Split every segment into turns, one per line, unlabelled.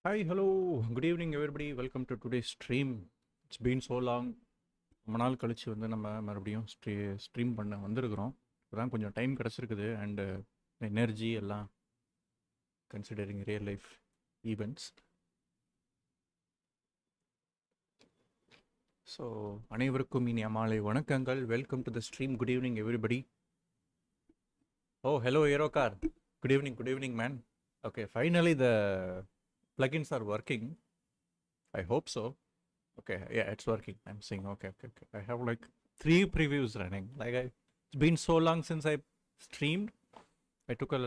Hi, hello, good evening everybody. Welcome to today's stream. It's been so long. ரொம்ப நாள் கழிச்சு வந்து நம்ம மறுபடியும் ஸ்ட்ரீம் பண்ண வந்திருக்கிறோம். இப்போதான் கொஞ்சம் டைம் கிடச்சிருக்குது அண்டு எனர்ஜி எல்லாம் considering real life events. So அனைவருக்கும் இனிய மாலை வணக்கங்கள். Welcome to the stream. Good evening everybody. Oh hello Aerocar. Good evening man. Okay, finally the plugins are working. I hope so. Okay, yeah, it's working. I'm saying okay. I have like 3 previews running. It's been so long since I streamed. I took a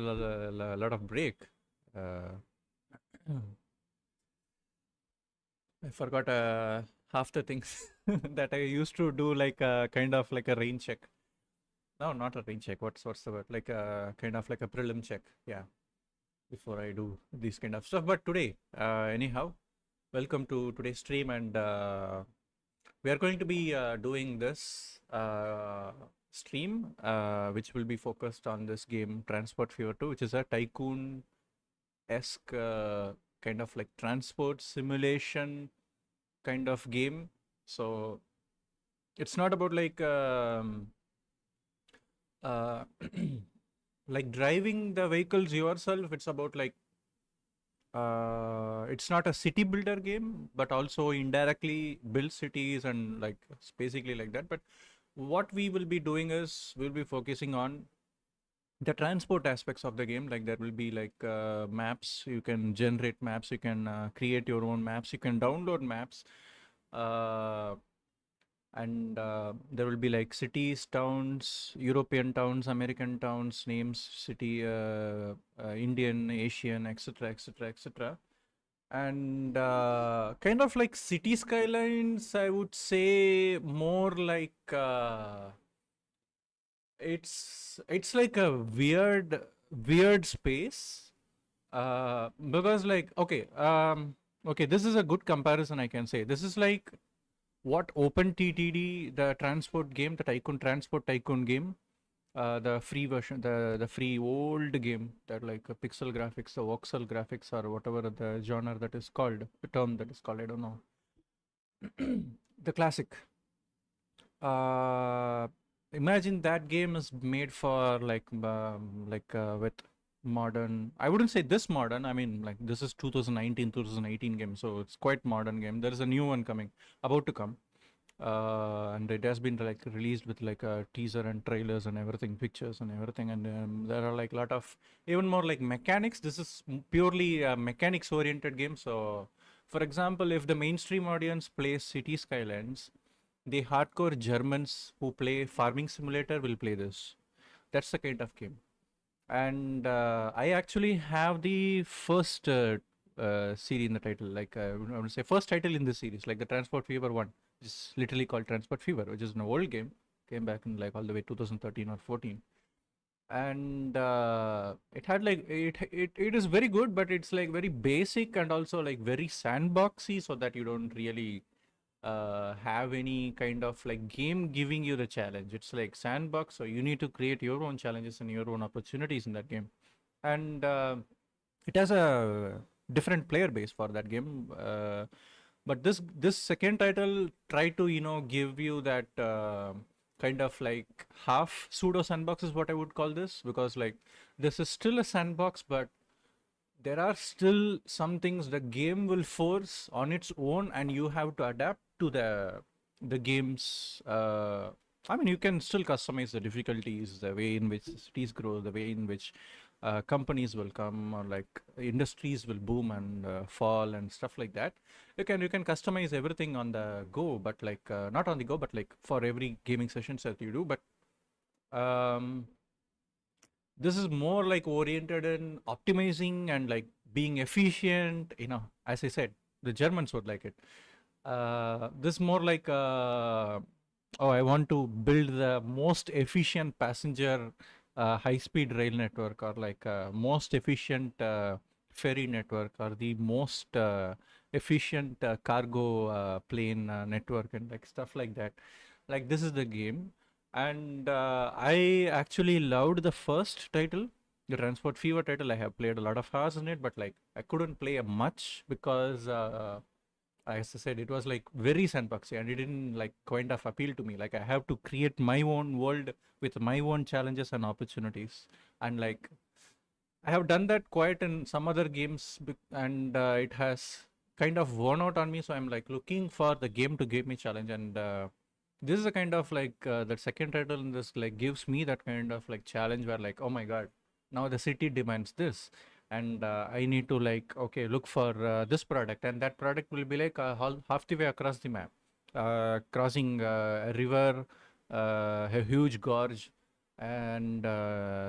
lot of break. I forgot half the things that I used to do, like kind of like a rain check. No, not a rain check. What's the word? Like a kind of like a prelim check. Yeah, before I do this kind of stuff. But today, anyhow, welcome to today's stream, and we are going to be doing this stream, which will be focused on this game Transport Fever 2, which is a tycoon-esque kind of like transport simulation kind of game. So it's not about like like driving the vehicles yourself. It's about like it's not a city builder game, but also indirectly build cities and like it's basically like that. But what we will be doing is we'll be focusing on the transport aspects of the game. Like there will be like maps. You can generate maps. You can create your own maps. You can download maps. And there will be like cities, towns, European towns, American towns, names, city, Indian, Asian, etc. And kind of like city skylines, I would say more like it's like a weird space, because like okay, this is a good comparison. I can say this is like what OpenTTD, the transport game, the transport tycoon game, the free version, the free old game, that like pixel graphics, the voxel graphics, or whatever the genre that is called, the term that is called, I don't know. The classic. Imagine that game is made for like with modern. I wouldn't say this modern. I mean, like this is 2019, 2018 game, so it's quite modern game. There is a new one coming, about to come. And it has been like released with like a teaser and trailers and everything, pictures and everything, and there are like a lot of even more like mechanics. This is purely a mechanics oriented game. So for example, if the mainstream audience plays City Skylines, the hardcore Germans who play Farming Simulator will play this. That's the kind of game. And I actually have the first series in the title, like I would say first title in the series, like the Transport Fever 1. It's literally called Transport Fever, which is an old game, came back in like all the way 2013 or 14. And it had like it is very good, but it's like very basic and also like very sandboxy, so that you don't really have any kind of like game giving you the challenge. It's like sandbox, so you need to create your own challenges and your own opportunities in that game. And it has a different player base for that game, but this second title try to give you that kind of like half pseudo sandbox is what I would call this, because like this is still a sandbox, but there are still some things the game will force on its own, and you have to adapt to the game's I mean, you can still customize the difficulties, the way in which cities grow, the way in which companies will come, or like industries will boom and fall and stuff like that. You can customize everything on the go, but like not on the go, but like for every gaming sessions that you do. But this is more like oriented in optimizing and like being efficient. As I said, the Germans would like it. This more like I want to build the most efficient passenger high-speed rail network, or like most efficient ferry network, or the most efficient cargo plane network, and like stuff like that. Like this is the game. And I actually loved the first title. the Transport Fever title, I have played a lot of hours in it, but like I couldn't play much because as I said, it was like very sandboxy and it didn't like kind of appeal to me. Like I have to create my own world with my own challenges and opportunities. And like I have done that quite in some other games and it has kind of worn out on me. So I'm like looking for the game to give me challenge. And this is a kind of like the second title in this like gives me that kind of like challenge where like, oh my God, now the city demands this and I need to like okay look for this product, and that product will be like half the way across the map, crossing a river, a huge gorge, and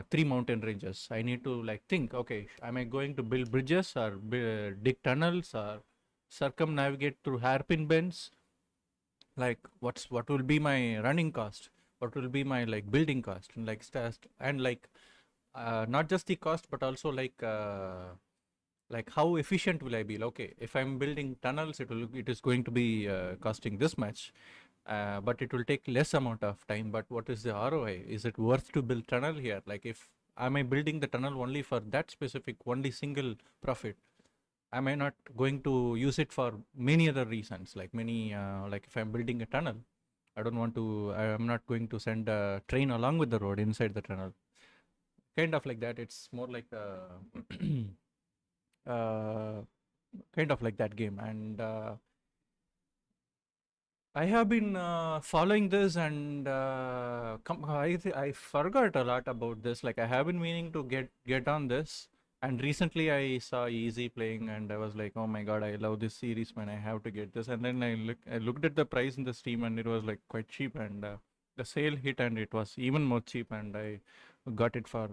three mountain ranges. I need to like think, okay, am I going to build bridges or dig tunnels or circumnavigate through hairpin bends? Like what will be my running cost, what will be my like building cost, and like and like not just the cost but also like how efficient will I be? Okay, if I'm building tunnels, it is going to be costing this much, but it will take less amount of time. But what is the ROI? Is it worth to build tunnel here? Like if am I building the tunnel only for that specific only single profit? Am I not going to use it for many other reasons? Like many like if I'm building a tunnel, I'm not going to send a train along with the road inside the tunnel. Kind of like that. It's more like uh, kind of like that game. And I have been following this, and I forgot a lot about this. Like I have been meaning to get on this, and recently I saw Easy playing, and I was like, oh my God, I love this series, man! I have to get this. And then I looked at the price in the Steam, and it was like quite cheap, and the sale hit, and it was even more cheap, and I got it for.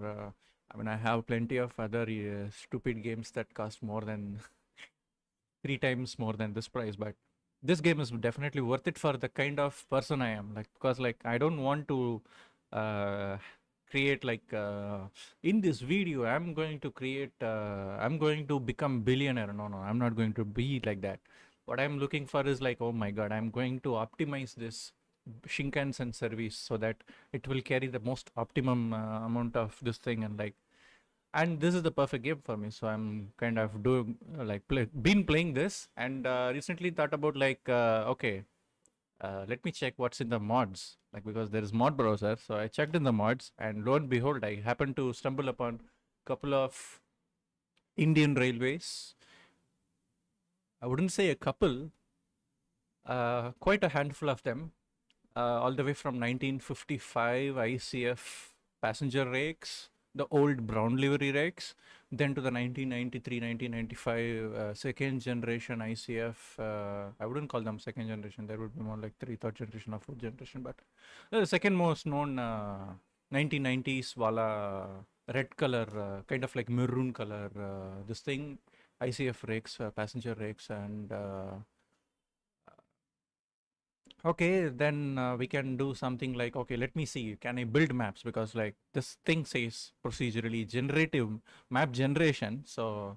I mean, I have plenty of other stupid games that cost more than three times more than this price, but this game is definitely worth it for the kind of person I am. Like because like I don't want to uh, create like in this video I'm going to become billionaire. No, I'm not going to be like that. What I'm looking for is like, oh my God, I'm going to optimize this Shinkansen service so that it will carry the most optimum amount of this thing, and this is the perfect game for me. So I'm kind of doing been playing this, and recently thought about like okay, let me check what's in the mods, like because there is mod browser. So I checked in the mods, and lo and behold, I happened to stumble upon a couple of Indian railways. I wouldn't say a couple, quite a handful of them, all the way from 1955 ICF passenger rakes, the old brown livery rakes, then to the 1993, 1995 second generation ICF. I wouldn't call them second generation. There would be more like third generation or fourth generation. But the second most known 1990s Wala red color, kind of like maroon color, this thing, ICF rakes, passenger rakes, and okay, then we can do something like, okay, let me see, can I build maps? Because like this thing says procedurally generative map generation. So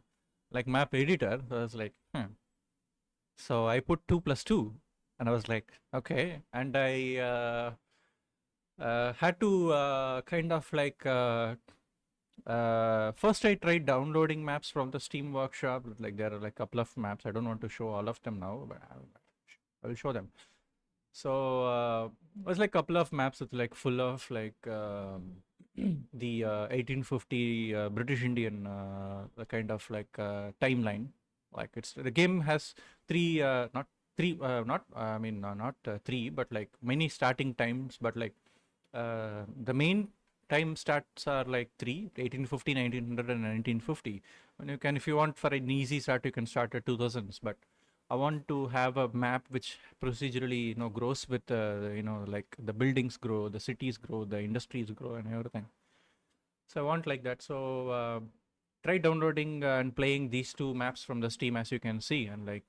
like map editor, so I was like, So I put 2 plus 2 and I was like, okay. And I had to kind of like, first I tried downloading maps from the Steam workshop. Like there are like a couple of maps. I don't want to show all of them now, but I will show them. So it was like a couple of maps with like full of like the 1850 British Indian kind of like timeline. Like it's the game has not three, not I mean not three, but like many starting times. But like the main time starts are like 1850, 1900, and 1950. And you can, if you want for an easy start, you can start at 2000s. But I want to have a map which procedurally, grows with, like the buildings grow, the cities grow, the industries grow, and everything. So I want like that. So try downloading and playing these two maps from the Steam, as you can see, and like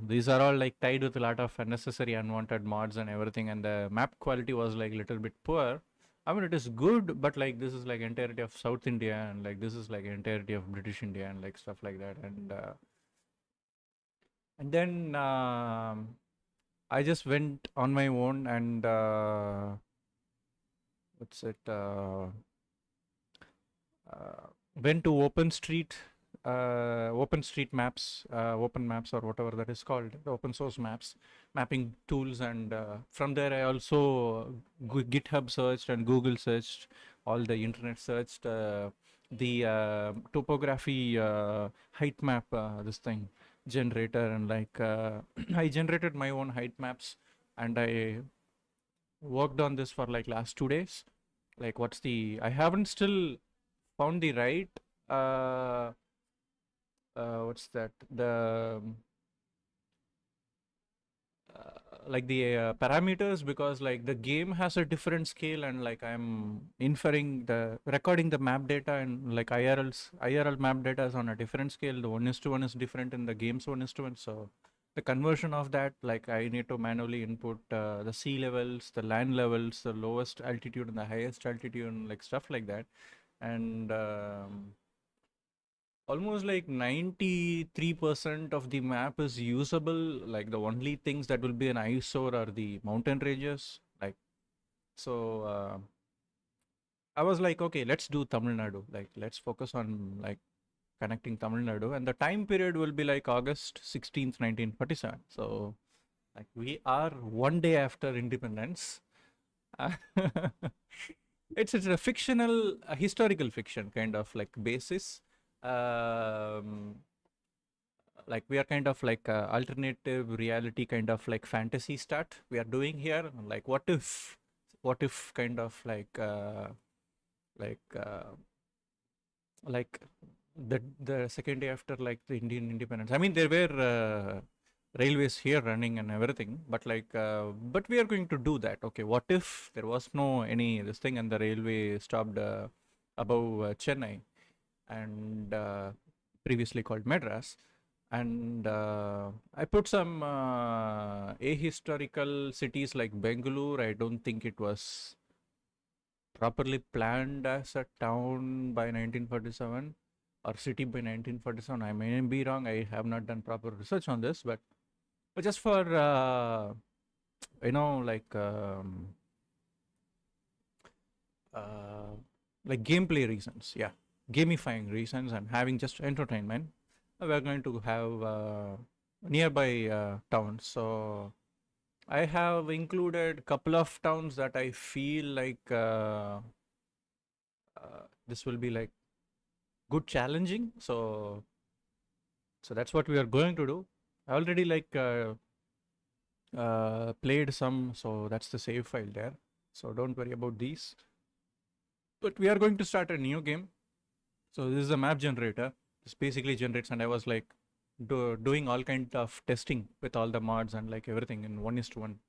these are all like tied with a lot of unnecessary, unwanted mods and everything. And the map quality was like a little bit poor. I mean, it is good, but like this is like entirety of South India, and like this is like entirety of British India, and like stuff like that. And then I just went on my own and what's it? went to open street maps, open maps or whatever that is called, the open source maps, mapping tools, and from there I also GitHub searched and Google searched, all the internet searched the topography height map, this thing generator, and like I generated my own height maps, and I worked on this for like last 2 days. Like, I haven't still found the right what's that, the like the parameters, because like the game has a different scale, and like I'm inferring the recording the map data, and like IRL map data is on a different scale. The 1:1 is different in the game's 1:1. So the conversion of that, like I need to manually input the sea levels, the land levels, the lowest altitude and the highest altitude, and like stuff like that. And almost like 93% of the map is usable. Like the only things that will be an eyesore are the mountain ranges. Like, so I was like, okay, let's do Tamil Nadu. Like, let's focus on like connecting Tamil Nadu, and the time period will be like August 16th, 1947. So like we are one day after independence. It's a fictional, a historical fiction kind of like basis. Um, like we are kind of like alternative reality kind of like fantasy start we are doing here. Like what if kind of like like the second day after like the Indian independence. I mean, there were railways here running and everything, but like but we are going to do that. Okay, what if there was no any this thing and the railway stopped above Chennai, and previously called Madras, and I put some ahistorical cities like Bangalore. I don't think it was properly planned as a town by 1947 or city by 1947. I may be wrong. I have not done proper research on this, but just for like uh, like gameplay reasons, yeah, gamifying reasons, and having just entertainment, we're going to have nearby towns. So I have included a couple of towns that I feel like this will be like good challenging. So that's what we are going to do. I already like played some, so that's the save file there. So don't worry about these. But we are going to start a new game. So this is a map generator. This basically generates, and I was like doing all kind of testing with all the mods and like everything in 1:1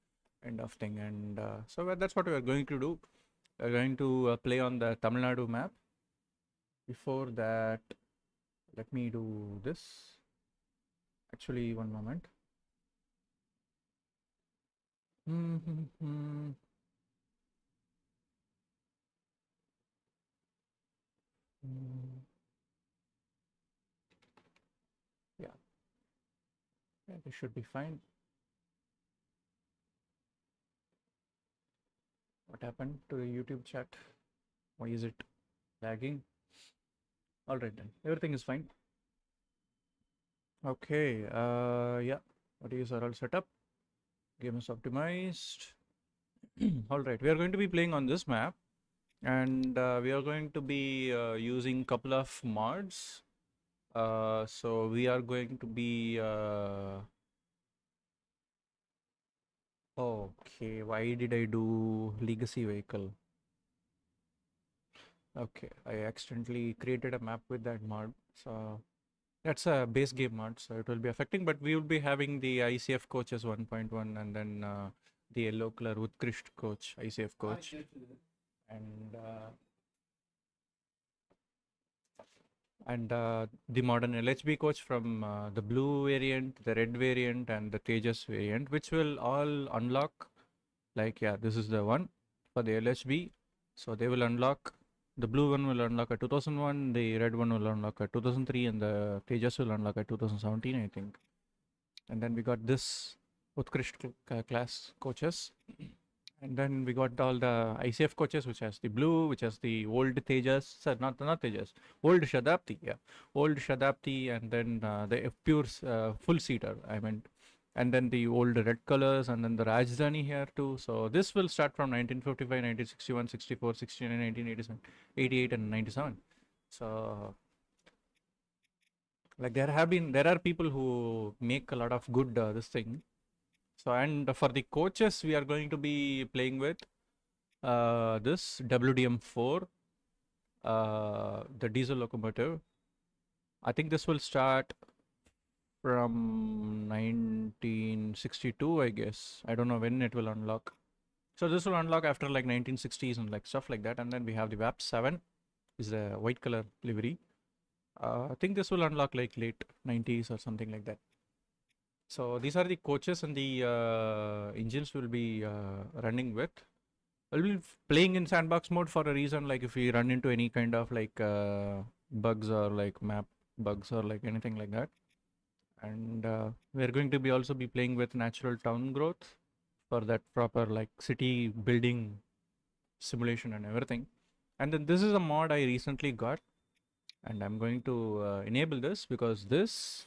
kind of thing. And so that's what we are going to do. We're going to play on the Tamil Nadu map. Before that, let me do this. Actually, one moment. Yeah, this should be fine. What happened to the YouTube chat? Why is it lagging? All right then, everything is fine. Okay, yeah, audios are all set up. Game is optimized. All right, we are going to be playing on this map, and we are going to be using couple of mods. So we are going to be okay, why did I do legacy vehicle? Okay, I accidentally created a map with that mod. So that's a base game mod, so it will be affecting, but we will be having the ICF coaches 1.1, and then the yellow color Utkrisht coach, ICF coach. And the modern LHB coach from the blue variant, the red variant, and the Tejas variant, which will all unlock. Like, yeah, this is the one for the LHB. So they will unlock. The blue one will unlock at 2001, the red one will unlock at 2003, and the Tejas will unlock at 2017, I think. And then we got this Utkrisht class coaches. And then we got all the ICF coaches, which has the blue, which has the old Tejas, sorry, not Tejas, old Shadapti, yeah, old Shadapti, and then the pure full seater, I meant, and then the old red colors, and then the Rajdhani here too. So this will start from 1955, 1961, 64, 69, 1987, 88, and 97. So like there are people who make a lot of good this thing. So and for the coaches, we are going to be playing with this WDM4, the diesel locomotive. I think this will start from 1962, I guess. I don't know when it will unlock. So this will unlock after like 1960s and like stuff like that. And then we have the VAP 7, is a white color livery. I think this will unlock like late 90s or something like that. So these are the coaches and the engines we'll be running with. We'll be playing in sandbox mode for a reason, like if we run into any kind of like bugs or like map bugs or like anything like that. And we're going to be also be playing with natural town growth for that proper like city building simulation and everything. And then this is a mod I recently got, and I'm going to enable this because this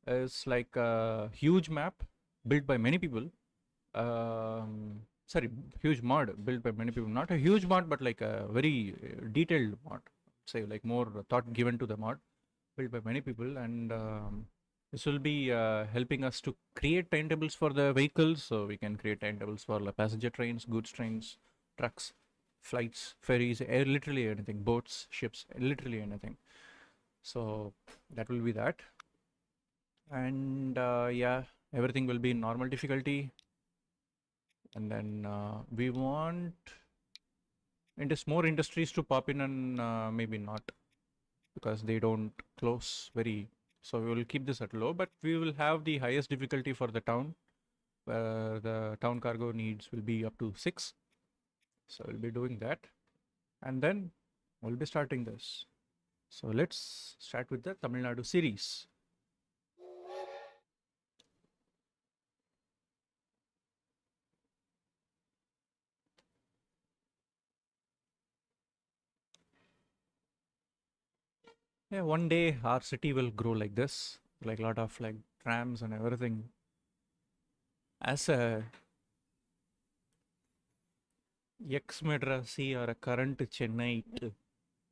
is like a huge map built by many people. Sorry, huge mod built by many people. Not a huge mod, but like a very detailed mod. Say like more thought given to the mod, built by many people, and this will be helping us to create timetables for the vehicles. So we can create timetables for passenger trains, goods trains, trucks, flights, ferries, literally anything, boats, ships, literally anything. So that will be that. And yeah, everything will be in normal difficulty. And then we want more industries to pop in, and maybe not, because they don't close very. So we will keep this at low, but we will have the highest difficulty for the town, where the town cargo needs will be up to 6. So we'll be doing that, and then we'll be starting this. So let's start with the Tamil Nadu series. Yeah, one day our city will grow like this, like a lot of like trams and everything. As a ex-Madrasi or a current Chennai,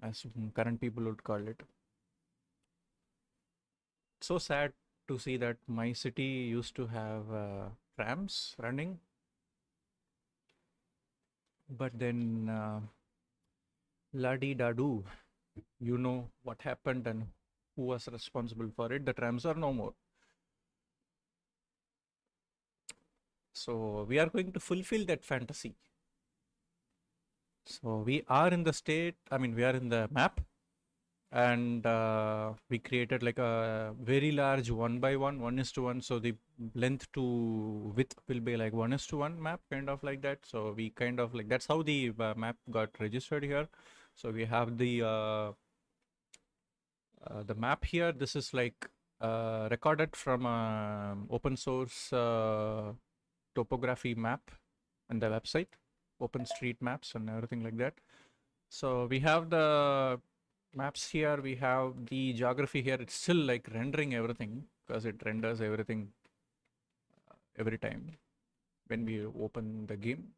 as current people would call it. So sad to see that my city used to have trams running, but then la-di-da-do, you know what happened and who was responsible for it. The trams are no more. So we are going to fulfill that fantasy. So we are in the state, I mean, we are in the map, and we created like a very large 1:1, 1:1. So the length to width will be like 1:1 map, kind of like that. So we kind of like, that's how the map got registered here. So we have the map here. This is like recorded from open source topography map and the website, open street maps and everything like that. So we have the maps here, we have the geography here. It's still like rendering everything because it renders everything every time when we open the game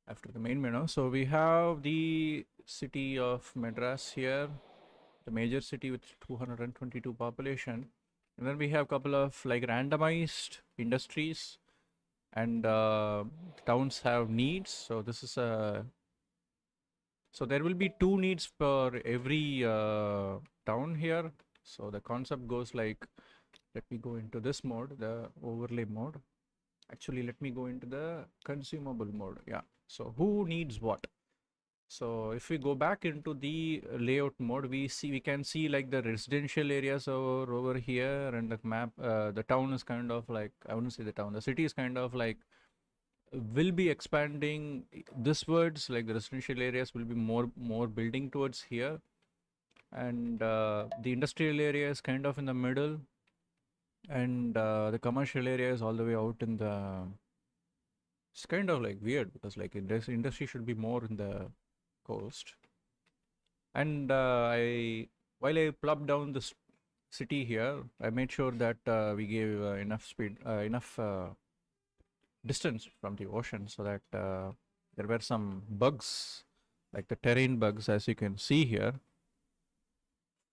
after the main menu. So we have the city of Madras here, the major city with 222 population. And then we have a couple of like randomized industries, and towns have needs. So this is a, so there will be 2 needs per every town here. So the concept goes like, let me go into this mode, the overlay mode. Actually, let me go into the consumable mode. Yeah. So who needs what? So if we go back into the layout mode, we can see like the residential areas over here, and the map, the town is kind of like, I wouldn't say the town, the city is kind of like will be expanding this words, like the residential areas will be more building towards here, and the industrial area is kind of in the middle, and the commercial area is all the way out in the It's kind of like weird because like this industry should be more in the coast. And while I plopped down this city here, I made sure that we gave enough speed, enough distance from the ocean so that there were some bugs, like the terrain bugs, as you can see here.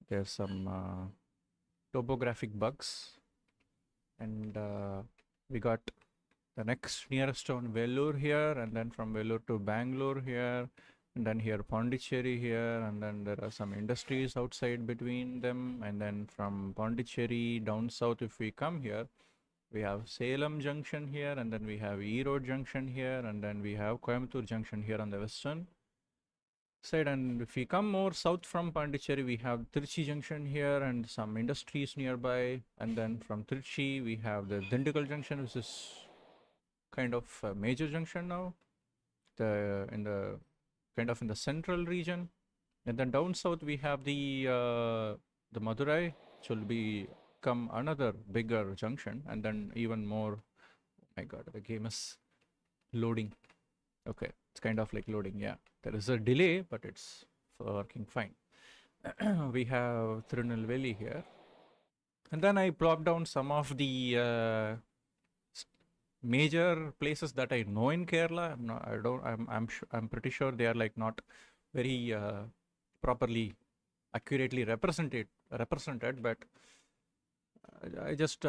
There's some topographic bugs, and we got the next nearest town Vellore here, and then from Vellore to Bangalore here, and then here Pondicherry here, and then there are some industries outside between them, and then from Pondicherry down south, if we come here, we have Salem Junction here, and then we have Erode Junction here, and then we have Coimbatore Junction here on the western side. And if we come more south from Pondicherry, we have Trichy Junction here and some industries nearby. And then from Trichy, we have the Dindigul Junction, which is kind of a major junction now, in the kind of in the central region. And then down south, we have the Madurai, which will become another bigger junction, and then even more. Oh my God, the game is loading. Okay, it's kind of like loading. Yeah, there is a delay, but it's working fine. We have Tirunelveli here, and then I plopped down some of the major places that I know in Kerala. I'm pretty sure they are like not very properly, accurately represented, but I just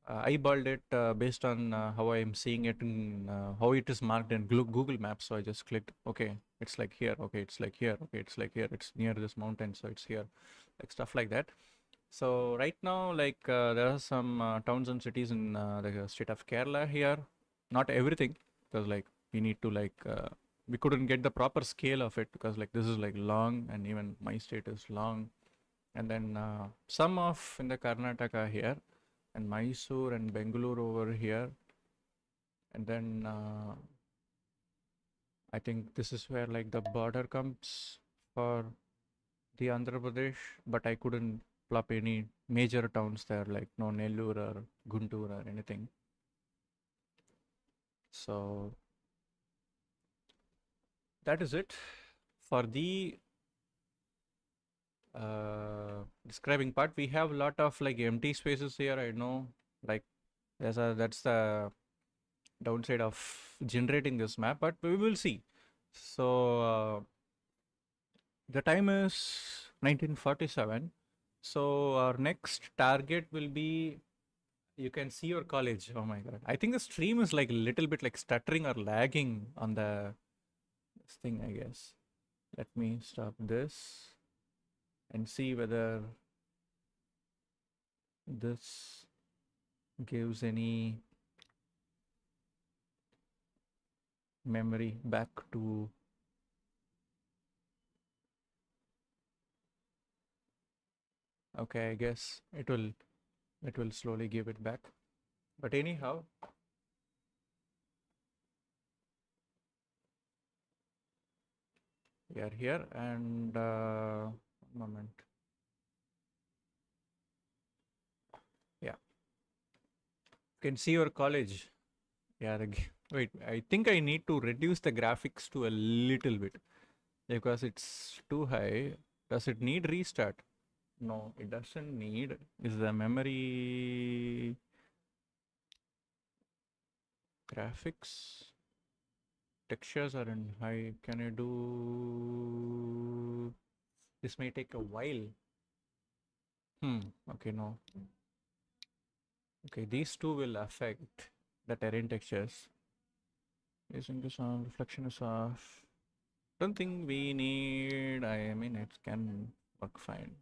eyeballed it based on how I am seeing it and how it is marked in Google Maps. So I just clicked, okay, it's like here, okay, it's like here, okay, it's like here, it's near this mountain, so it's here, like stuff like that. So right now, like there are some towns and cities in the state of Kerala here. Not everything, because like we need to like we couldn't get the proper scale of it because like this is like long, and even my state is long. And then some of in the Karnataka here, and Mysore and Bangalore over here. And then I think this is where like the border comes for the Andhra Pradesh, but I couldn't plop any major towns there, like no Nellore or Guntur or anything. So that is it for the describing part. We have a lot of like empty spaces here. I know, like that's the downside of generating this map, but we will see. So the time is 1947. So our next target will be, you can see your college. Oh my God. I think the stream is like a little bit like stuttering or lagging on this thing, I guess. Let me stop this and see whether this gives any memory back to. Okay, I guess it will slowly give it back. But anyhow, we are here, and one moment. Yeah, you can see your college. Yeah, wait, I think I need to reduce the graphics to a little bit because it's too high. Does it need restart? No, it doesn't need. Is the memory graphics? Textures are in high. Can I do? This may take a while. Okay, no. Okay, these two will affect the terrain textures. Using the sound, reflection is off. Don't think we need. I mean, it can work fine.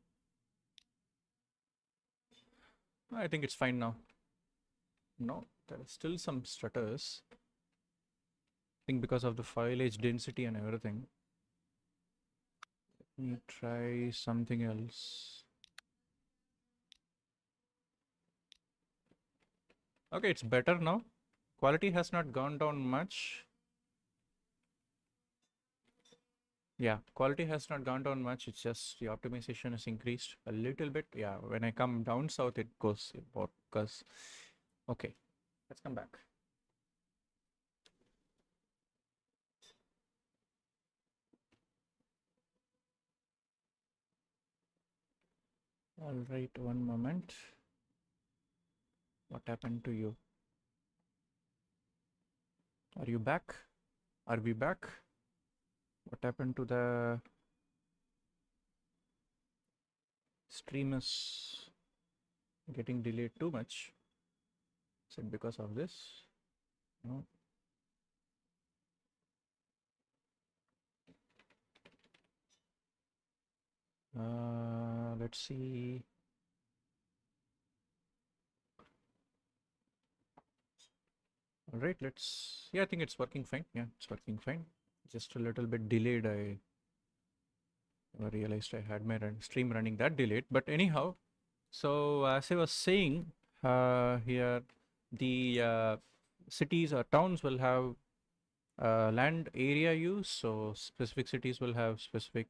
I think it's fine now. No, there are still some stutters. I think because of the foliage density and everything. Let me try something else. Okay, it's better now. Quality has not gone down much. Yeah, quality has not gone down much. It's just the optimization is increased a little bit. Yeah, when I come down south, it goes because. Okay, let's come back. All right, one moment. What happened to you? Are you back? Are we back? What happened to the stream? Is getting delayed too much. Is it because of this? No. Let's see. All right, yeah, I think it's working fine. Yeah, it's working fine. Just a little bit delayed. I realized I had my stream running that delayed. But anyhow, so as I was saying, here the cities or towns will have land area use. So specific cities will have specific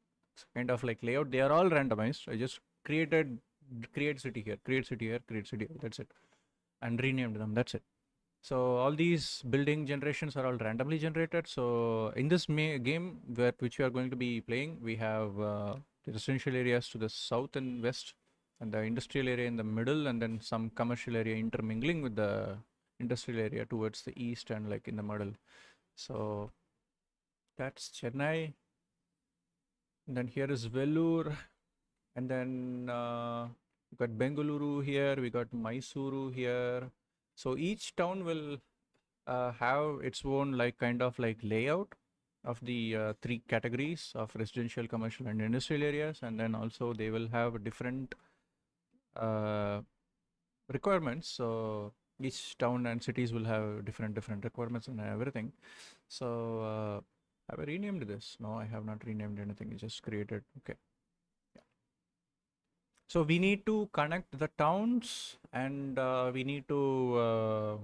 kind of like layout. They are all randomized. I just create city here, create city here, create city here. That's it, and renamed them. That's it. So all these building generations are all randomly generated. So in this game, which we are going to be playing, we have the residential areas to the south and west, and the industrial area in the middle, and then some commercial area intermingling with the industrial area towards the east and like in the middle. So that's Chennai. And then here is Vellore, and then we got Bengaluru here. We got Mysuru here. So each town will have its own like kind of like layout of the three categories of residential, commercial, and industrial areas, and then also they will have different uh, requirements. So each town and cities will have different requirements and everything. So have I renamed this? No, I have not renamed anything. I just created. Okay. Yeah. So we need to connect the towns, and we need to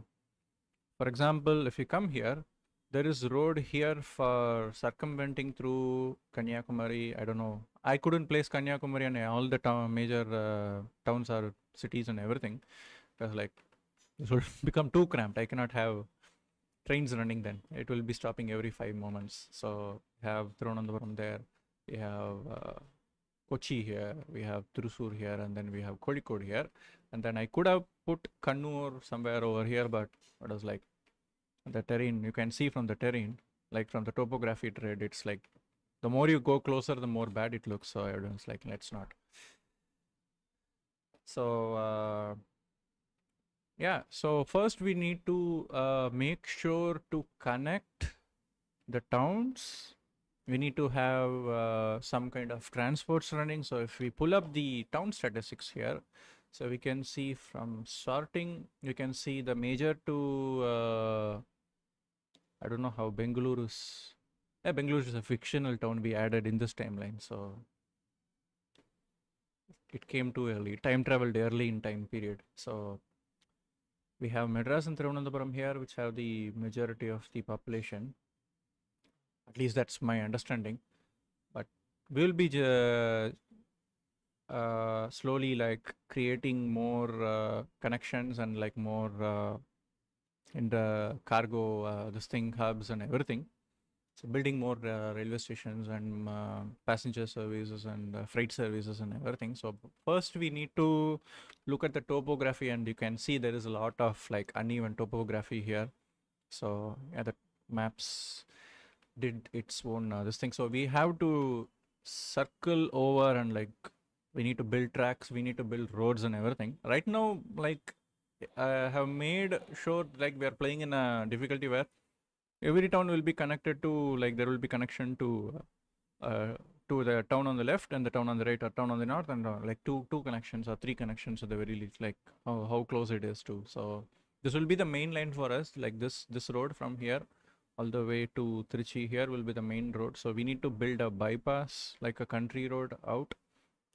for example, if you come here, there is road here for circumventing through Kanyakumari. I don't know. I couldn't place Kanyakumari and all the major towns or cities and everything. Because like this will become too cramped. I cannot have trains running then. It will be stopping every 5 moments. So we have Thiruvananthapuram there. We have Kochi here. We have Thrissur here, and then we have Kozhikode here. And then I could have put Kannur somewhere over here, but it was like the terrain. You can see from the terrain, like from the topography trade, it's like the more you go closer, the more bad it looks. So I was like, let's not. So yeah, so first we need to make sure to connect the towns. We need to have some kind of transports running. So if we pull up the town statistics here, so we can see from sorting, you can see the major to I don't know how Bengaluru is. Yeah, Bengaluru is a fictional town we added in this timeline, so it came too early. Time traveled early in time period. So we have Madras and Thiruvananthapuram here, which have the majority of the population. At least that's my understanding. But we'll be slowly like creating more connections and like more in the cargo, this thing hubs and everything. So building more railway stations and passenger services and freight services and everything. So first we need to look at the topography, and you can see there is a lot of like uneven topography here. So yeah, the maps did its own this thing. So we have to circle over and like we need to build tracks, we need to build roads and everything. Right now, like I have made sure like we are playing in a difficulty where every town will be connected to like there will be connection uh, to the town on the left and the town on the right or town on the north, and like two connections or three connections at the very least, like how close it is to. So this will be the main line for us, like this road from here all the way to Trichy here will be the main road. So we need to build a bypass like a country road out,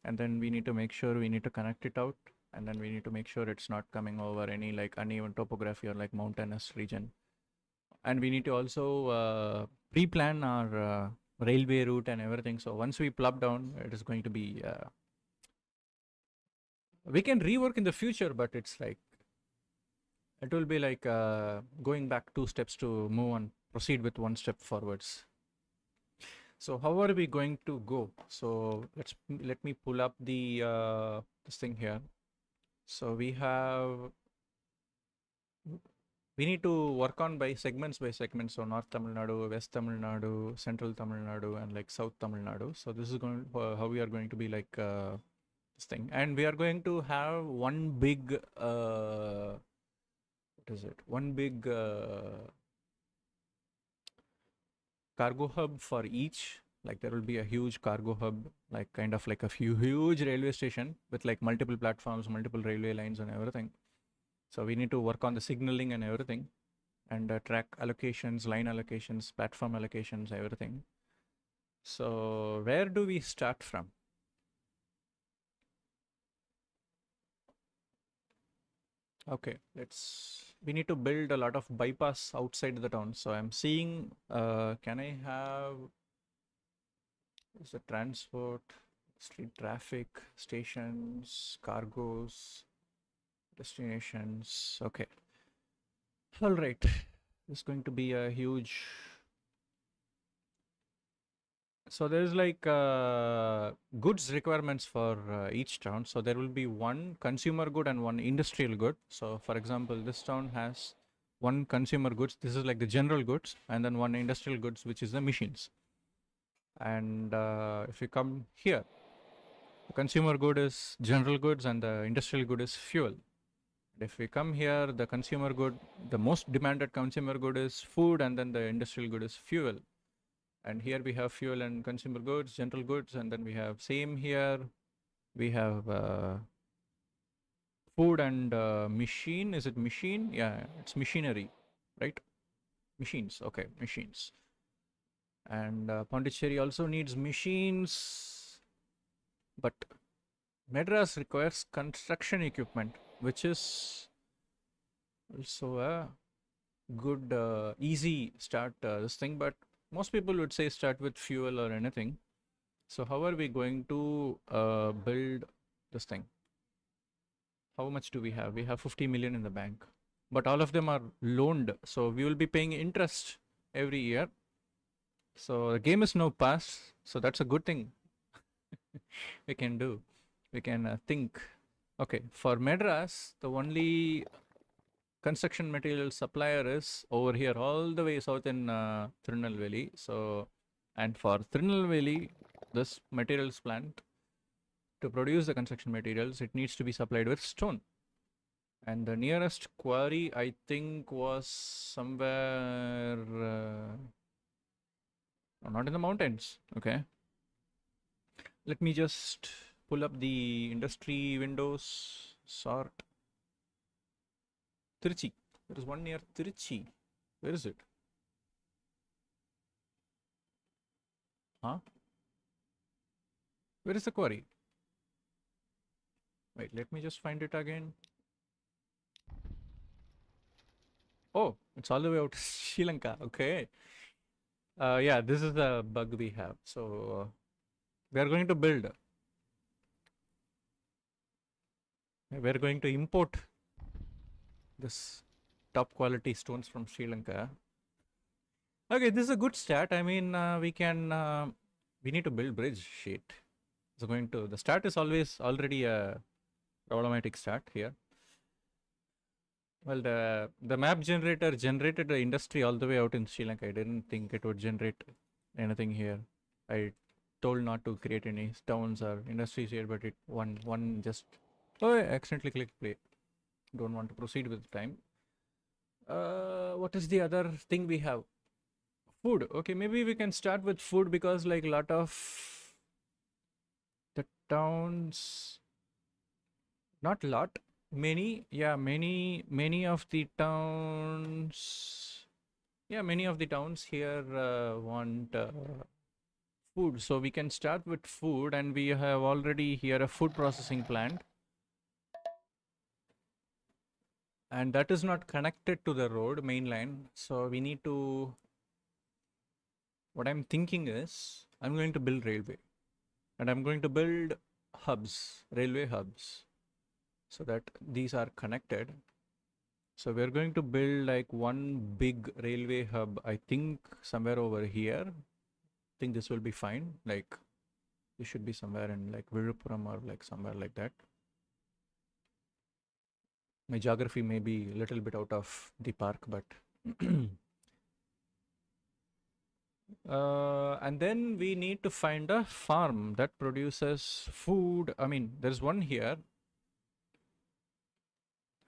and then we need to make sure we need to connect it out, and then we need to make sure it's not coming over any like uneven topography or like mountainous region. And we need to also pre-plan our railway route and everything. So once we plop down, it is going to be we can rework in the future, but it's like it will be like going back 2 steps to move on, proceed with 1 step forwards. So how are we going to go? So let me pull up the this thing here. So we need to work on by segments by segments. So North Tamil Nadu, West Tamil Nadu, Central Tamil Nadu, and like South Tamil Nadu. So this is going how we are going to be like this thing, and we are going to have one big what is it? One big cargo hub for each. Like there will be a huge cargo hub, like kind of like a huge railway station with like multiple platforms, multiple railway lines, and everything. So we need to work on the signaling and everything, and track allocations, line allocations, platform allocations, everything. So where do we start from? Okay, we need to build a lot of bypass outside the town. So I'm seeing, can I have, is the transport, street traffic, stations, cargoes, destinations. Okay. All right. This is going to be a huge. So there's like goods requirements for each town. So there will be one consumer good and one industrial good. So for example, this town has one consumer goods. This is like the general goods, and then one industrial goods, which is the machines. And if you come here, the consumer good is general goods and the industrial good is fuel. If we come here, the consumer good, the most demanded consumer good is food, and then the industrial good is fuel. And here we have fuel and consumer goods, general goods, and then we have same here. We have food and machine. Is it machine? Yeah, it's machinery, right? Machines. Okay, machines. And Pondicherry also needs machines, but Madras requires construction equipment, which is also a good, easy start this thing. But most people would say start with fuel or anything. So how are we going to build this thing? How much do we have? We have 50 million in the bank, but all of them are loaned. So we will be paying interest every year. So the game is now passed. So that's a good thing we can do. We can think. Okay, for Madras, the only construction material supplier is over here, all the way south in Tirunelveli. So, and for Tirunelveli, this materials plant, to produce the construction materials, it needs to be supplied with stone. And the nearest quarry, I think, was somewhere, not in the mountains. Okay. Let me just pull up the industry windows, sort. Tiruchi. There is one near Tiruchi. Where is it? Huh? Where is the quarry? Wait, let me just find it again. Oh, it's all the way out to Sri Lanka. Okay. Yeah, this is the bug we have. So we are going to build. We're going to import this top quality stones from Sri Lanka. Okay, this is a good start. I mean, we need to build bridge sheet. So the start is always already a problematic start here. Well, the map generator generated the industry all the way out in Sri Lanka. I didn't think it would generate anything here. I told not to create any towns or industries here, but one just, oh, I accidentally clicked play. Don't want to proceed with the time. What is the other thing we have? Food. Okay, maybe we can start with food, because like a lot of the towns, not lot, many, yeah, many of the towns, yeah, many of the towns here want food. So we can start with food, and we have already here a food processing plant, and that is not connected to the road main line. So we need to, what I'm thinking is, I'm going to build railway, and I'm going to build hubs, railway hubs, so that these are connected. So we're going to build like one big railway hub, I think somewhere over here. think this will be fine. Like this should be somewhere in like Virupuram or like somewhere like that. My geography may be a little bit out of the park, but and then we need to find a farm that produces food. I mean, there's one here.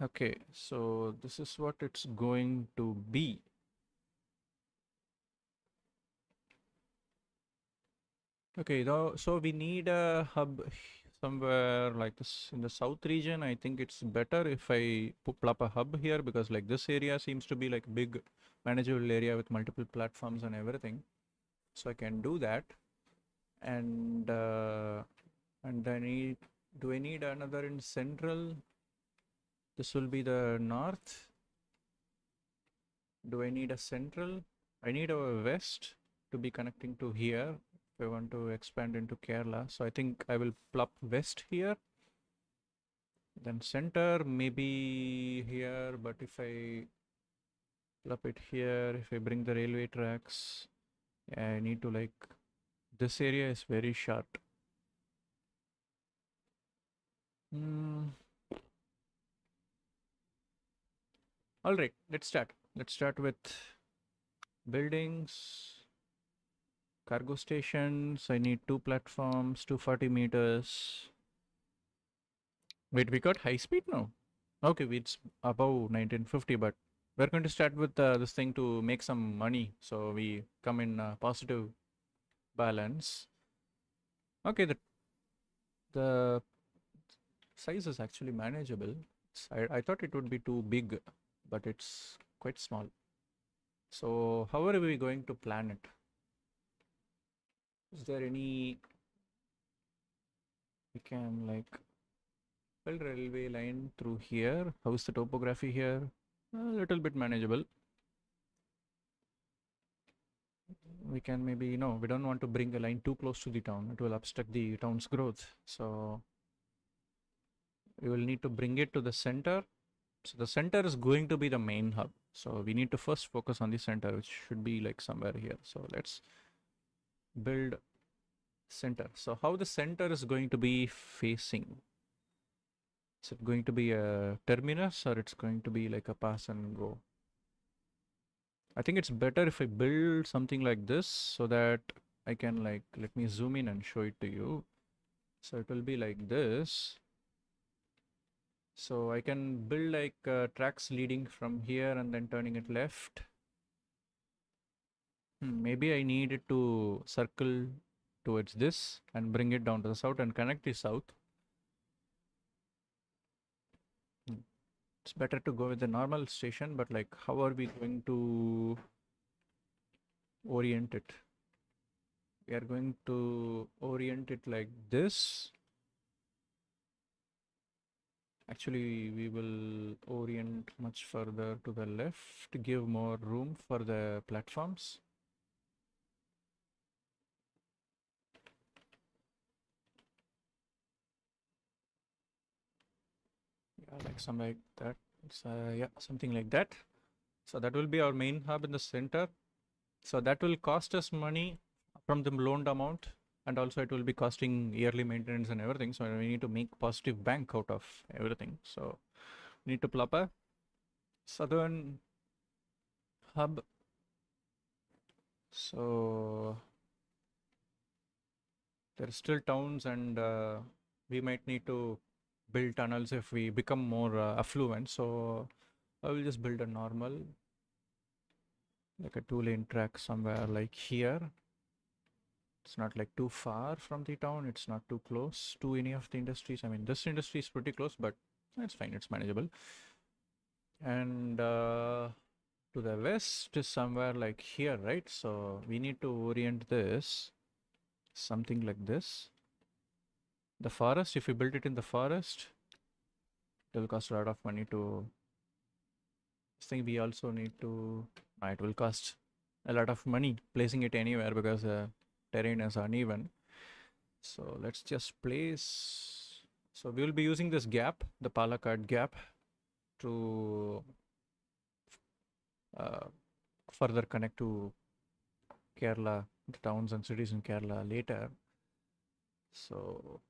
Okay, so this is what it's going to be. Okay, so we need a hub somewhere like this in the south region. I think it's better if I plop a hub here, because like this area seems to be like a big manageable area with multiple platforms and everything. So I can do that. And I need, do I need another in central? This will be the north. Do I need a central? I need a west to be connecting to here if I want to expand into Kerala. So I think I will plop west here. Then center maybe here, but if I plop it here, if I bring the railway tracks, yeah, I need to like, this area is very short. All right, let's start. Let's start with buildings, cargo stations. I need 2 platforms, 240 meters. Wait, we got high speed now? Okay, it's above 1950, but we're going to start with this thing to make some money. So we come in positive balance. Okay, the size is actually manageable. I thought it would be too big, but it's quite small. So how are we going to plan it? Is there any, we can like build railway line through here? How is the topography here? A little bit manageable. We can maybe, no, we don't want to bring a line too close to the town. It will obstruct the town's growth. So we will need to bring it to the center. So the center is going to be the main hub. So we need to first focus on the center, which should be like somewhere here. So let's build center. So how the center is going to be facing? Is it going to be a terminus or it's going to be like a pass and go? I think it's better if I build something like this so that I can like, let me zoom in and show it to you. So it will be like this. So I can build like tracks leading from here and then turning it left. Maybe I need it to circle towards this and bring it down to the south and connect the south. It's better to go with the normal station, but like how are we going to orient it? We are going to orient it like this. Actually, we will orient much further to the left, give more room for the platforms. Yeah, like something like that. Yeah, something like that. So that will be our main hub in the center. So that will cost us money from the loaned amount, and also it will be costing yearly maintenance and everything. So we need to make positive bank out of everything. So we need to plop a southern hub. So there are still towns, and we might need to build tunnels if we become more affluent. So I will just build a normal, like a 2-lane track somewhere like here. It's not like too far from the town. It's not too close to any of the industries. I mean, this industry is pretty close, but it's fine. It's manageable. And to the west is somewhere like here, right? So we need to orient this something like this. The forest, if we build it in the forest, it will cost a lot of money to. I think we also need to. It will cost a lot of money placing it anywhere because the terrain is uneven. So let's just place. So we will be using this gap, the Palakkad gap, to further connect to Kerala the towns and cities in Kerala later. So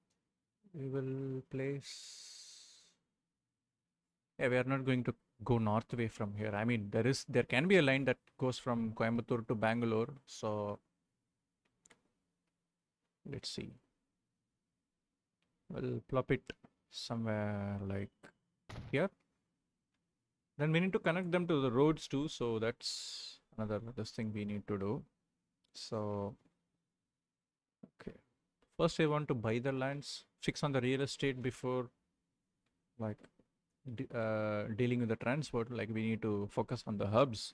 we will place. Yeah, we are not going to go north way from here. I mean, there can be a line that goes from Coimbatore to Bangalore. So let's see. We'll plop it somewhere like here. Then we need to connect them to the roads too. So that's another this thing we need to do. So okay, first we want to buy the lands, fix on the real estate before like dealing with the transport. Like we need to focus on the hubs.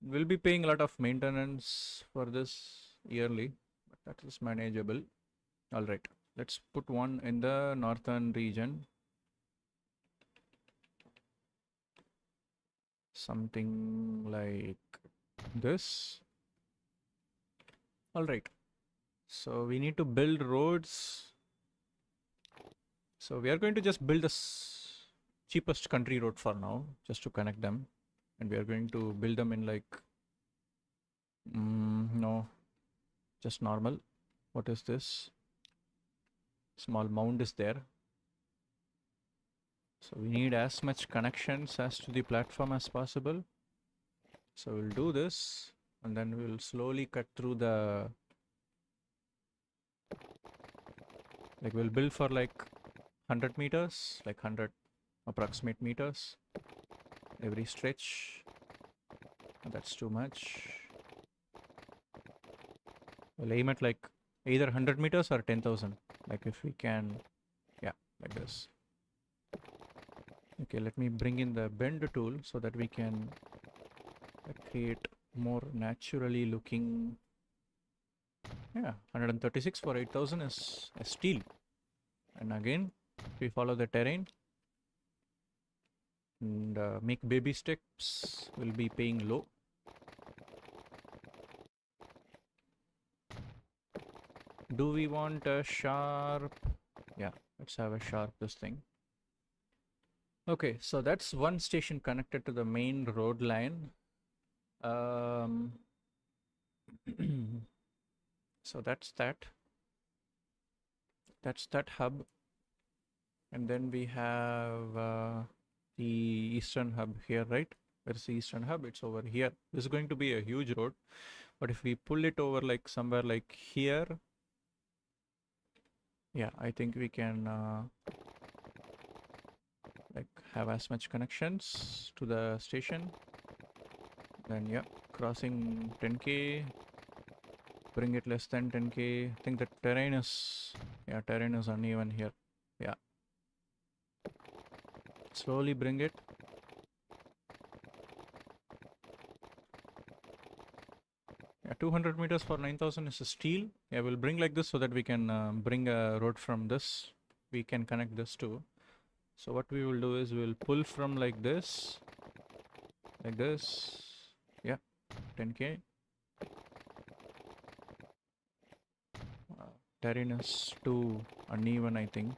We'll be paying a lot of maintenance for this yearly, but that is manageable. All right, let's put one in the northern region. Something like this. All right, so we need to build roads. So we are going to just build the cheapest country road for now, just to connect them. And we are going to build them in like, no, just normal. What is this? Small mound is there. So we need as much connections as to the platform as possible. So we'll do this and then we'll slowly cut through the, like we'll build for like 100 meters, like 100 approximate meters every stretch. That's too much. We'll aim at like either 100 meters or 10,000. Like if we can, yeah, like this. Okay, let me bring in the bend tool so that we can create more naturally looking. Yeah, 136 for 8,000 is a steel. And again, if we follow the terrain and make baby steps, we'll be paying low. Do we want a sharp? Yeah, let's have a sharp this thing. Okay, so that's one station connected to the main road line. So that's that. That's that hub. And then we have the eastern hub here, right? Where's the eastern hub? It's over here. This is going to be a huge road. But if we pull it over like somewhere like here, yeah, I think we can like have as much connections to the station. Then yeah, crossing 10k, bring it less than 10k. I think the terrain is, yeah, terrain is uneven here. Yeah, slowly bring it. Yeah, 200 meters for 9,000 is a steel. Yeah, we'll bring like this so that we can bring a road from this. We can connect this too. So what we will do is we'll pull from like this, yeah, 10k. Terrain is too uneven, I think.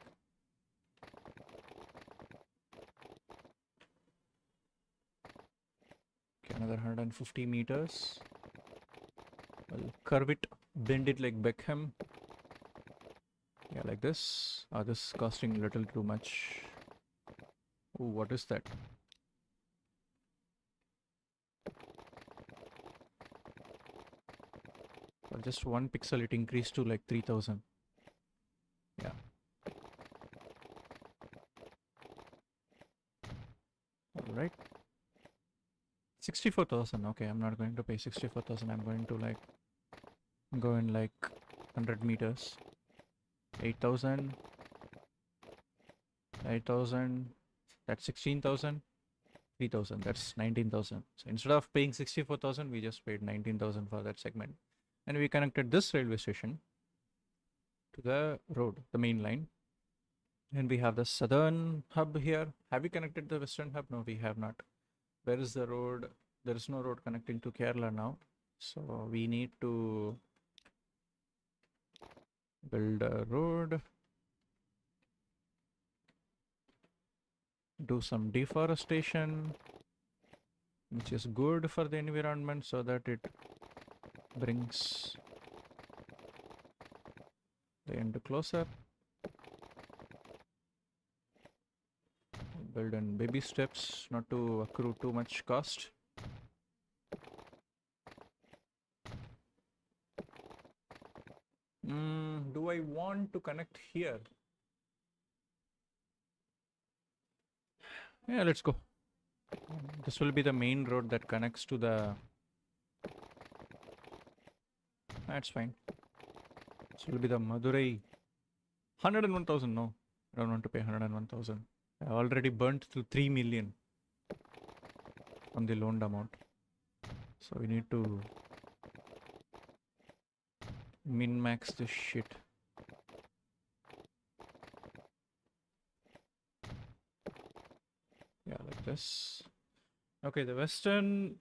Okay, another 150 meters. We'll curve it, bend it like Beckham. Yeah, like this. This is costing a little too much. Oh, what is that? For just 1 pixel, it increased to like 3,000. Yeah. All right. 64,000. Okay, I'm not going to pay 64,000. I'm going to like go in like 100 meters. 8,000. 8,000. That's 16,000. 3,000. That's 19,000. So instead of paying 64,000, we just paid 19,000 for that segment. And we connected this railway station to the road, the main line. And we have the southern hub here. Have we connected the western hub? No, we have not. Where is the road? There is no road connecting to Kerala now. So we need to build a road, do some deforestation, which is good for the environment so that it brings the end closer. Build in baby steps, not to accrue too much cost. Do I want to connect here? Yeah, let's go. This will be the main road that connects to the... That's fine. This will be the Madurai. 101,000, no. I don't want to pay 101,000. I already burnt through 3 million on the loaned amount. So we need to min-max this shit. Yeah, like this. Okay, the western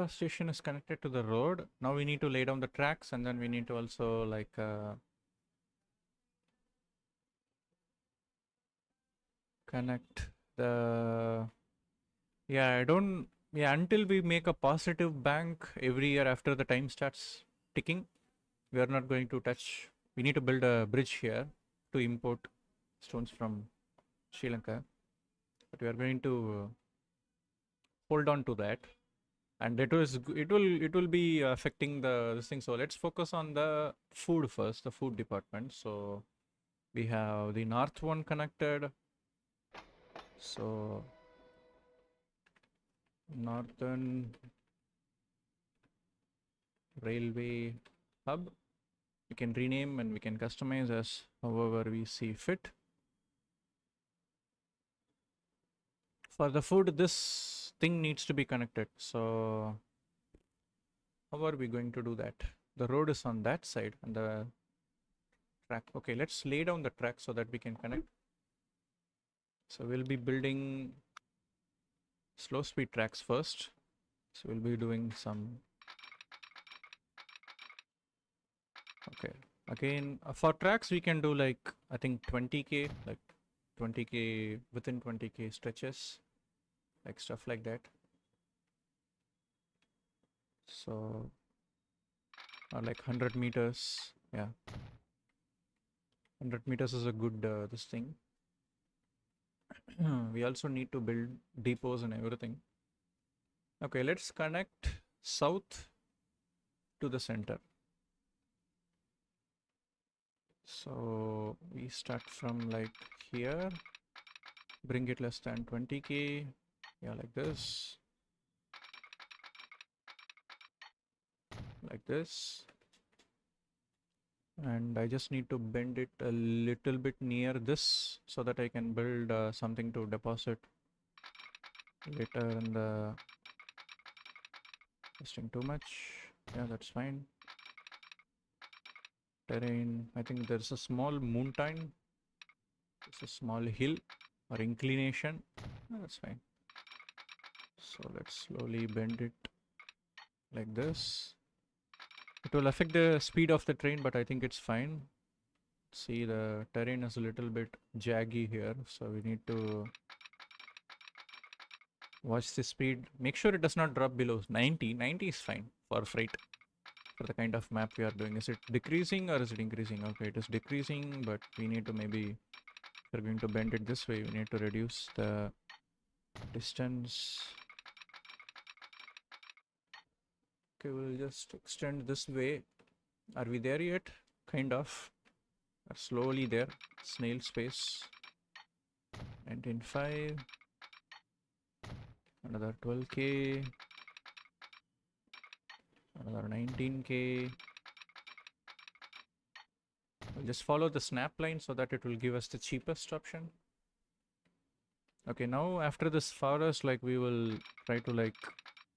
station is connected to the road. Now we need to lay down the tracks, and then we need to also like connect the... Yeah, until we make a positive bank every year after the time starts ticking, we are not going to touch. We need to build a bridge here to import stones from Sri Lanka, but we are going to hold on to that, and it will be affecting this thing. So let's focus on the food first, the food department. So we have the north one connected. So northern railway hub, we can rename and we can customize as however we see fit. For the food, this thing needs to be connected. So how are we going to do that? The road is on that side and the track. Okay, let's lay down the track so that we can connect. So we'll be building slow speed tracks first. So we'll be doing some... Okay, again for tracks we can do like I think 20k, like 20k within 20k stretches, like stuff like that. So or like 100 meters. Yeah, 100 meters is a good this thing. We also need to build depots and everything. Okay, let's connect south to the center. So we start from like here, bring it less than 20k. Yeah, like this. Like this. And I just need to bend it a little bit near this so that I can build something to deposit later in the... Testing too much. Yeah, that's fine. Terrain, I think there's a small mountain. It's a small hill or inclination. Oh, that's fine. So let's slowly bend it like this. It will affect the speed of the train, but I think it's fine. See, the terrain is a little bit jaggy here, so we need to watch the speed. Make sure it does not drop below 90. 90 is fine for freight. For the kind of map we are doing. Is it decreasing or is it increasing? Okay, it is decreasing, but we need to maybe... If we're going to bend it this way, we need to reduce the distance. Okay, we'll just extend this way. Are we there yet? Kind of. Are slowly there. Snail space. 19.5. Another 12k. Another 19k. We'll just follow the snap line so that it will give us the cheapest option. Okay, now after this forest, like we will try to like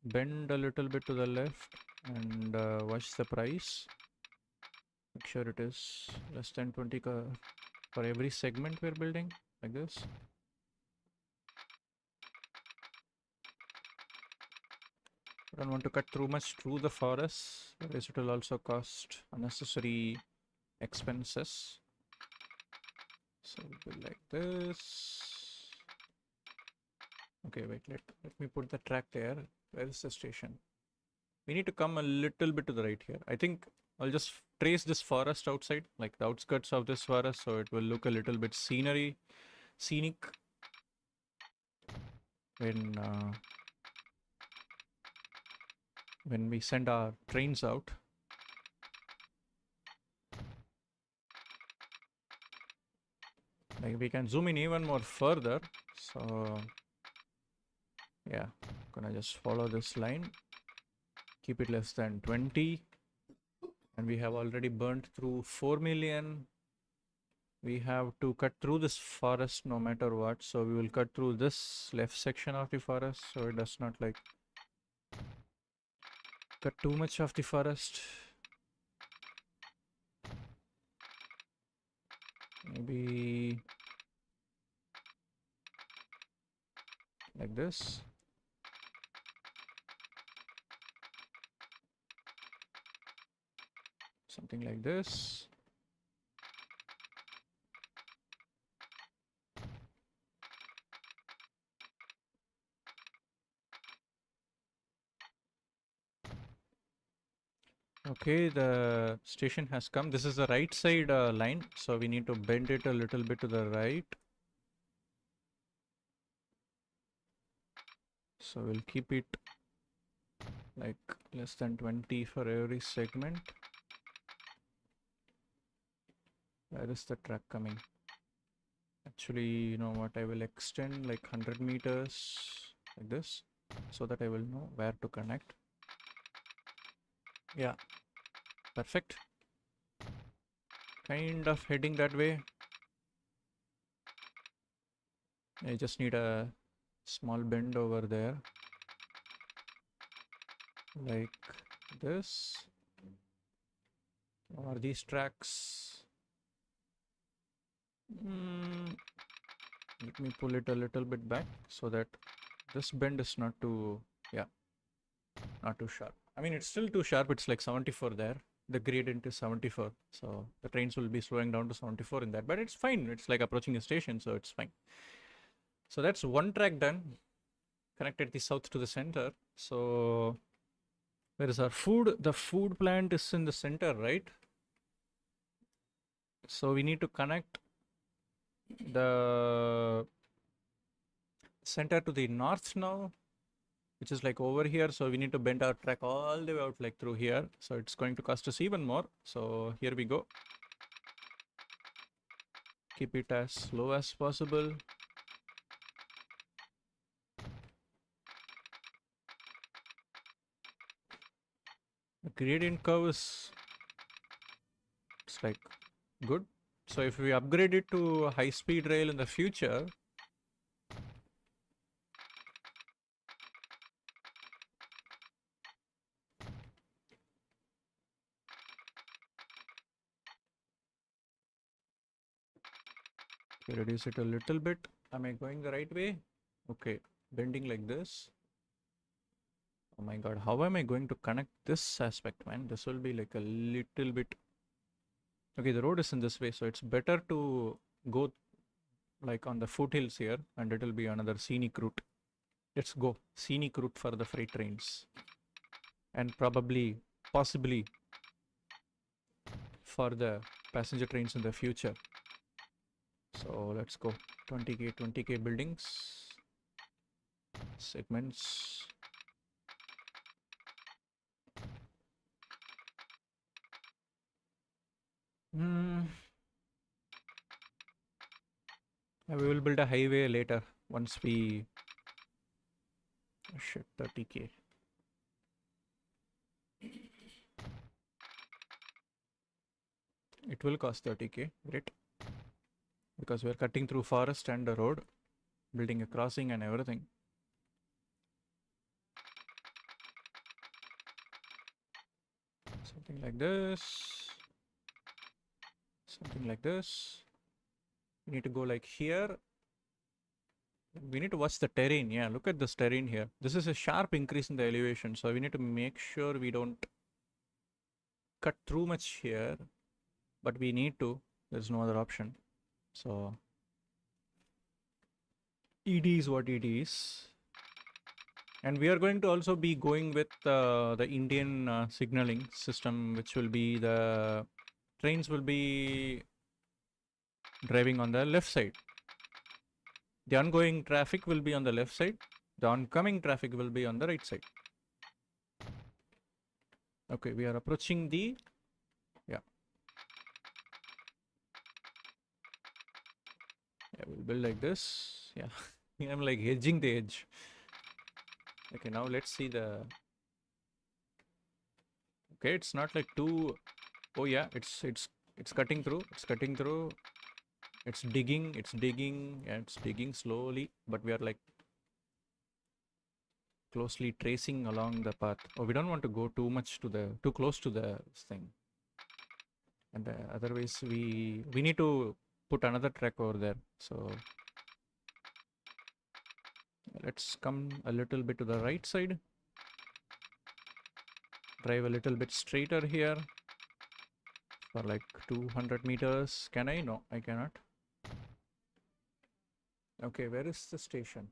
bend a little bit to the left and watch the price. Make sure it is less than 20 for every segment we're building, like this. I don't want to cut too much through the forest, otherwise it will also cost unnecessary expenses. So we'll build like this. Okay, wait, let me put the track there. Where is the station? We need to come a little bit to the right here. I think I'll just trace this forest outside, like the outskirts of this forest, so it will look a little bit scenic when we send our trains out. Like we can zoom in even more further. So yeah, gonna just follow this line, keep it less than 20, and we have already burnt through 4 million. We have to cut through this forest no matter what, so we will cut through this left section of the forest so it does not like cut too much of the forest. Maybe like this. Something like this. Okay, the station has come. This is the right side line, so we need to bend it a little bit to the right. So we'll keep it like less than 20 for every segment. Where is the track coming? Actually, you know what, I will extend like 100 meters like this so that I will know where to connect. Yeah, perfect. Kind of heading that way. I just need a small bend over there like this. Or these tracks. Let me pull it a little bit back so that this bend is not too, yeah, not too sharp. I mean, it's still too sharp. It's like 74 there. The gradient is 74. So the trains will be slowing down to 74 in that, but it's fine. It's like approaching a station, so it's fine. So that's one track done. Connected the south to the center. So where is our food? The food plant is in the center, right? So we need to connect the center to the north now, which is like over here. So we need to bend our track all the way out like through here. So it's going to cost us even more. So here we go. Keep it as slow as possible. The gradient curve is, it's like good. So if we upgrade it to a high-speed rail in the future, reduce it a little bit. Am I going the right way? Okay, bending like this. Oh my god, how am I going to connect this aspect, man? This will be like a little bit. Okay, the road is in this way, so it's better to go like on the foothills here, and it will be another scenic route. Let's go scenic route for the freight trains, and possibly for the passenger trains in the future. So let's go 20k buildings, segments. We will build a highway later once we, oh shit, 30k. It will cost 30k, great, because we're cutting through forest and the road, building a crossing and everything. Something like this. Something like this. We need to go like here. We need to watch the terrain. Yeah, look at this terrain here. This is a sharp increase in the elevation, so we need to make sure we don't cut through much here, but we need to. There's no other option. So ED is what it is. And we are going to also be going with the Indian signaling system, which will be the trains will be driving on the left side. The ongoing traffic will be on the left side. The oncoming traffic will be on the right side. Okay, we are approaching the, yeah. Yeah, we'll build like this. Yeah, I'm like hedging the edge. Okay, now let's see the, okay, it's not like too, oh yeah, it's cutting through, it's cutting through. It's digging, and it's digging slowly, but we are like closely tracing along the path. Oh, we don't want to go too close to the thing. And otherwise we need to put another track over there. So let's come a little bit to the right side. Drive a little bit straighter here for like 200 meters. Can I? No, I cannot. Okay, where is the station?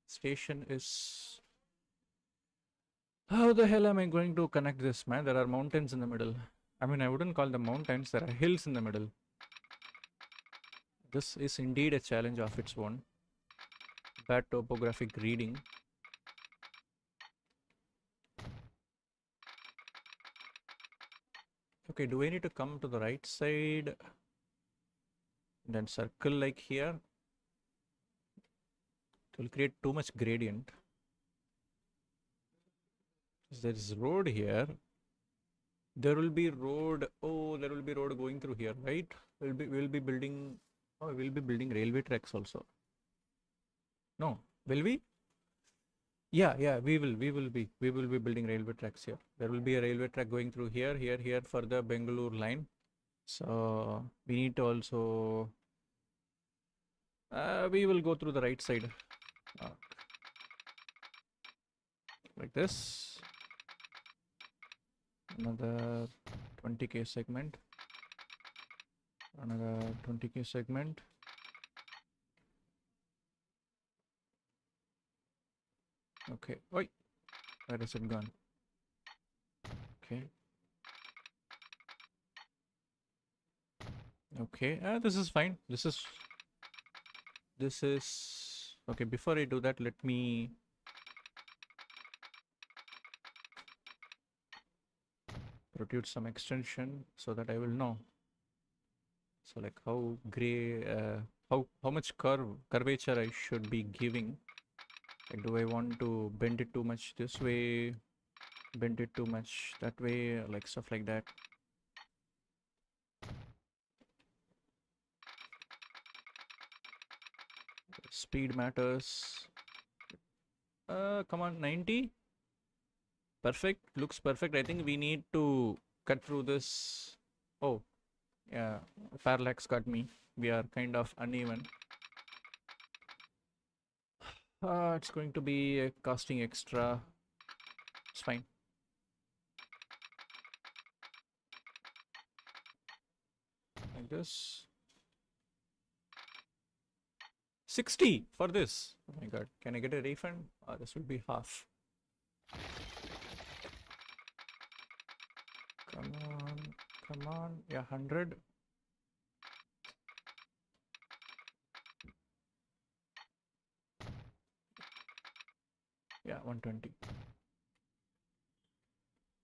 Station is... How the hell am I going to connect this, man? There are mountains in the middle. I mean, I wouldn't call them mountains. There are hills in the middle. This is indeed a challenge of its own. Bad topographic reading. Okay, do I need to come to the right side? Then circle like here. It will create too much gradient. There is road here. There will be road. Oh, there will be road going through here, right? We'll be building. Oh, we'll be building railway tracks also. No, will we? Yeah, we will be building railway tracks here. There will be a railway track going through here for the Bangalore line. So we need to also we will go through the right side like this. Another 20k segment. Another 20k segment. Okay. Oi, where is it gone? Okay. Okay. This is fine. This is okay. Before I do that, let me protrude some extension so that I will know. So like how gray, how much curvature I should be giving. Like, do I want to bend it too much this way, bend it too much that way, like stuff like that. Speed matters. Come on, 90. Perfect. Looks perfect. I think we need to cut through this. Oh, yeah. Parallax got me. We are kind of uneven. It's going to be costing extra. It's fine. Like this. 60 for this. Oh my god. Can I get a refund? This will be half. Come on. Come on. Yeah, 100. Yeah, 120.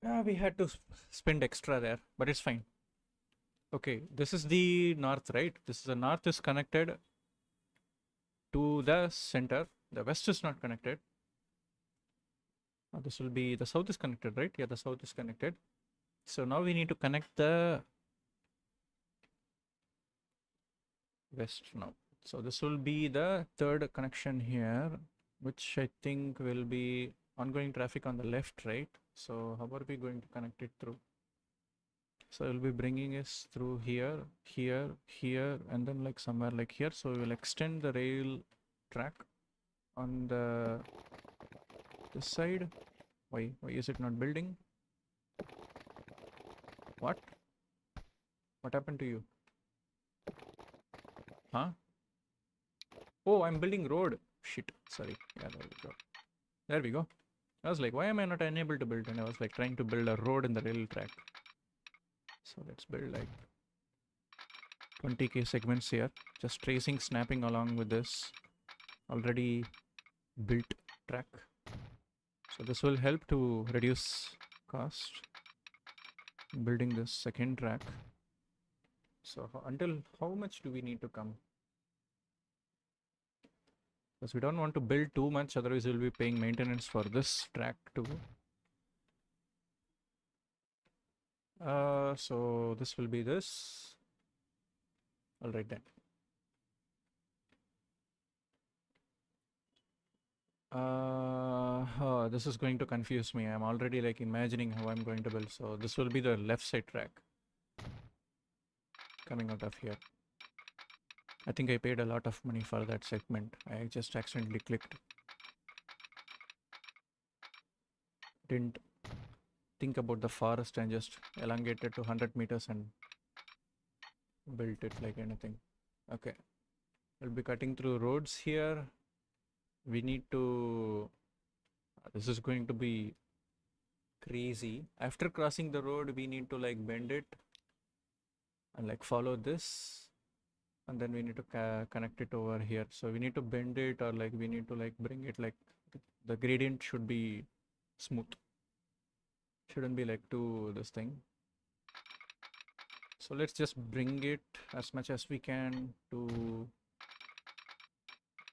Yeah, we had to spend extra there, but it's fine. Okay, this is the north, right? This is the north is connected to the center. The west is not connected. This will be, the south is connected, right? Yeah, the south is connected. So now we need to connect the west now. So this will be the third connection here, which I think will be ongoing traffic on the left, right? So how are we going to connect it through? So we'll be bringing us through here, here, and then like somewhere like here. So we will extend the rail track on this side. Why is it not building? What happened to you? Huh? Oh, I'm building road. Shit, sorry. Yeah, there we go. There we go. I was like, why am I not unable to build? And I was like trying to build a road in the rail track. So let's build like 20k segments here. Just tracing, snapping along with this already built track. So this will help to reduce cost. Building this second track. So until how much do we need to come? Because we don't want to build too much, otherwise we'll be paying maintenance for this track too. So this will be this. All right then. This is going to confuse me. I'm already like imagining how I'm going to build. So this will be the left side track coming out of here. I think I paid a lot of money for that segment. I just accidentally clicked. Didn't think about the forest and just elongated to 100 meters and built it like anything. Okay. We'll be cutting through roads here. We need to... This is going to be crazy. After crossing the road, we need to like bend it and like follow this. And then we need to connect it over here. So we need to bend it, or like we need to like bring it like the gradient should be smooth. Shouldn't be like too this thing. So let's just bring it as much as we can to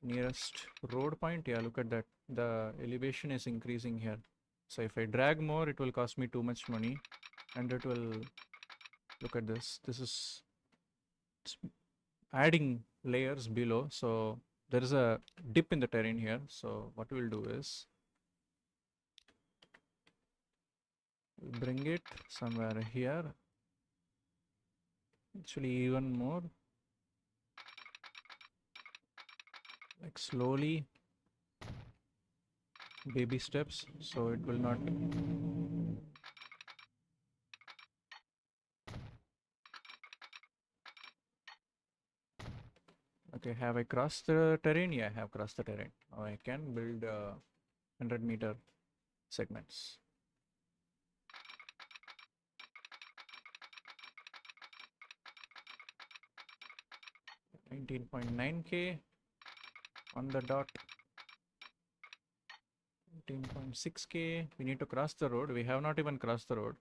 nearest road point. Yeah, look at that. The elevation is increasing here. So if I drag more, it will cost me too much money, and it will, look at this. This is adding layers below. So there is a dip in the terrain here. So what we'll do is we'll bring it somewhere here. Actually, even more. Like slowly, baby steps, so it will not. Okay, have I crossed the terrain? Yeah, I have crossed the terrain. Now I can build 100-meter segments. 19.9k on the dot. 19.6k. We need to cross the road. We have not even crossed the road.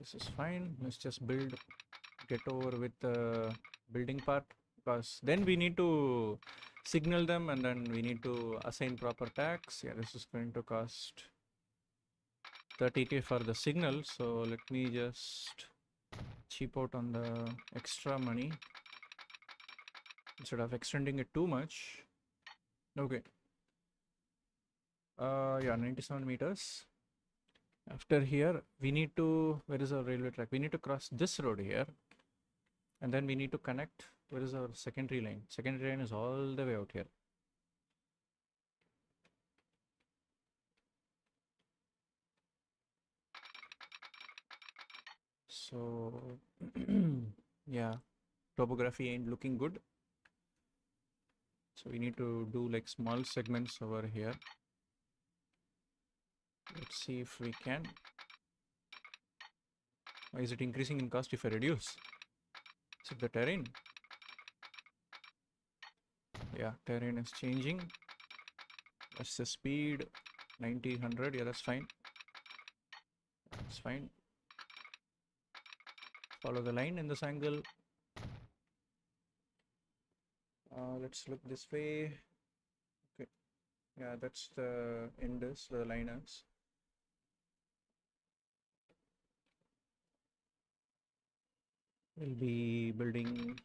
This is fine. Let's just build, get over with the building part, because then we need to signal them and then we need to assign proper tags. Yeah, this is going to cost 30k for the signal. So let me just cheap out on the extra money instead of extending it too much. Okay. Yeah, 97 meters. After here, we need to, where is our railway track? We need to cross this road here. And then we need to connect, where is our secondary line? Secondary line is all the way out here. So, yeah, topography ain't looking good. So we need to do like small segments over here. Let's see if we can. Why is it increasing in cost if I reduce? Is it the terrain? Yeah, terrain is changing. That's the speed, 90, 100. Yeah, that's fine. That's fine. Follow the line in this angle. Let's look this way. Okay. Yeah, that's the end is, the line is. We'll be building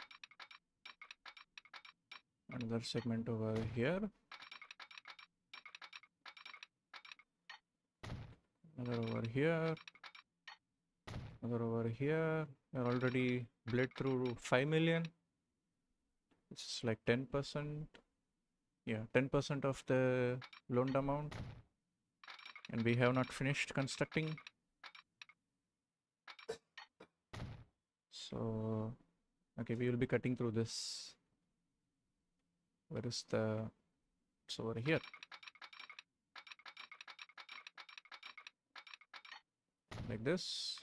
another segment over here. Another over here. Another over here. We're already bled through 5 million. It's like 10%. Yeah, 10% of the loaned amount. And we have not finished constructing. So, okay, we will be cutting through this Where is the, it's over here. Like this.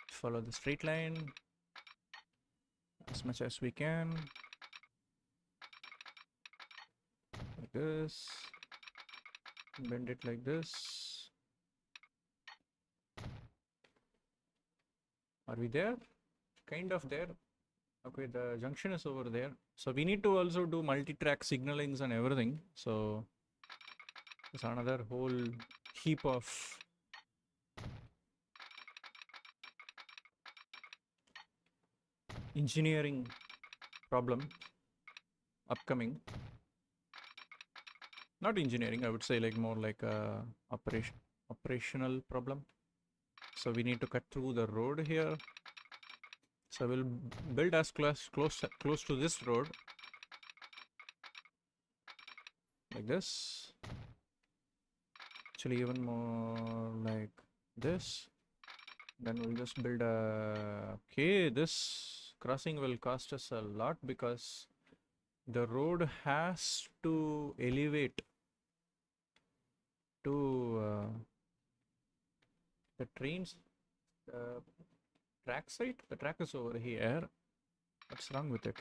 Follow the straight line as much as we can. Like this. Bend it like this. Are we there? Kind of there. Okay, the junction is over there. So we need to also do multi-track signalings and everything. So there's another whole heap of engineering problem upcoming. Not engineering, I would say like more like a operational problem. So we need to cut through the road here. So we'll build as close to this road. Like this. Actually even more like this. Then we'll just build a, okay, this crossing will cost us a lot because the road has to elevate to the trains track site. The track is over here. What's wrong with it?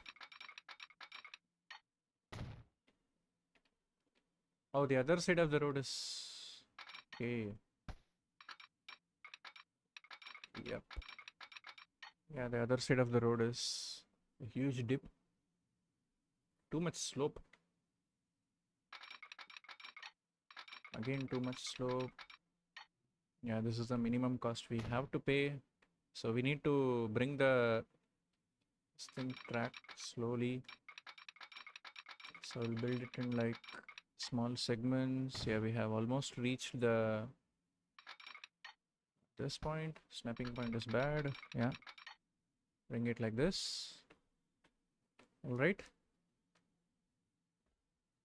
Oh, the other side of the road is, okay. Yep. Yeah, the other side of the road is a huge dip. Too much slope. Again, too much slope. Yeah, this is the minimum cost we have to pay. So we need to bring the this thing track slowly. So we'll build it in like small segments. Yeah, we have almost reached the this point. Snapping point is bad. Yeah. Bring it like this. All right.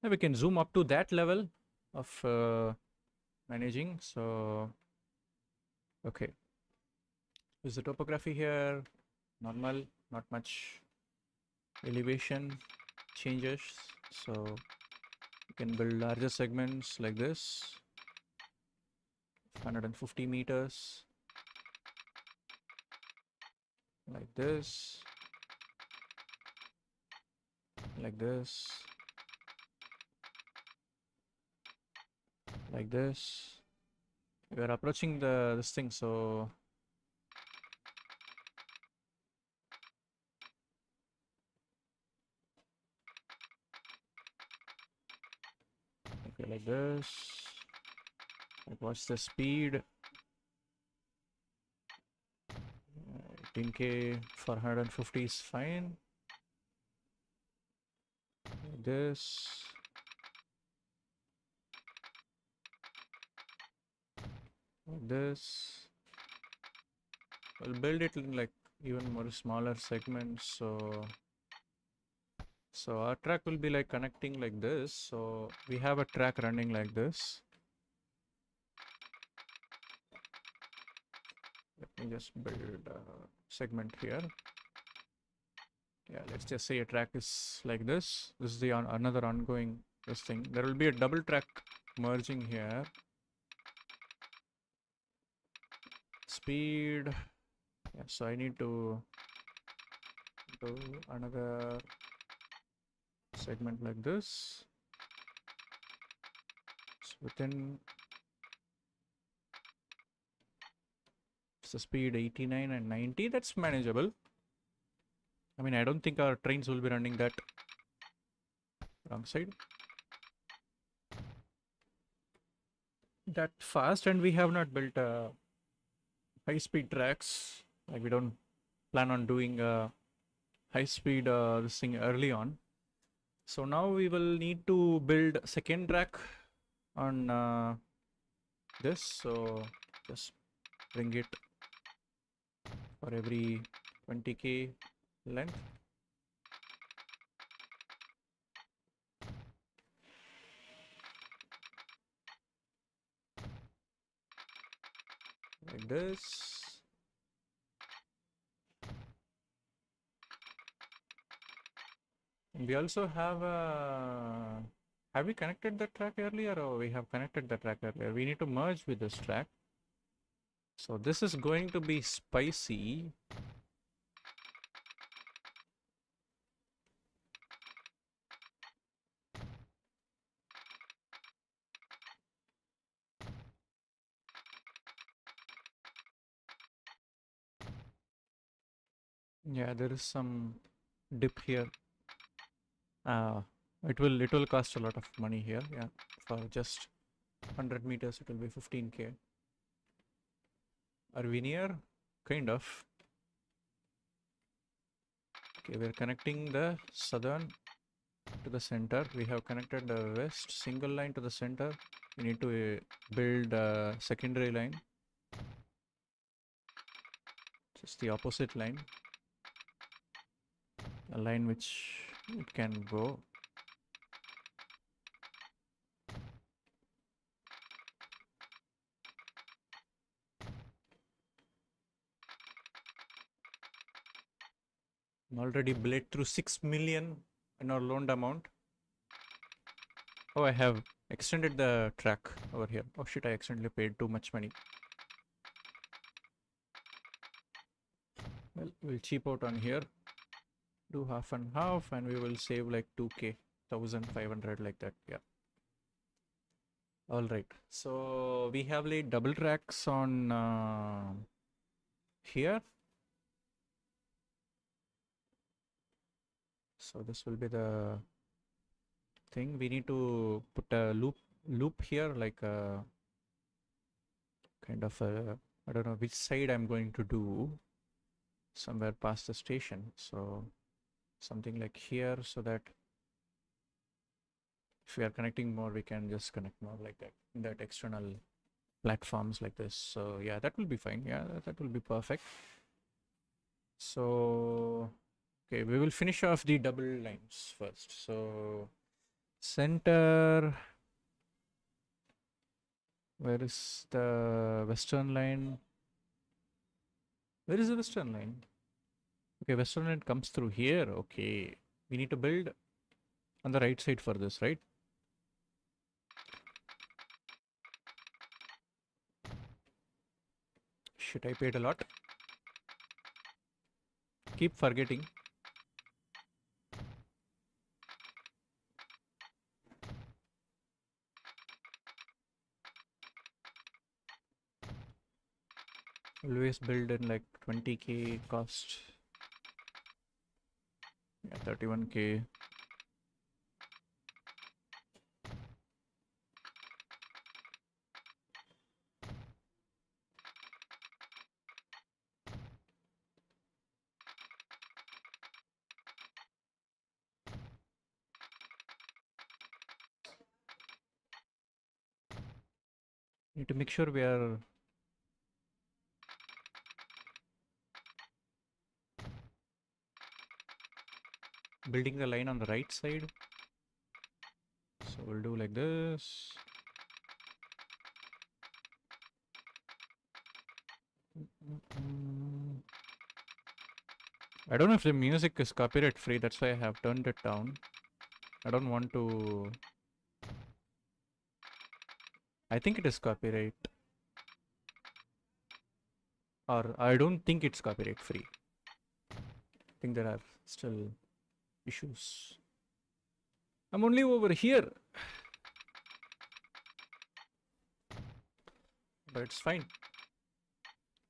Now we can zoom up to that level of managing. So, okay. Is the topography here normal? Not much elevation changes. So you can build larger segments like this. 150 meters. Like this. Like this. Like this. We are approaching this thing, so okay, like this. Like, what's the speed? 18K for 150 is fine. Like this. Like this. We'll build it in like even more smaller segments. So our track will be like connecting like this. So we have a track running like this. Let me just build a segment here. Yeah, let's just say a track is like this. This is the another ongoing this thing. There will be a double track merging here. Speed. Yeah, so I need to do another segment like this. So within the speed 89 and 90, that's manageable. I mean, I don't think our trains will be running that wrong side that fast, and we have not built high-speed tracks. Like we don't plan on doing high-speed this thing early on. So now we will need to build second track on this. So just bring it for every 20K length. Like this. We also have a. Have we connected the track earlier, or we have connected the track earlier? We need to merge with this track. So this is going to be spicy. Yeah, there is some dip here. It will cost a lot of money here. Yeah, for just 100 meters, it will be 15K. Are we near? Kind of. Okay, we're connecting the southern to the center. We have connected the west single line to the center. We need to build a secondary line. Just the opposite line. A line which it can go. I'm already bled through 6 million in our loaned amount. Oh, I have extended the track over here. Oh shit, I accidentally paid too much money. Well, we'll cheap out on here. Do half and half and we will save like 2K, 1500 like that. Yeah. All right. So we have laid double tracks on here. So this will be the thing. We need to put a loop here, like a kind of a, I don't know which side I'm going to do, somewhere past the station. So something like here, so that if we are connecting more, we can just connect more like that external platforms like this. So yeah, that will be fine. Yeah, that will be perfect. So okay, we will finish off the double lines first. So center, where is the western line? Where is the western line? Okay, western line comes through here. Okay, we need to build on the right side for this, right? Shit, I paid a lot. Keep forgetting. Always build in like 20K cost. Yeah, 31K. Need to make sure we are building the line on the right side. So we'll do like this. I don't know if the music is copyright free, that's why I have turned it down. I don't want to. I think it is copyright. Or I don't think it's copyright free. I think there are still issues. I'm only over here. But it's fine.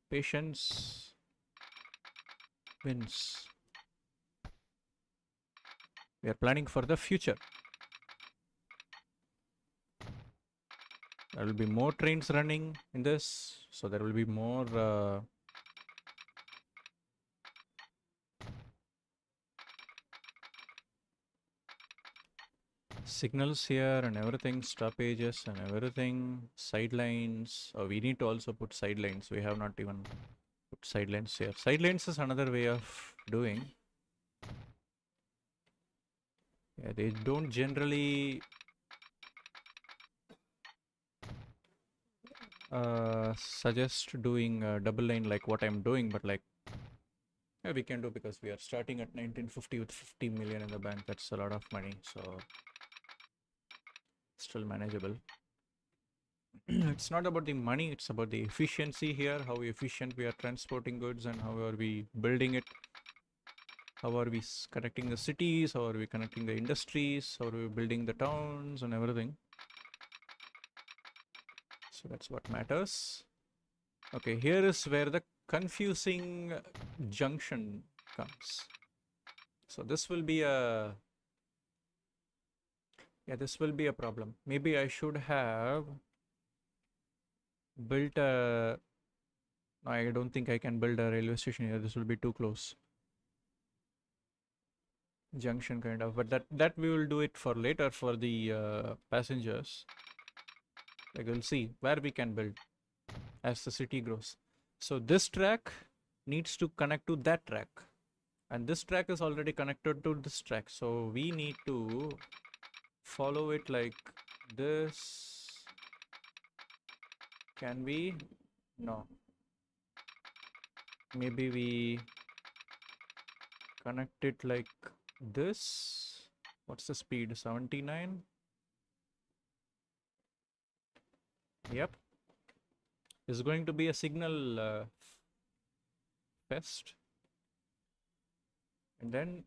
Patience wins. We are planning for the future. There will be more trains running in this, so there will be more signals here and everything, stoppages and everything, sidelines. Oh, we need to also put sidelines. We have not even put sidelines here. Sidelines is another way of doing. Yeah, they don't generally suggest doing a double line like what I'm doing, but like Yeah, we can do, because we are starting at 1950 with 50 million in the bank. That's a lot of money, so still manageable. It's not about the money, it's about the efficiency here, how efficient we are transporting goods and how are we building it. How are we connecting the cities? How are we connecting the industries? How are we building the towns and everything? So that's what matters. Okay, here is where the confusing junction comes. So this will be a, yeah, this will be a problem. Maybe I should have built a, I don't think I can build a railway station here. This will be too close. Junction kind of, but that we will do it for later for the passengers. Like we'll see where we can build as the city grows. So this track needs to connect to that track, and this track is already connected to this track. So we need to follow it like this. Can we? No. Maybe we connect it like this. What's the speed? 79. Yep. This is going to be a signal fest. And then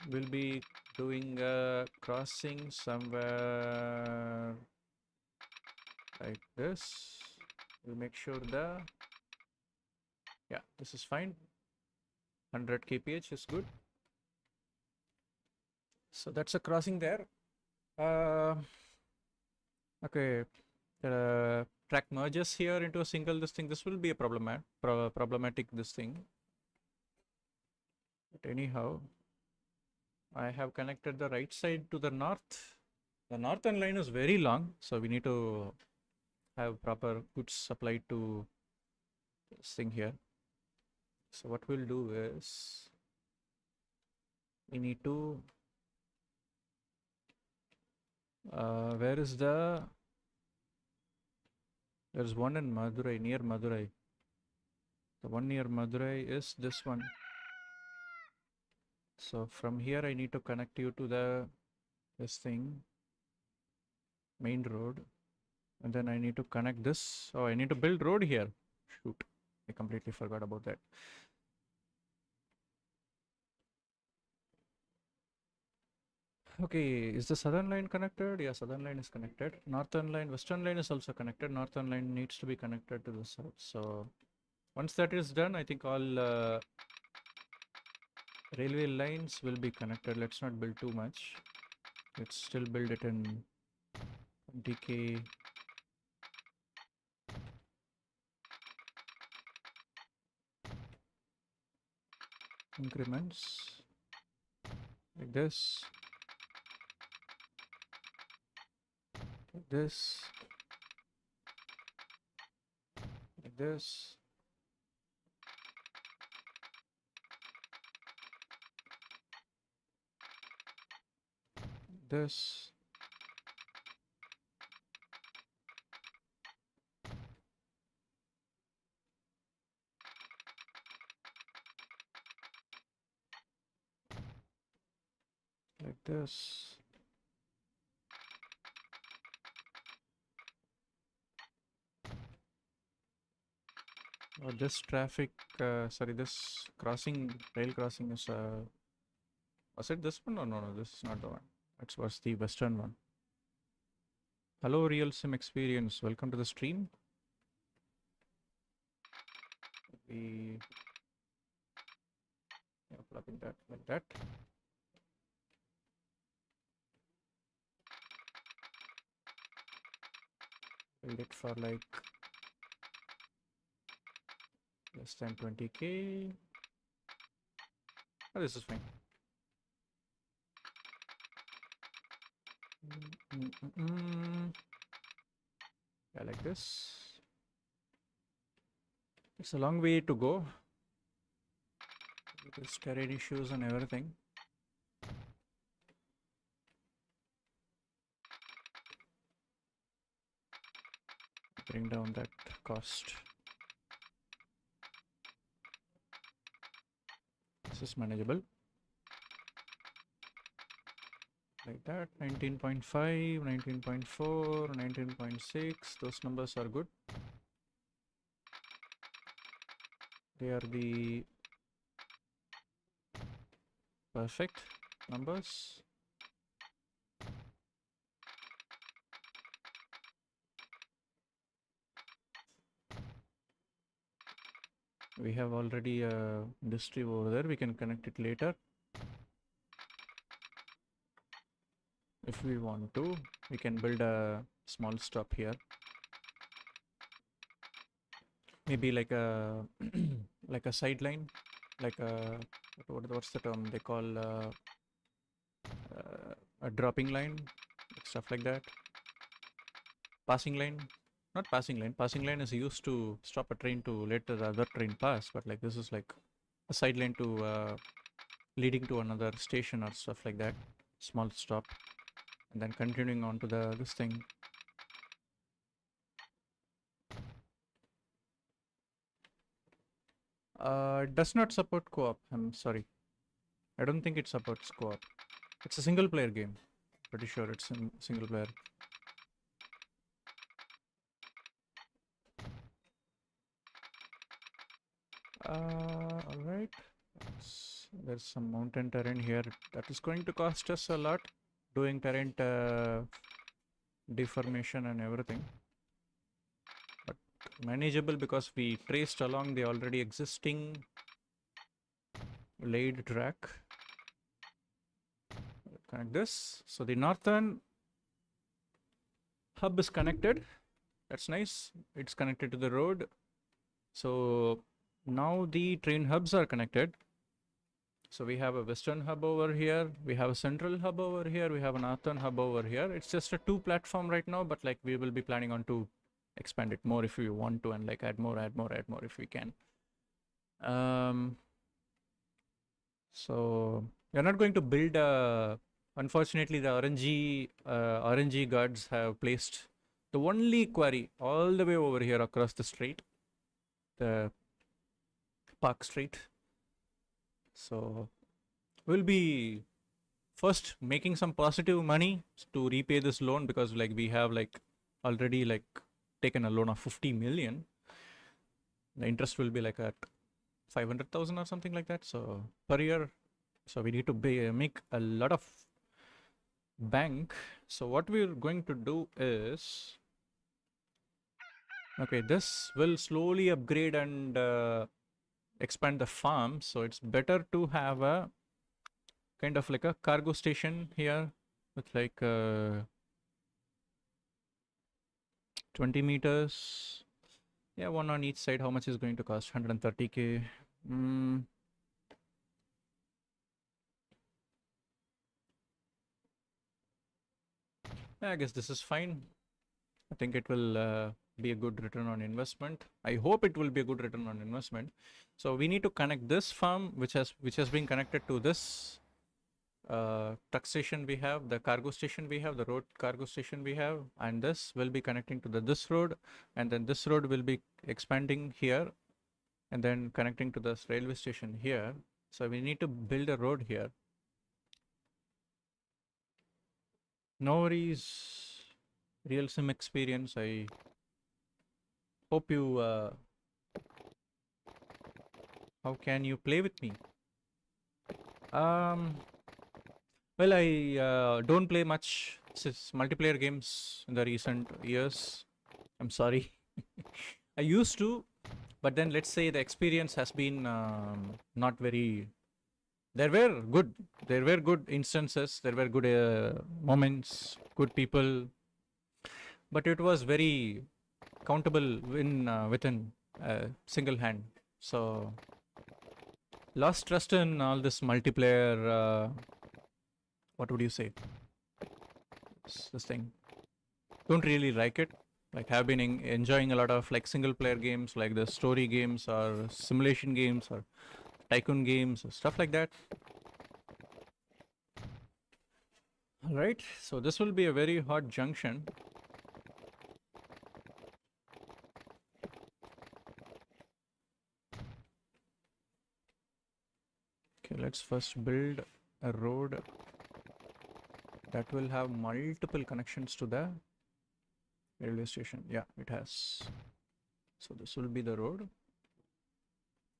we'll be doing a crossing somewhere like this. We'll make sure yeah, this is fine. 100 kph is good. So that's a crossing there. Okay, track merges here into a single this thing. This will be a problematic this thing. But anyhow, I have connected the right side to the north. The northern line is very long, so we need to have proper goods supplied to this thing here. So what we'll do is we need to where is there's one in Madurai, near Madurai. The one near Madurai is this one. So from here I need to connect you to this thing, main road, and then I need to connect this. Oh, I need to build road here. Shoot, I completely forgot about that. Okay, is the southern line connected? Yeah, southern line is connected. Northern line, western line is also connected. Northern line needs to be connected to the south. So once that is done, I think all railway lines will be connected. Let's not build too much. Let's still build it in DK. Increments like this, like this, like this, this. Like this. Oh, this traffic, sorry, this crossing, rail crossing is, was it this one? No, no, no, this is not the one. It was the western one. Hello, Real Sim Experience. Welcome to the stream. We are plugging that like that. Build it for like less than 20k. Oh, this is fine. Yeah, like this. It's a long way to go. With terrain issues and everything. Bring down that cost. This is manageable. Like that, 19.5, 19.4, 19.6, those numbers are good. They are the perfect numbers. We have already a industry over there, we can connect it later. If we want to, we can build a small stop here. Maybe like a like a sideline, like a what's the term they call a dropping line, stuff like that. Passing line, not passing line. Passing line is used to stop a train to let the other train pass, but like this is like a sideline to leading to another station or stuff like that. Small stop, and then continuing on to this thing. It does not support co-op. I'm sorry. I don't think it supports co-op. It's a single player game. Pretty sure it's single player. Alright. There's some mountain terrain here that is going to cost us a lot. Doing terrain deformation and everything. But manageable because we traced along the already existing laid track. Connect this. So the northern hub is connected. That's nice. It's connected to the road. So now the train hubs are connected. So we have a western hub over here, we have a central hub over here, we have a northern hub over here. It's just a 2 platform right now, but like we will be planning on to expand it more if we want to, and like add more if we can. So we're not going to build unfortunately the RNG guards have placed the only quarry all the way over here across the street, the Park Street. So we'll be first making some positive money to repay this loan, because like we have like already like taken a loan of 50 million. The interest will be like at 500,000 or something like that. So per year. So we need to make a lot of bank. So what we're going to do is, okay, this will slowly upgrade and expand the farm. So it's better to have a kind of like a cargo station here with like 20 meters. Yeah, one on each side. How much is going to cost? 130k. Yeah, I guess this is fine. I think it will be a good return on investment. I hope it will be a good return on investment. So we need to connect this farm, which has been connected to this truck station we have, the cargo station we have, the road cargo station we have, and this will be connecting to this road, and then this road will be expanding here, and then connecting to this railway station here. So we need to build a road here. No worries. Real sim experience. I hope you how can you play with me? Well, I don't play much multiplayer games in the recent years. I'm sorry. I used to, but then let's say the experience has been not very. There were good instances, there were good moments, good people, but it was very countable within single hand. So lost trust in all this multiplayer. What would you say? This thing. Don't really like it. Like have been enjoying a lot of like single player games, like the story games or simulation games or tycoon games or stuff like that. All right, so this will be a very hot junction. Okay, let's first build a road that will have multiple connections to the railway station. Yeah, it has. So this will be the road,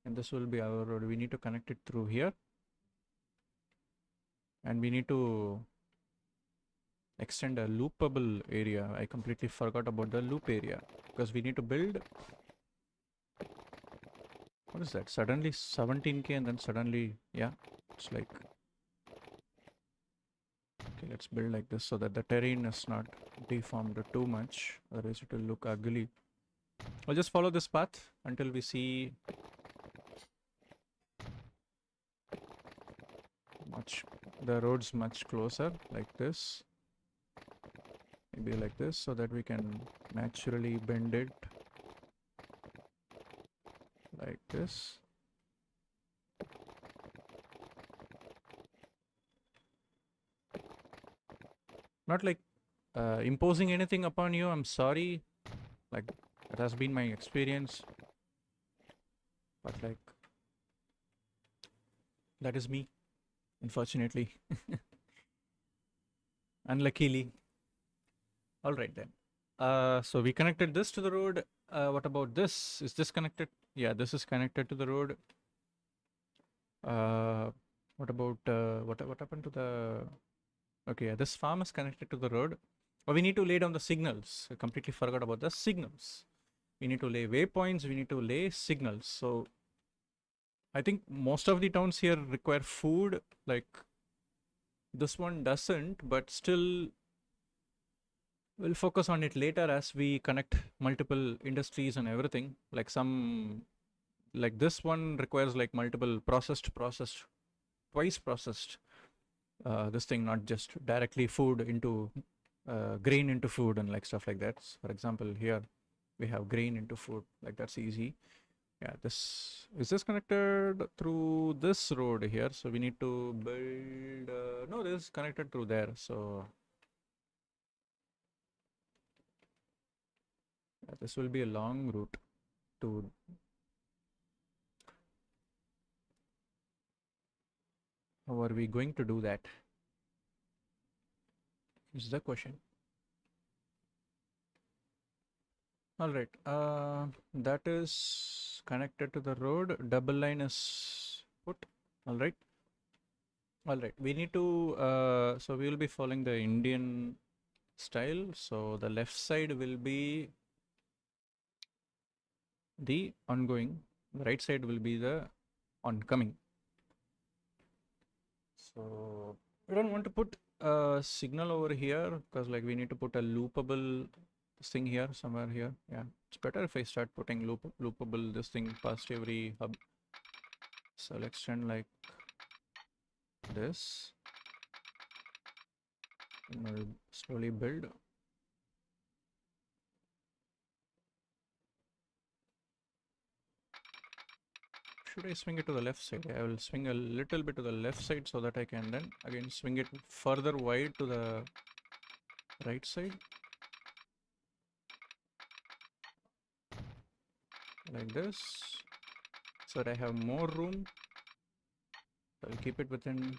and this will be our road. We need to connect it through here, and we need to extend a loopable area. I completely forgot about the loop area because we need to build. What is that? Suddenly 17k and then suddenly, yeah, it's like, okay, let's build like this so that the terrain is not deformed too much, otherwise it will look ugly. I'll just follow this path until we see the roads much closer, like this. Maybe like this, so that we can naturally bend it like this. Not like imposing anything upon you, I'm sorry. Like, that has been my experience. But like, that is me, unfortunately. Unluckily. Alright then. So we connected this to the road. What about this? Is this connected? Yeah, this is connected to the road. What about what happened to the? Okay, yeah, this farm is connected to the road. But we need to lay down the signals. I completely forgot about the signals. We need to lay waypoints. We need to lay signals. So I think most of the towns here require food. Like this one doesn't, but still we'll focus on it later as we connect multiple industries and everything. Like this one requires like multiple processed, twice processed. This thing, not just directly food into grain into food and like stuff like that. So for example, here we have grain into food, like that's easy. Yeah, this connected through this road here, so we need to build no, this is connected through there, so yeah, this will be a long route to. How are we going to do that is the question. All right, that is connected to the road. Double line is put. All right. All right, we need to so we will be following the Indian style. So the left side will be the ongoing, the right side will be the oncoming. So we don't want to put a signal over here because like we need to put a loopable thing here, somewhere here. Yeah, it's better if I start putting loopable this thing past every hub. So I'll extend like this, and we'll slowly build. Should I swing it to the left side? I will swing a little bit to the left side so that I can then again swing it further wide to the right side. Like this, so that I have more room. I'll keep it within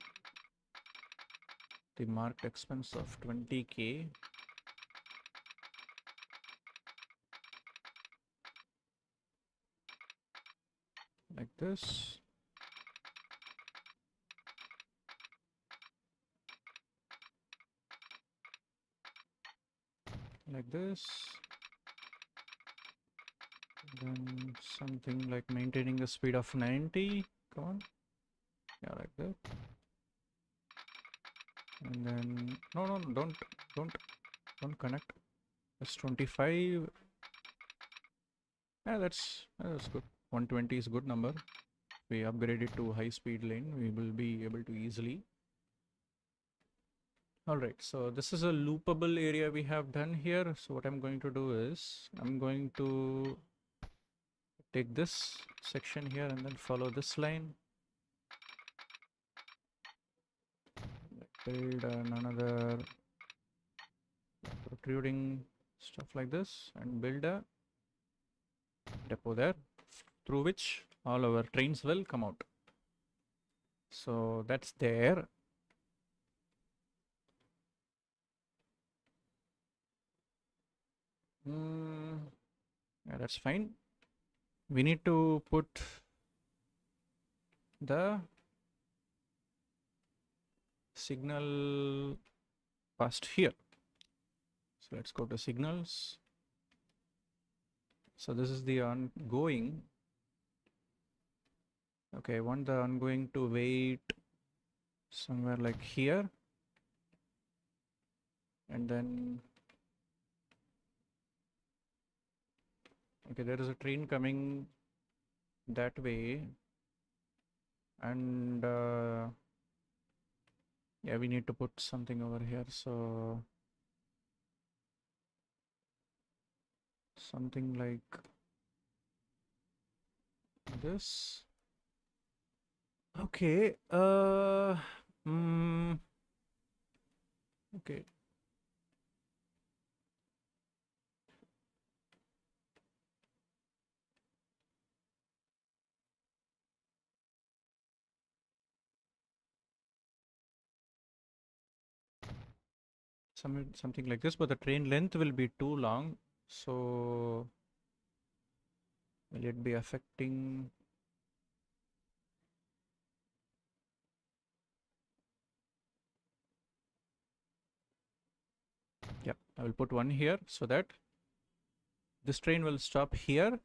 the marked expense of 20k. Like this. Like this. Then something like maintaining the speed of 90. Come on. Yeah, like that. And then no, don't connect. That's 25. Yeah, that's good. 120 is good number. We upgrade it to high speed lane. We will be able to easily. Alright, so this is a loopable area we have done here. So what I'm going to do is I'm going to take this section here and then follow this line. Build another protruding stuff like this and build a depot there through which all our trains will come out. So that's there. Yeah, that's fine. We need to put the signal past here. So let's go to signals. So this is the ongoing. Okay, I want the ongoing to wait somewhere like here. And then, okay, there is a train coming that way. And yeah, we need to put something over here. So something like this. Okay. Okay. Something like this, but the train length will be too long. So will it be affecting? Yeah, I will put one here so that this train will stop here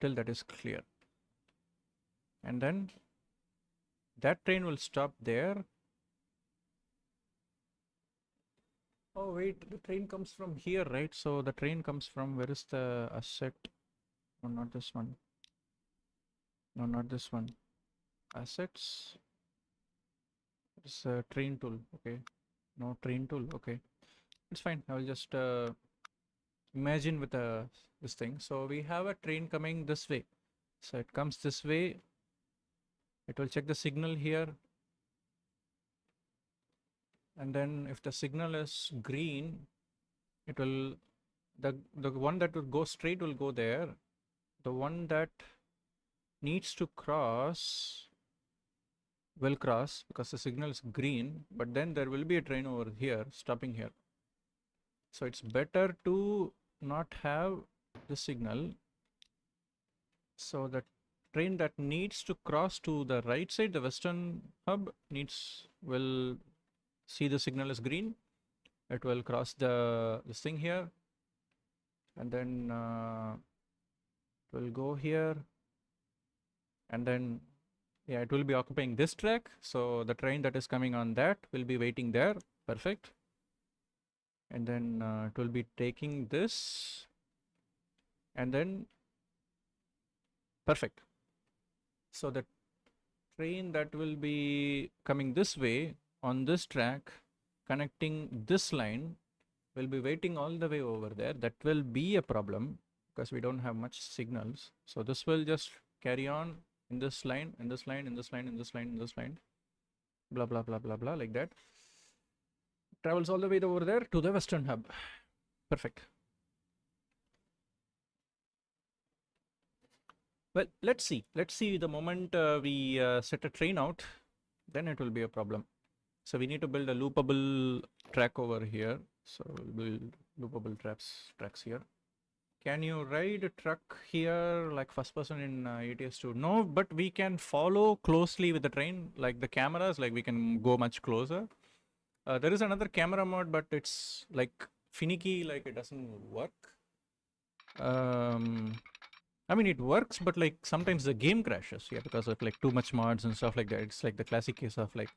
till that is clear. And then that train will stop there. Oh wait, the train comes from here, right? So the train comes from, where is the asset? No, not this one. No, not this one. Assets. It's a train tool. Okay. No train tool. Okay. It's fine. I will just imagine with this thing. So we have a train coming this way. So it comes this way. It will check the signal here. And then if the signal is green, it will, the one that will go straight will go there. The one that needs to cross will cross because the signal is green, but then there will be a train over here stopping here. So it's better to not have the signal. So the train that needs to cross to the right side, the western hub, will see the signal is green. It will cross this thing here, and then it will go here, and then yeah, it will be occupying this track. So the train that is coming on that will be waiting there. Perfect. And then it will be taking this, and then perfect. So the train that will be coming this way on this track, connecting this line, will be waiting all the way over there. That will be a problem because we don't have much signals. So this will just carry on in this line, in this line, in this line, in this line, in this line, blah, blah, blah, blah, blah, like that. Travels all the way over there to the western hub. Perfect. Well, let's see. Let's see the moment we set a train out, then it will be a problem. So we need to build a loopable track over here. So we'll build loopable tracks here. Can you ride a truck here like first person in ATS2? No, but we can follow closely with the train, like the cameras, like we can go much closer. There is another camera mode, but it's like finicky, like it doesn't work. I mean, it works, but like sometimes the game crashes, yeah, because of like too much mods and stuff like that. It's like the classic case of like,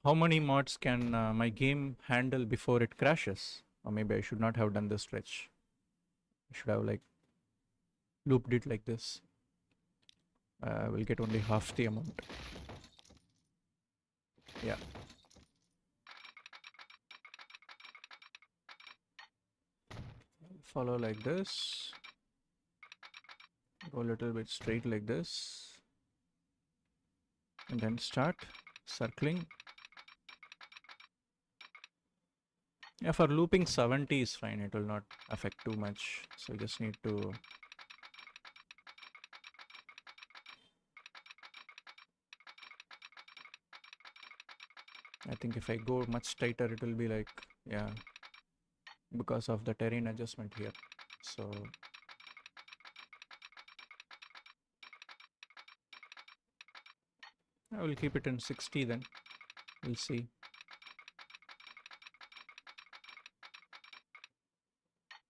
how many mods can my game handle before it crashes? Or maybe I should not have done this stretch. I should have like looped it like this. We'll get only half the amount. Yeah. Follow like this. Go a little bit straight like this. And then start circling. Yeah, for looping 70 is fine. It will not affect too much. So you just need to I think if I go much tighter, it will be like, yeah, because of the terrain adjustment here. So I will keep it in 60 then. We'll see.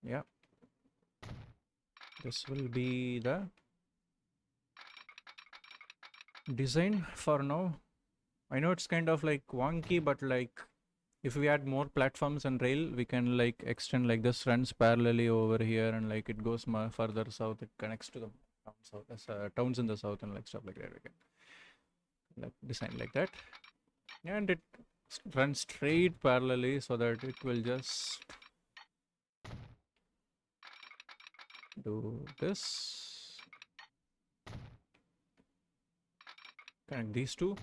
Yeah. This will be the design for now. I know it's kind of like wonky, but like if we add more platforms and rail, we can like extend like this runs parallelly over here, and like it goes further south. It connects to the towns in the south and like stuff like that. We can like design like that, and it runs straight parallelly so that it will just do this. Connect these two.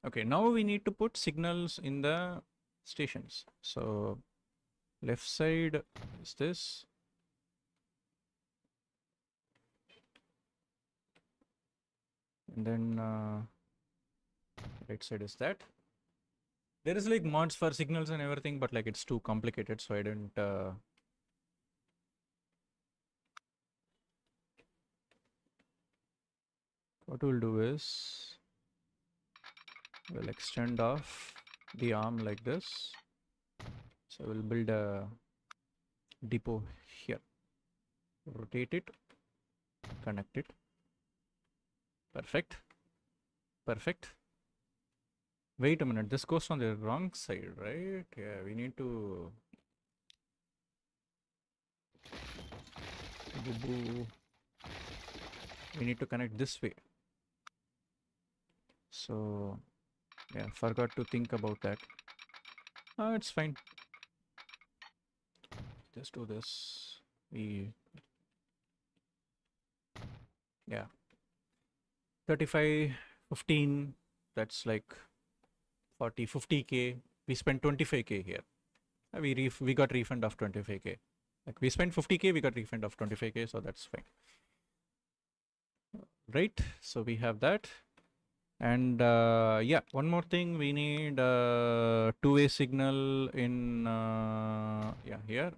Okay, now we need to put signals in the stations. So left side is this. And then right side is that. There is like mods for signals and everything, but like it's too complicated, so I didn't. What we'll do is we'll extend off the arm like this. So we'll build a depot here. Rotate it, connect it. Perfect. Perfect. Wait a minute, this goes on the wrong side, right? Yeah, we need to we need to connect this way. So yeah, forgot to think about that. It's fine. Just do this. Yeah, 35, 15, that's like 40, 50k. We spent 25k here. We got refund of 25k. Like we spent 50k, we got refund of 25k, so that's fine. Right, so we have that. And yeah, one more thing, we need a two-way signal in yeah, here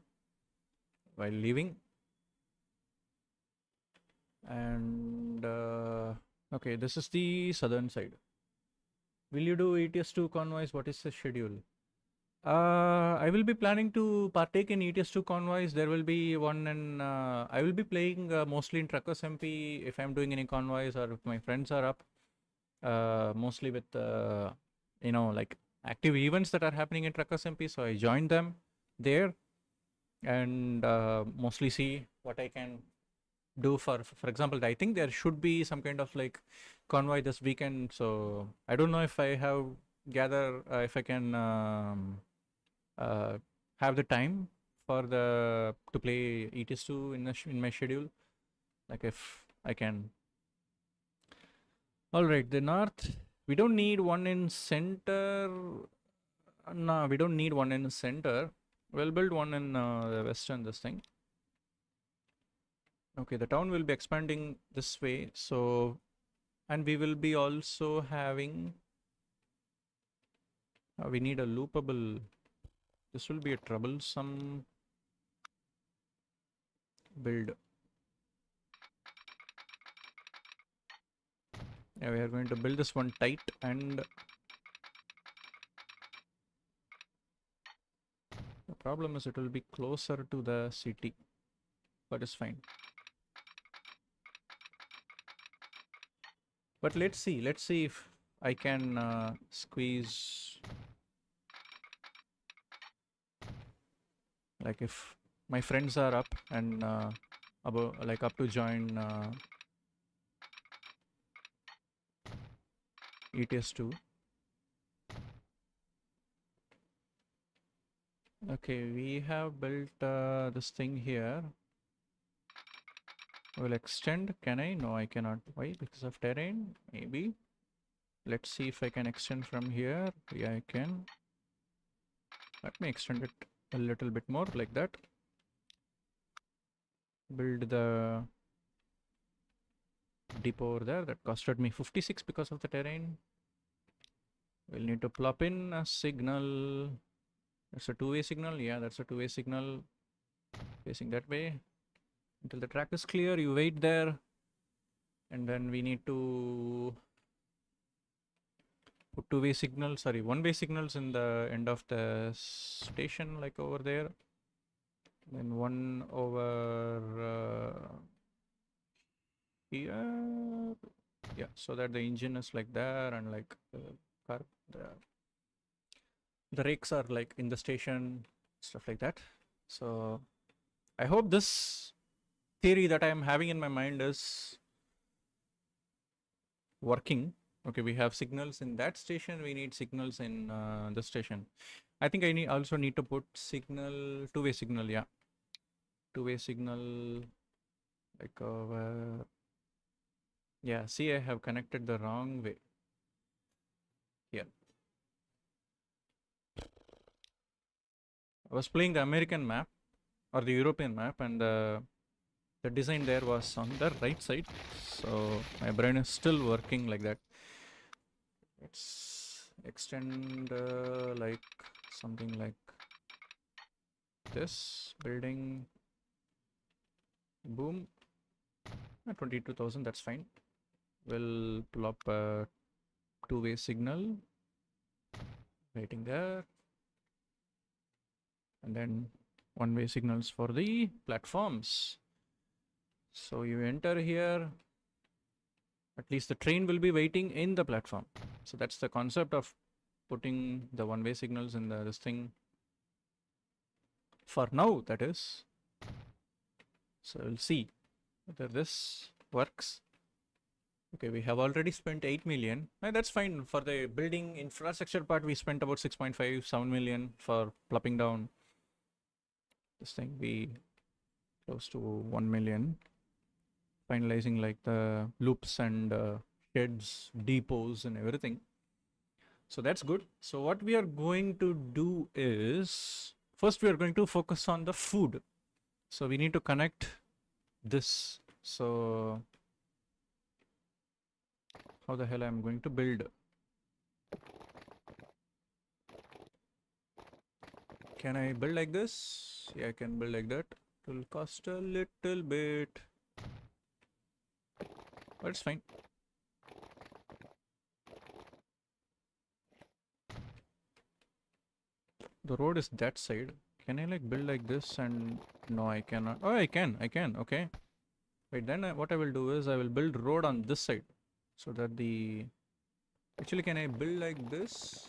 while leaving. And okay, this is the southern side. Will you do ETS2 convoys? What is the schedule? I will be planning to partake in ETS2 convoys. There will be one, and I will be playing mostly in Truckers MP if I'm doing any convoys or if my friends are up. Mostly with you know, like active events that are happening in Truckers MP. So I joined them there and mostly see what I can do. For example, I think there should be some kind of like convoy this weekend. So I don't know if I have if I can have the time for to play ETS2 in my schedule. Like if I can. All right, the north. We don't need one in center. No, we don't need one in center. We'll build one in the western. This thing. Okay, the town will be expanding this way. So, and we will be also having. We need a loopable. This will be a troublesome build. Yeah, we are going to build this one tight, and the problem is it will be closer to the city, but it's fine. But let's see if I can squeeze, like if my friends are up and like up to join ETS2. Okay, we have built this thing here. We'll extend. Can I? No, I cannot. Why? Because of terrain? Maybe. Let's see if I can extend from here. Yeah, I can. Let me extend it a little bit more like that. Build the depot over there. That costed me 56 because of the terrain. We'll need to plop in a signal. That's a two-way signal. Yeah, that's a two-way signal. Facing that way. Until the track is clear, you wait there. And then we need to put two-way signals, sorry, one-way signals in the end of the station, like over there. Then one over here. Yeah, so that the engine is like there, and like car, the rakes are like in the station, stuff like that. So I hope this theory that I am having in my mind is working. Okay, we have signals in that station, we need signals in the station. I think I also need to put signal, two-way signal, yeah. Two-way signal, like yeah, see, I have connected the wrong way. Here. I was playing the American map or the European map, and the design there was on the right side. So my brain is still working like that. Let's extend like something like this building. Boom. 22,000, that's fine. We'll plop a two-way signal waiting there, and then one-way signals for the platforms. So you enter here, at least the train will be waiting in the platform. So that's the concept of putting the one-way signals in this thing for now, that is. So we'll see whether this works. Okay, we have already spent 8 million. That's fine. For the building infrastructure part, we spent about 6.5, 7 million for plopping down this thing. We close to 1 million. Finalizing like the loops and sheds, depots and everything. So that's good. So what we are going to do is, first we are going to focus on the food. So we need to connect this. So how the hell I'm going to build? Can I build like this? Yeah, I can build like that. It will cost a little bit, but it's fine. The road is that side. Can I like build like this? And no, I cannot. Oh, I can. Okay. Wait, then what I will do is I will build road on this side, so that the, actually, can I build like this?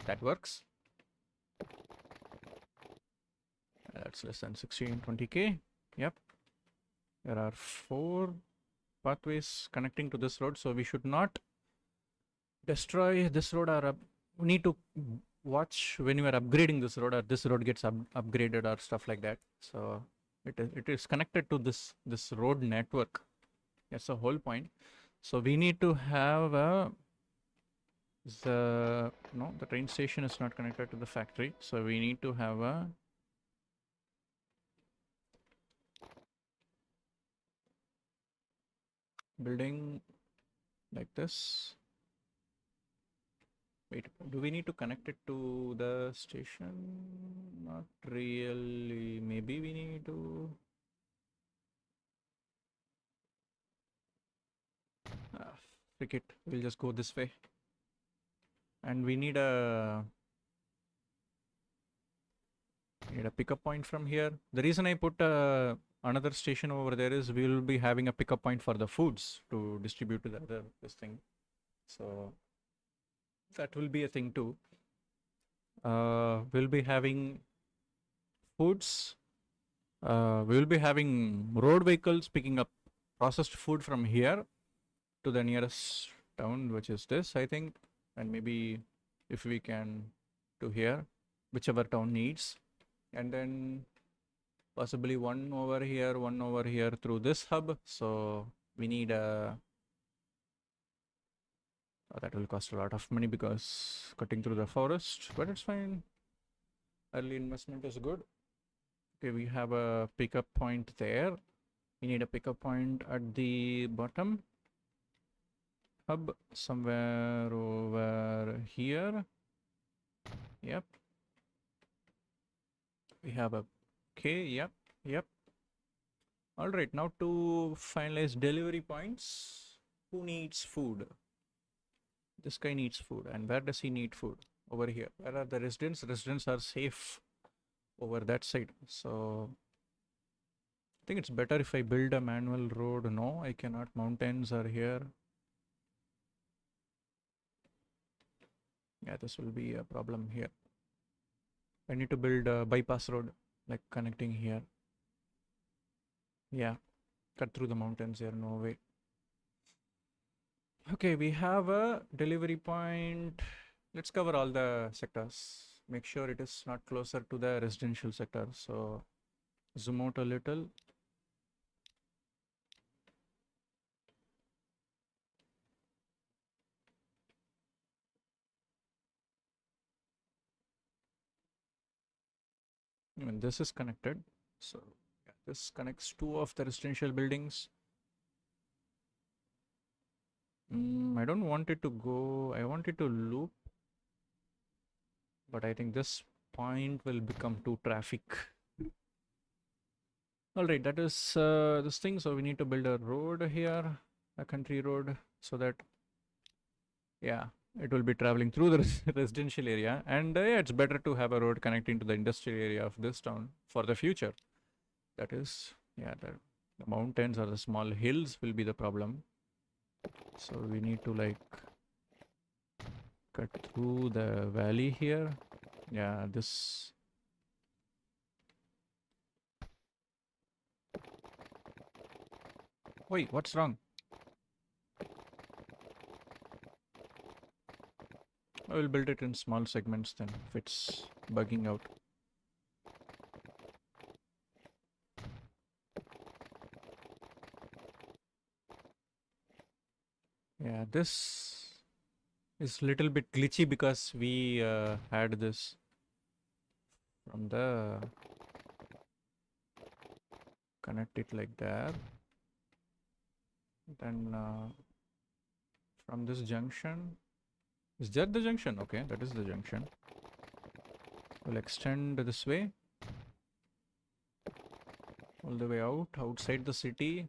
That works. That's less than 1620k. Yep. There are 4 pathways connecting to this road, so we should not destroy this road, or we need to watch when you are upgrading this road, or this road gets upgraded or stuff like that. So it is connected to this road network. That's the whole point. So we need to have the train station is not connected to the factory, so we need to have a building like this. Wait, do we need to connect it to the station? Not really. Maybe we need to. Frick it. We'll just go this way. And we need a pickup point from here. The reason I put another station over there is we will be having a pickup point for the foods to distribute to the other this thing. So that will be a thing too. We'll be having foods. We will be having road vehicles picking up processed food from here to the nearest town, which is this, I think, and maybe if we can to here, whichever town needs, and then possibly one over here through this hub. So we need a that will cost a lot of money because cutting through the forest, but it's fine. Early investment is good. Okay, we have a pickup point there. We need a pickup point at the bottom. hub somewhere over here. Yep. We have a K. Yep. Yep. All right. Now to finalize delivery points. Who needs food? This guy needs food. And where does he need food? Over here. Where are the residents? Residents are safe over that side. So I think it's better if I build a manual road. No, I cannot. Mountains are here. Yeah, this will be a problem here. I need to build a bypass road, like connecting here. Yeah, cut through the mountains here, no way. Okay, we have a delivery point. Let's cover all the sectors. Make sure it is not closer to the residential sector. So zoom out a little. And this is connected. So yeah, this connects two of the residential buildings. I don't want it to go. I want it to loop. But I think this point will become too traffic. All right, that is this thing. So we need to build a road here, a country road, so that, yeah, it will be traveling through the residential area. And yeah, it's better to have a road connecting to the industrial area of this town for the future. That is, yeah, the mountains or the small hills will be the problem. So we need to like cut through the valley here. Yeah, this. Wait, what's wrong? I will build it in small segments then if it's bugging out. Yeah, this is a little bit glitchy because we had this from the connect it like that. Then from this junction, is that the junction? Okay, that is the junction. We'll extend this way all the way out, outside the city.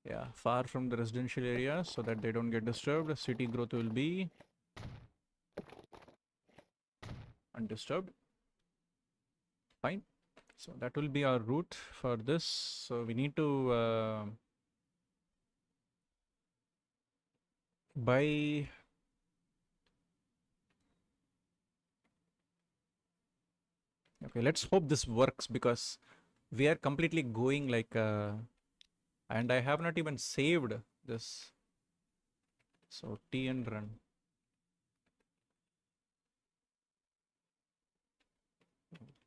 Yeah, far from the residential area so that they don't get disturbed. City growth will be undisturbed. Fine. So that will be our route for this. So we need to buy. Okay, let's hope this works because we are completely going like and I have not even saved this. So T and run.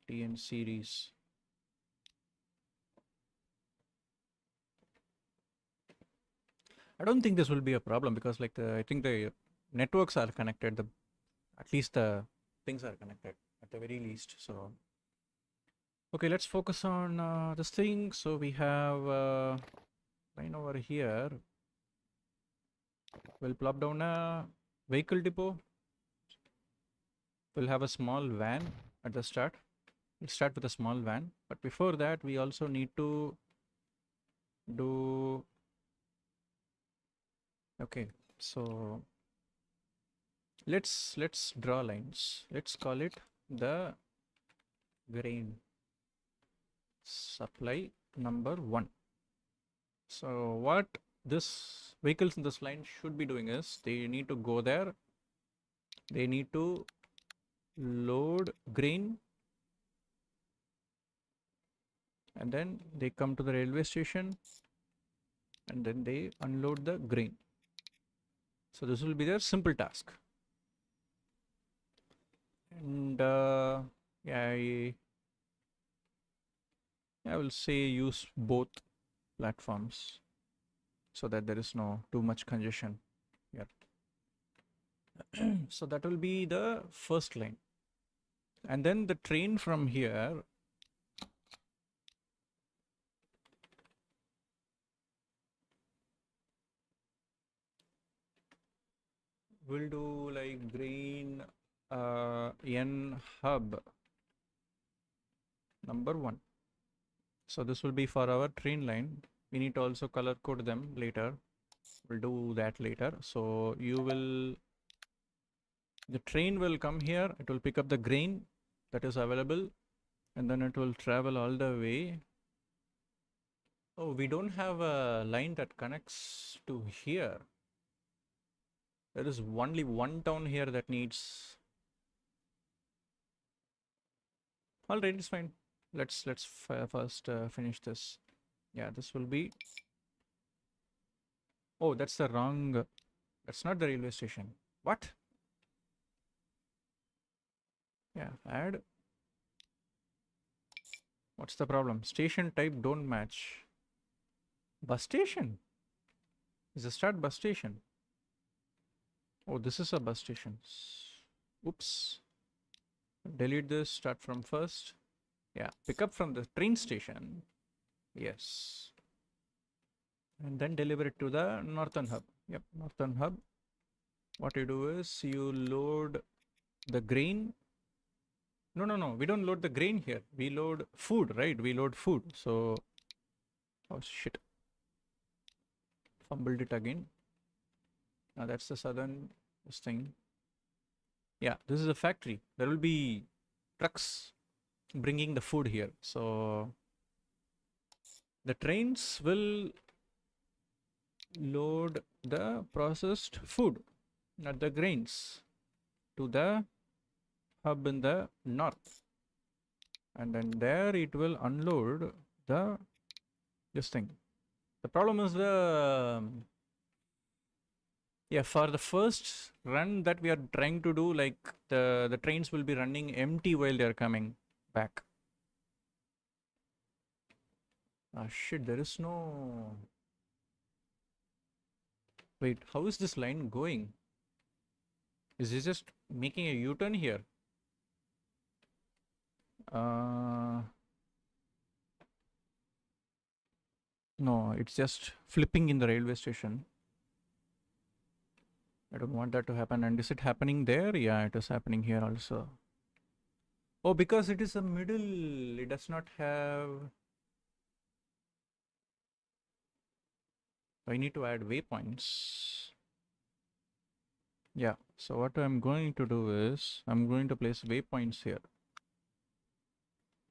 T and series. I don't think this will be a problem because like I think the networks are connected. At least the things are connected at the very least. So okay, let's focus on this thing. So we have line over here. We'll plop down a vehicle depot. We'll have a small van at the start. We'll start with a small van, but before that we also need to do, okay, so let's draw lines. Let's call it the grain supply number 1. So what this vehicles in this line should be doing is they need to go there, they need to load grain, and then they come to the railway station and then they unload the grain. So this will be their simple task. And yeah, I will say use both platforms so that there is no too much congestion here. So that will be the first line. And then the train from here we'll do like green n hub number 1. So this will be for our train line. We need to also color code them later. We'll do that later. So the train will come here. It will pick up the grain that is available, and then it will travel all the way. Oh, we don't have a line that connects to here. There is only one town here that needs. All right, it's fine. Let's first finish this. Yeah, this will be. Oh, that's the wrong. That's not the railway station. What? Yeah, add. What's the problem? Station type don't match. Bus station. Is the start bus station? Oh, this is a bus station. Oops. Delete this. Start from first. Yeah, pick up from the train station. Yes. And then deliver it to the northern hub. Yep, northern hub. What you do is you load the grain. No. We don't load the grain here. We load food, right? We load food. So, oh shit. Fumbled it again. Now that's the southern this thing. Yeah, this is a factory. There will be trucks bringing the food here. So the trains will load the processed food, not the grains, to the hub in the north, and then there it will unload this thing. The problem is yeah, for the first run that we are trying to do, like the trains will be running empty while they are coming back. Ah shit, there is no. Wait, how is this line going? Is it just making a U-turn here? No, it's just flipping in the railway station. I don't want that to happen. And is it happening there? Yeah, it is happening here also. Oh, because it is a middle, it does not have. I need to add waypoints. Yeah, so what I'm going to do is I'm going to place waypoints here.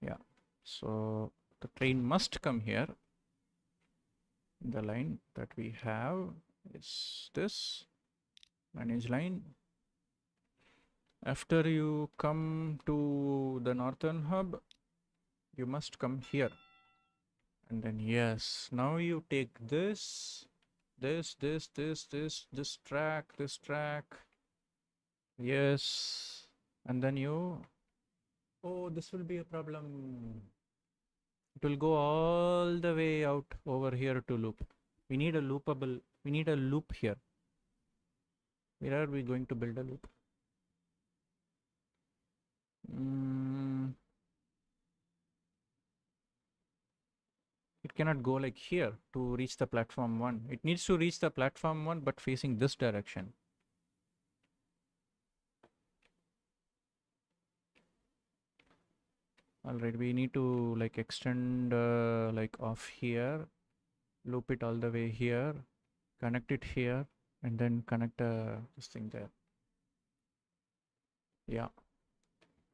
Yeah, so the train must come here. The line that we have is this manage line. After you come to the northern hub, you must come here. And then yes, now you take this track. Yes. And then you, oh, this will be a problem. It will go all the way out over here to loop. We need a loopable, we need a loop here. Where are we going to build a loop? It cannot go like here to reach the platform 1. It needs to reach the platform 1 but facing this direction. Alright, we need to like extend like off here, loop it all the way here, connect it here, and then connect this thing there. Yeah,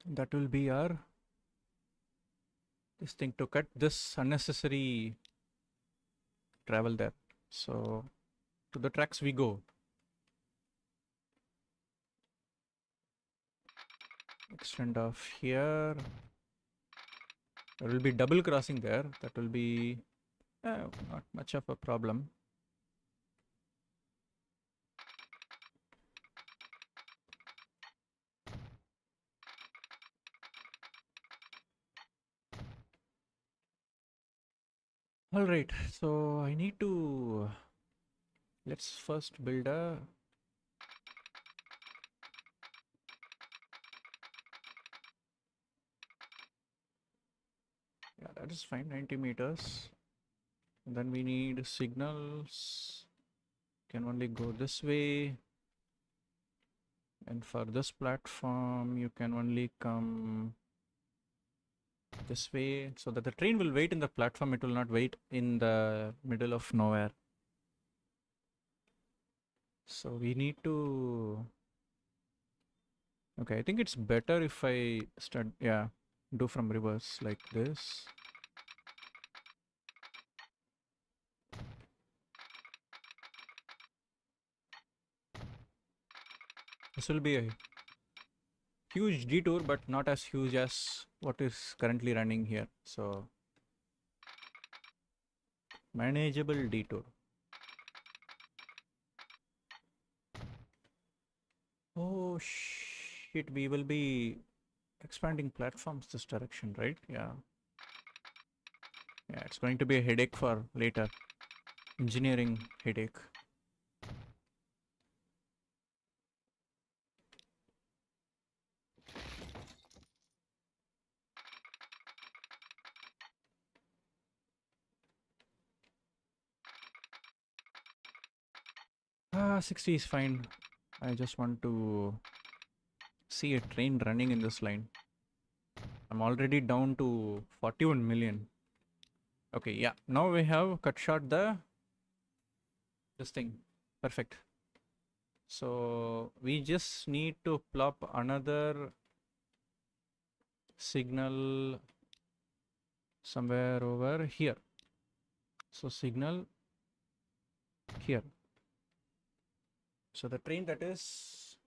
that will be our this thing to cut this unnecessary travel there. So to the tracks we go. Extend off here. There will be double crossing there. That will be not much of a problem. All right, so I need to, let's first build a, yeah, that is fine, 90 meters. And then we need signals, can only go this way. And for this platform, you can only come this way, so that the train will wait in the platform. It will not wait in the middle of nowhere. So we need to, okay, I think it's better if I start, yeah, do from reverse like this. This will be a huge detour, but not as huge as what is currently running here. So manageable detour. Oh shit, we will be expanding platforms this direction, right? Yeah. Yeah, it's going to be a headache for later. Engineering headache. Ah, 60 is fine. I just want to see a train running in this line. I'm already down to 41 million. Okay, yeah. Now we have cut short this thing. Perfect. So we just need to plop another signal somewhere over here. So signal here. So the train that is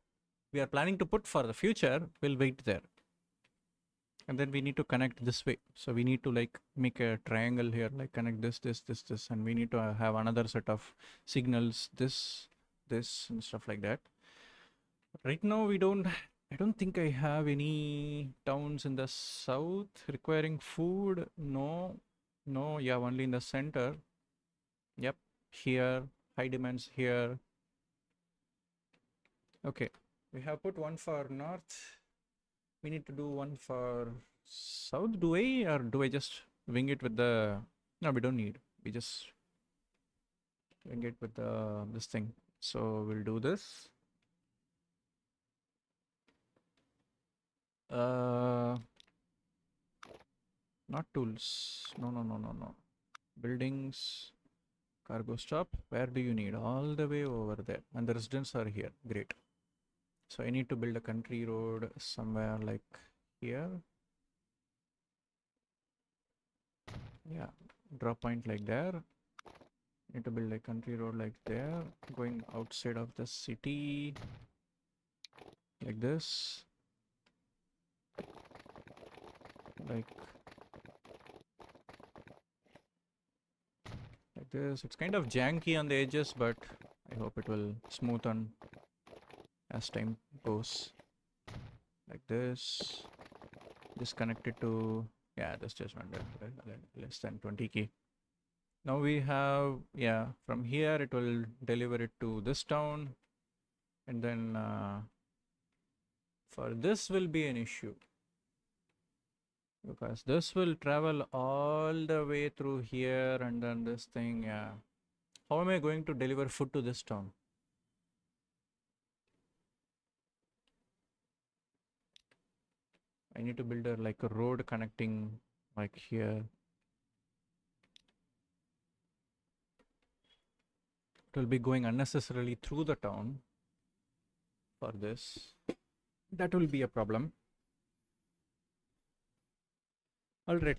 we are planning to put for the future will wait there. And then we need to connect this way. So we need to like make a triangle here, like connect this, and we need to have another set of signals, this, and stuff like that. Right now I don't think I have any towns in the south requiring food. No, yeah, only in the center. Yep, here, high demands here. Okay, we have put one for north. We need to do one for south. Do I, or do I just wing it with the, no, we don't need. We just wing it with the, this thing. So we'll do this. Not tools. No. Buildings, cargo stop. Where do you need? All the way over there. And the residents are here. Great. So I need to build a country road somewhere like here. Yeah. Drop point like there. Need to build a country road like there. Going outside of the city. Like this. Like this. It's kind of janky on the edges, but I hope it will smoothen as time goes. Like this. Just connected to, yeah, this just went less than 20k. Now we have, yeah, from here it will deliver it to this town, and then for this will be an issue because this will travel all the way through here, and then this thing, yeah. How am I going to deliver food to this town? I need to build like a road connecting like here. It will be going unnecessarily through the town for this. That will be a problem. All right,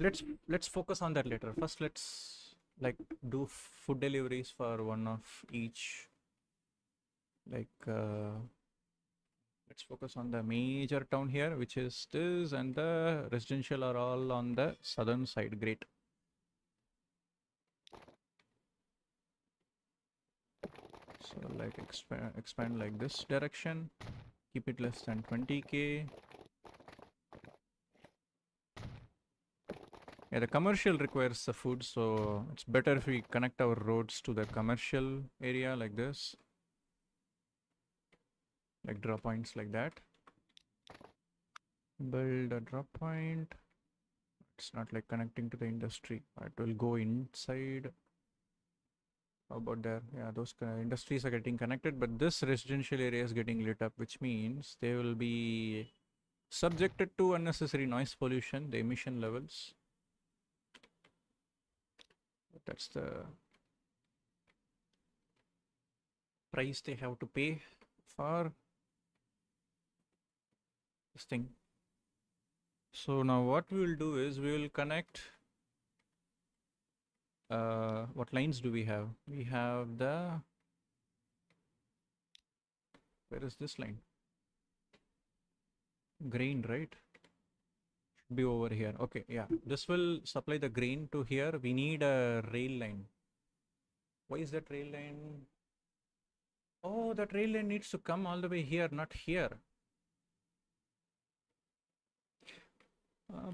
let's focus on that later. First, let's like do food deliveries for one of each. Like let's focus on the major town here, which is this, and the residential are all on the southern side. Great. So like expand like this direction. Keep it less than 20k. Yeah, the commercial requires the food, so it's better if we connect our roads to the commercial area like this. Like drop points like that. Build a drop point. It's not like connecting to the industry. It will go inside. How about there? Yeah, those industries are getting connected, but this residential area is getting lit up, which means they will be subjected to unnecessary noise pollution, the emission levels. That's the price they have to pay for this thing. So now what we will do is we will connect. What lines do we have? We have the. Where is this line? Grain, right? Should be over here. Okay, yeah. This will supply the grain to here. We need a rail line. Why is that rail line? Oh, that rail line needs to come all the way here, not here.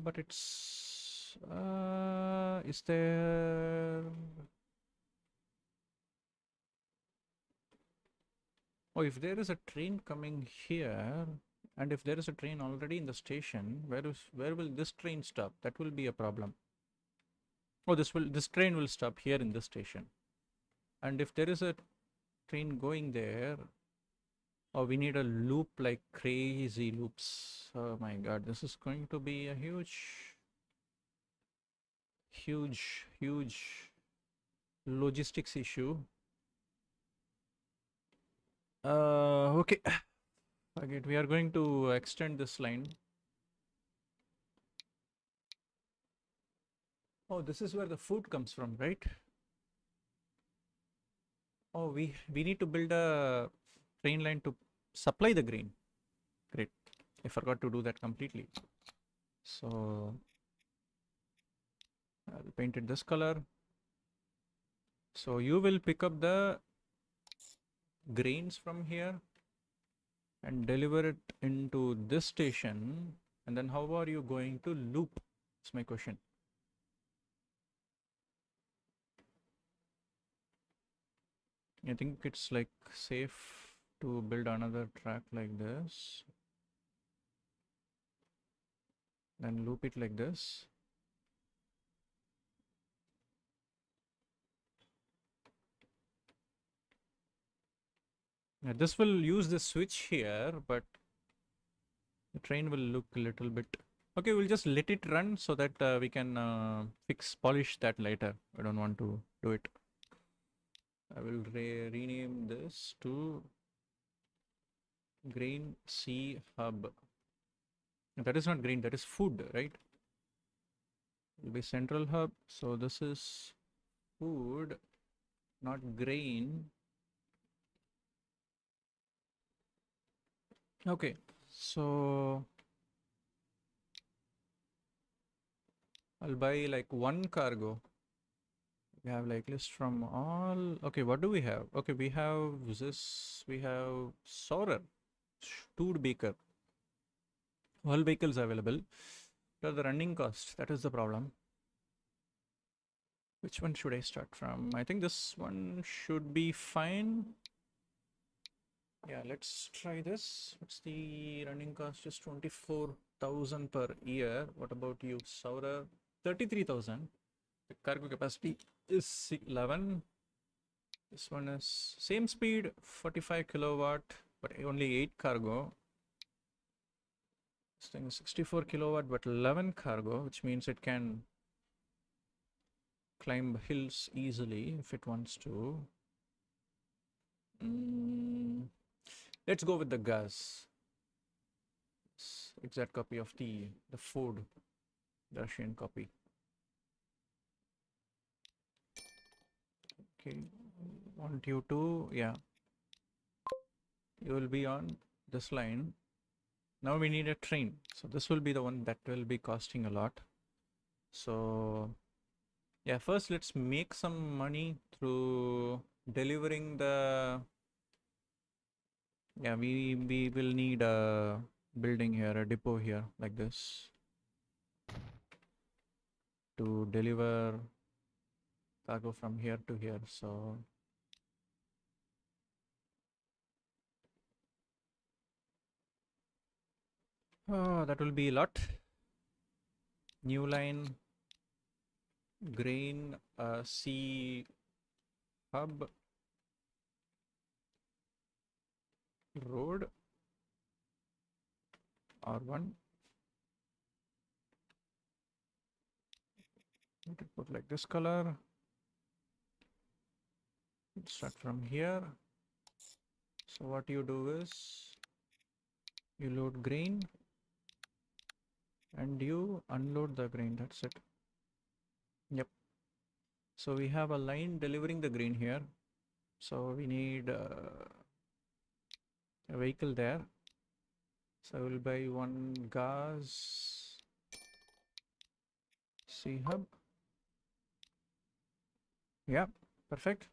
But it's. Is there. Oh, if there is a train coming here, and if there is a train already in the station, where will this train stop? That will be a problem. Oh, this train will stop here in this station. And if there is a train going there, oh, we need a loop like crazy loops. Oh my god, this is going to be a huge logistics issue. Okay. Again, we are going to extend this line. Oh, this is where the food comes from, right? Oh, we need to build a train line to supply the grain. Great. I forgot to do that completely. So I'll paint it this color. So you will pick up the grains from here and deliver it into this station. And then how are you going to loop? That's my question. I think it's like safe to build another track like this. Then loop it like this. Now this will use the switch here, but the train will look a little bit. Okay, we'll just let it run so that we can polish that later. I don't want to do it. I will rename this to Grain C Hub. That is not grain, that is food, right? It will be central hub. So this is food, not grain. Okay, so I'll buy like one cargo. We have like list from all. Okay, what do we have? Okay, we have this. We have Saurer, Stood Baker. All vehicles available. What are the running costs? That is the problem. Which one should I start from? I think this one should be fine. Yeah, let's try this. What's the running cost? Just 24,000 per year. What about you, Saurer? 33,000. The cargo capacity is 11. This one is same speed, 45 kilowatt, but only 8 cargo. This thing is 64 kilowatt, but 11 cargo, which means it can climb hills easily if it wants to. Let's go with the gas. Exact copy of the Ford, the Russian copy. Okay, want you to, yeah, you will be on this line. Now we need a train, so this will be the one that will be costing a lot. So yeah, first let's make some money through delivering the. Yeah, we will need a building here, a depot here like this to deliver cargo from here to here. So that will be a lot. New line, grain, C hub road R1. Let it put like this color. Start from here. So what you do is you load grain and you unload the grain. That's it. Yep. So we have a line delivering the grain here. So we need a vehicle there. So I will buy one gas C hub. Yeah, perfect.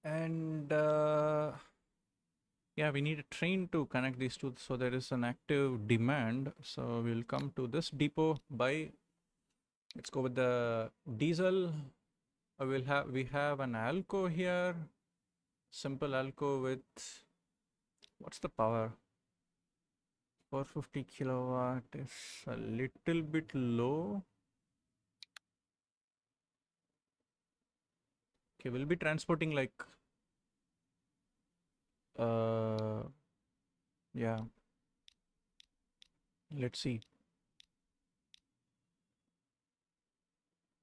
And yeah, we need a train to connect these two. So there is an active demand. So we'll come to this depot by, let's go with the diesel. We have an alco here. Simple alco with, what's the power? 450 kilowatt is a little bit low. Okay, we'll be transporting like, yeah. Let's see.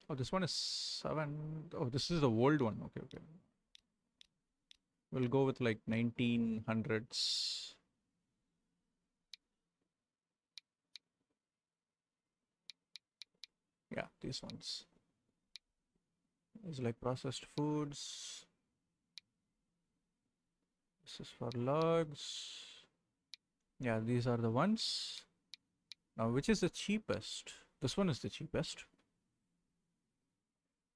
Oh, this one is 7. Oh, this is the old one. Okay, okay. We'll go with like 1900s. Yeah, these ones. It's like processed foods. This is for logs. Yeah, these are the ones. Now, which is the cheapest? This one is the cheapest.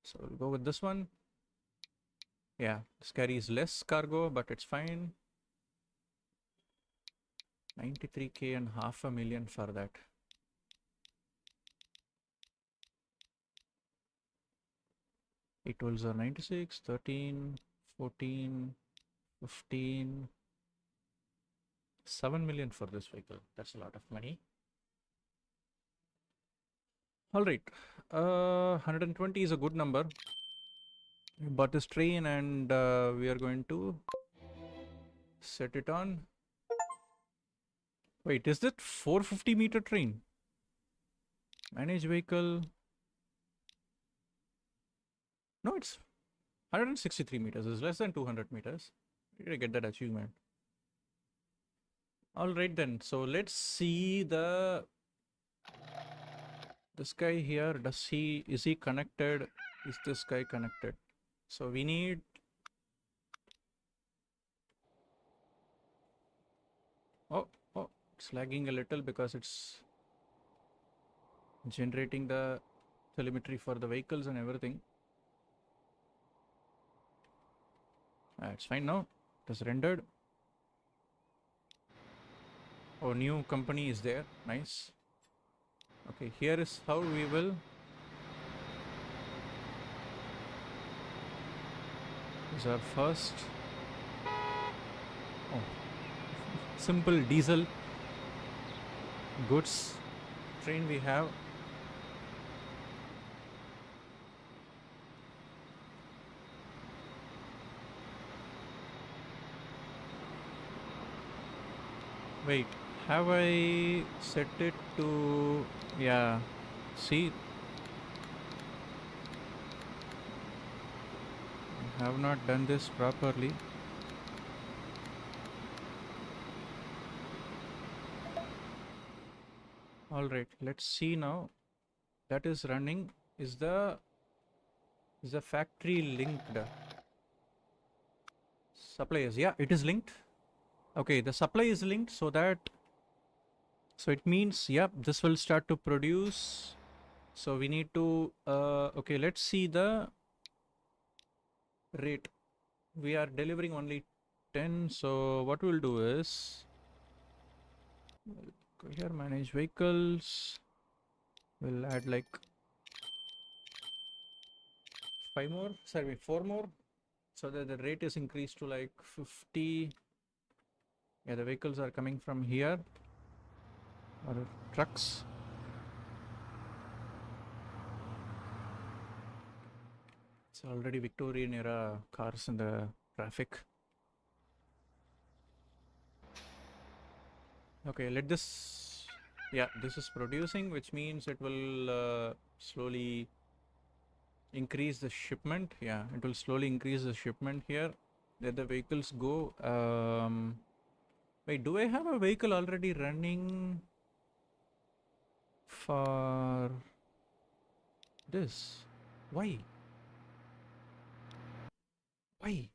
So we'll go with this one. Yeah, this carries less cargo, but it's fine. 93K and $500,000 for that. It tools are 96, 13, 14, 15, 7 million for this vehicle. That's a lot of money. All right, 120 is a good number. We bought this train and we are going to set it on. Wait, is that 450-meter train? Manage vehicle. No, it's 163 meters. It's less than 200 meters. Where did I get that achievement? All right then. So let's see this guy here. Is he connected? Is this guy connected? So we need. Oh, it's lagging a little because it's generating the telemetry for the vehicles and everything. It's fine now. It is rendered. Oh, new company is there. Nice. Okay, here is how we will. This is our first. Oh, simple diesel goods train we have. Wait, have I set it to, yeah, see, I have not done this properly. All right, let's see now. That is running. Is the factory linked? Suppliers, yeah, it is linked. Okay, the supply is linked, so it means, yep, this will start to produce. So we need to, okay, let's see the rate. We are delivering only 10. So what we'll do is, we'll go here, manage vehicles. We'll add like 4 more, so that the rate is increased to like 50. Yeah, the vehicles are coming from here, or trucks. It's already Victorian era cars in the traffic. Okay, let this, yeah, this is producing, which means it will slowly increase the shipment. Yeah, it will slowly increase the shipment here. Let the vehicles go. Wait, do I have a vehicle already running for this? Why? Why?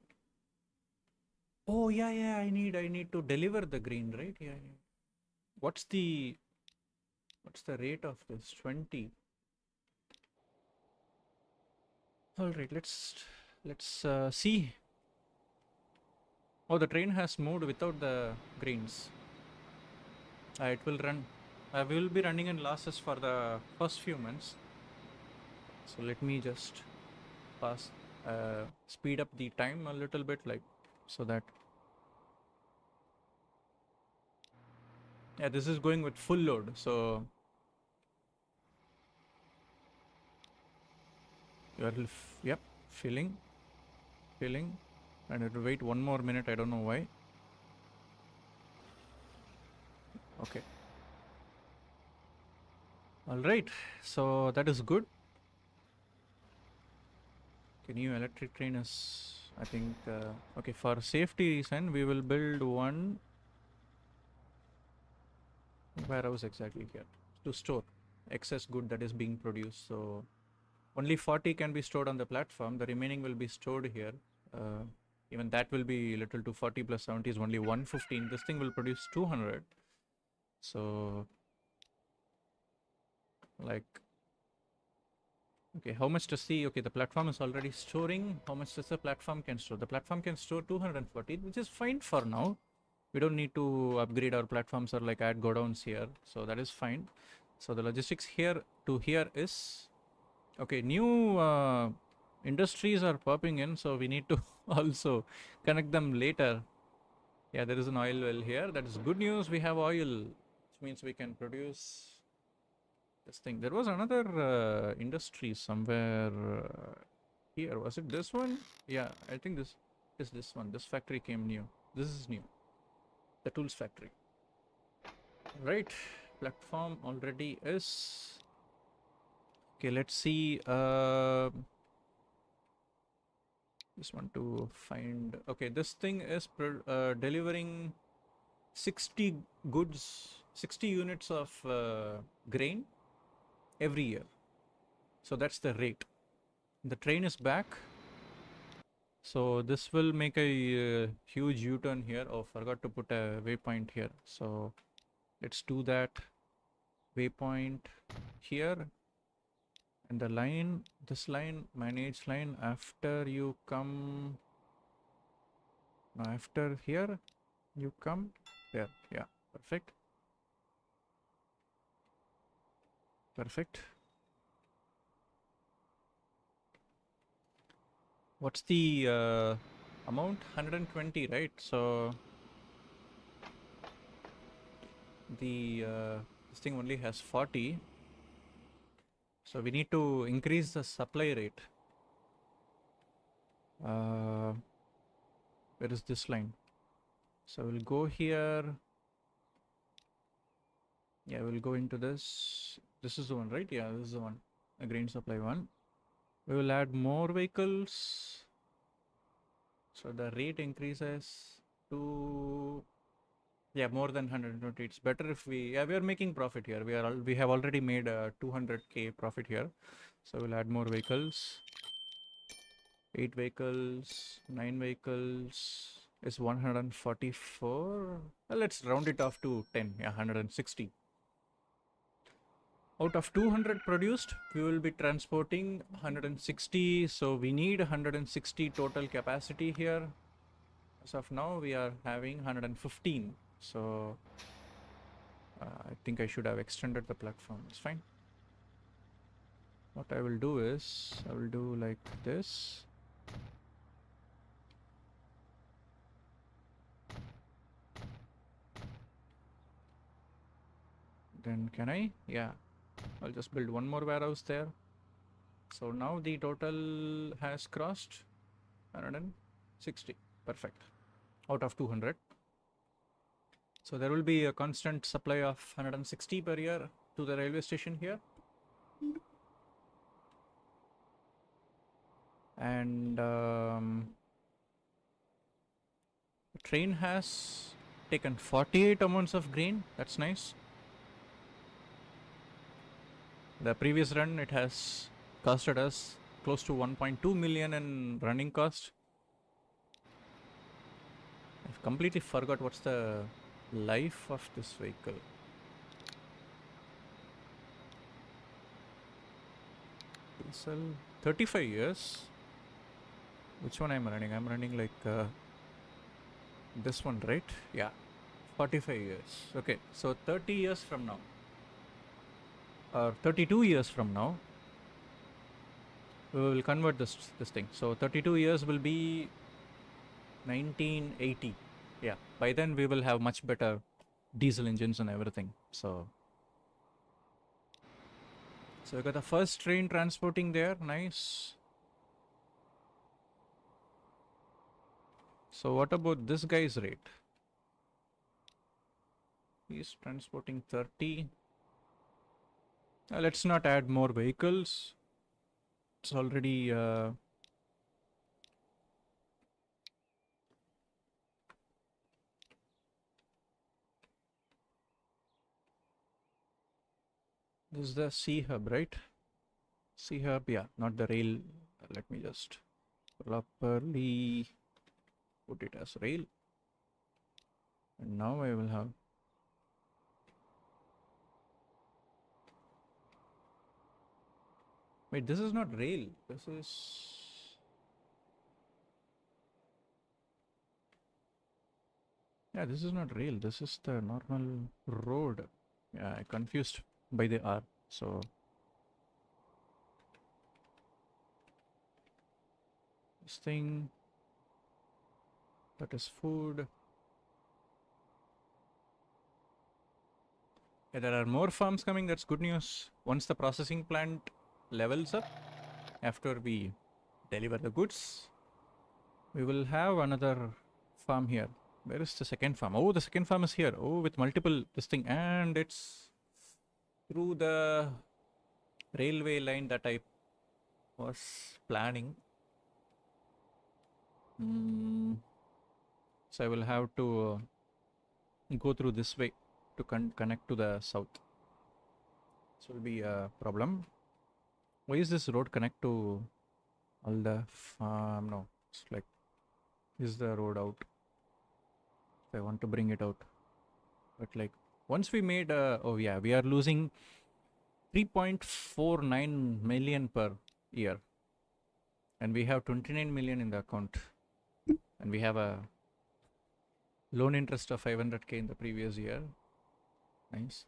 Oh yeah, yeah. I need to deliver the grain, right? Yeah, yeah. What's the rate of this? 20. All right, let's see. Oh, the train has moved without the grains. It will run. We will be running in losses for the first few months. So let me just pass, speed up the time a little bit, like so that. Yeah, this is going with full load. So you are, yep, filling, and it will wait one more minute. I don't know why. Okay. All right. So that is good. Okay, new electric train is, I think, okay, for safety reason, we will build one warehouse exactly here to store excess good that is being produced. So only 40 can be stored on the platform. The remaining will be stored here. Even that will be little to 40 plus 70 is only 115. This thing will produce 200. So like, okay, how much to see? Okay, the platform is already storing. How much does the platform can store? The platform can store 240, which is fine for now. We don't need to upgrade our platforms or like add godowns here. So that is fine. So the logistics here to here is, okay, new industries are popping in. So we need to also connect them later. Yeah, there is an oil well here. That is good news. We have oil, which means we can produce this thing. There was another industry somewhere here. Was it this one? Yeah, I think this is this one. This factory came new. This is new. The tools factory. Right. Platform already is. Okay, let's see. Just want to find. Okay, this thing is delivering 60 goods, 60 units of grain every year. So that's the rate. The train is back. So this will make a huge U-turn here. Oh, forgot to put a waypoint here. So let's do that. Waypoint here. And the line, this line, manage line, after you come, after here, you come there. Yeah, perfect. Perfect. What's the amount? 120, right? So the this thing only has 40. So we need to increase the supply rate. Where is this line? So we'll go here. Yeah, we'll go into this. This is the one, right? Yeah, this is the one. A grain supply one. We will add more vehicles. So the rate increases to, yeah, more than 120. It's better if we, yeah, we are making profit here. We have already made a 200k profit here. So we'll add more vehicles. 8 vehicles, 9 vehicles is 144. Well, let's round it off to 10. Yeah, 160. Out of 200 produced, we will be transporting 160. So we need 160 total capacity here. As of now, we are having 115. So I think I should have extended the platform. It's fine. What I will do is, I will do like this. Then can I? Yeah. I'll just build one more warehouse there. So now the total has crossed 160. Perfect. Out of 200. So there will be a constant supply of 160 per year to the railway station here. And the train has taken 48 amounts of grain. That's nice. The previous run, it has costed us close to 1.2 million in running cost. I've completely forgot what's the life of this vehicle. Diesel 35 years. Which one I'm running? I'm running like this one, right? Yeah, 45 years. Okay, so 30 years from now, or 32 years from now, we will convert this thing. So 32 years will be 1980. Yeah, by then we will have much better diesel engines and everything. So we got the first train transporting there. Nice. So what about this guy's rate? He's transporting 30. Let's not add more vehicles. It's already this is the C hub, right? C hub, yeah, not the rail. Let me just properly put it as rail. And now I will have. Wait, this is not rail. This is. Yeah, this is not rail. This is the normal road. Yeah, I confused by the R. So this thing, that is food. Yeah, there are more farms coming. That's good news. Once the processing plant levels up, after we deliver the goods, we will have another farm here. Where is the second farm? Oh, the second farm is here. Oh, with multiple this thing, and it's through the railway line that I was planning. So I will have to go through this way to connect to the south. So will be a problem. Why is this road connect to all the farm? No, it's like this is the road out. If I want to bring it out, but like once we made oh yeah, we are losing 3.49 million per year, and we have 29 million in the account, and we have a loan interest of 500k in the previous year. Nice.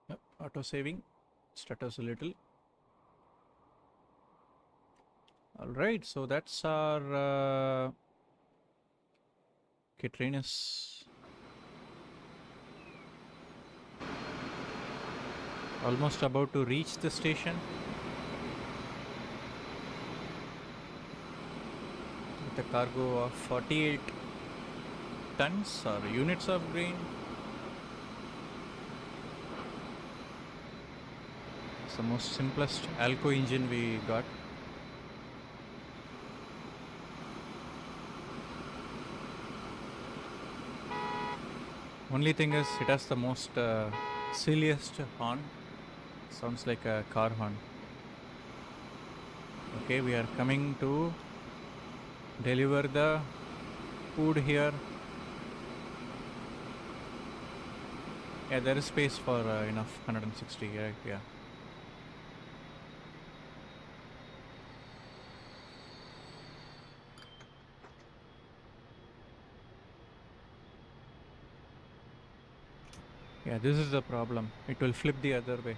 Yep, auto saving stutters a little. All right, so that's our okay, train is almost about to reach the station with a cargo of 48 tons or units of grain. It's the most simplest Alco engine we got. Only thing is, it has the most silliest horn. Sounds like a car horn. Okay, we are coming to deliver the food here. Yeah, there is space for enough 160, right? Yeah. Yeah, this is the problem. It will flip the other way.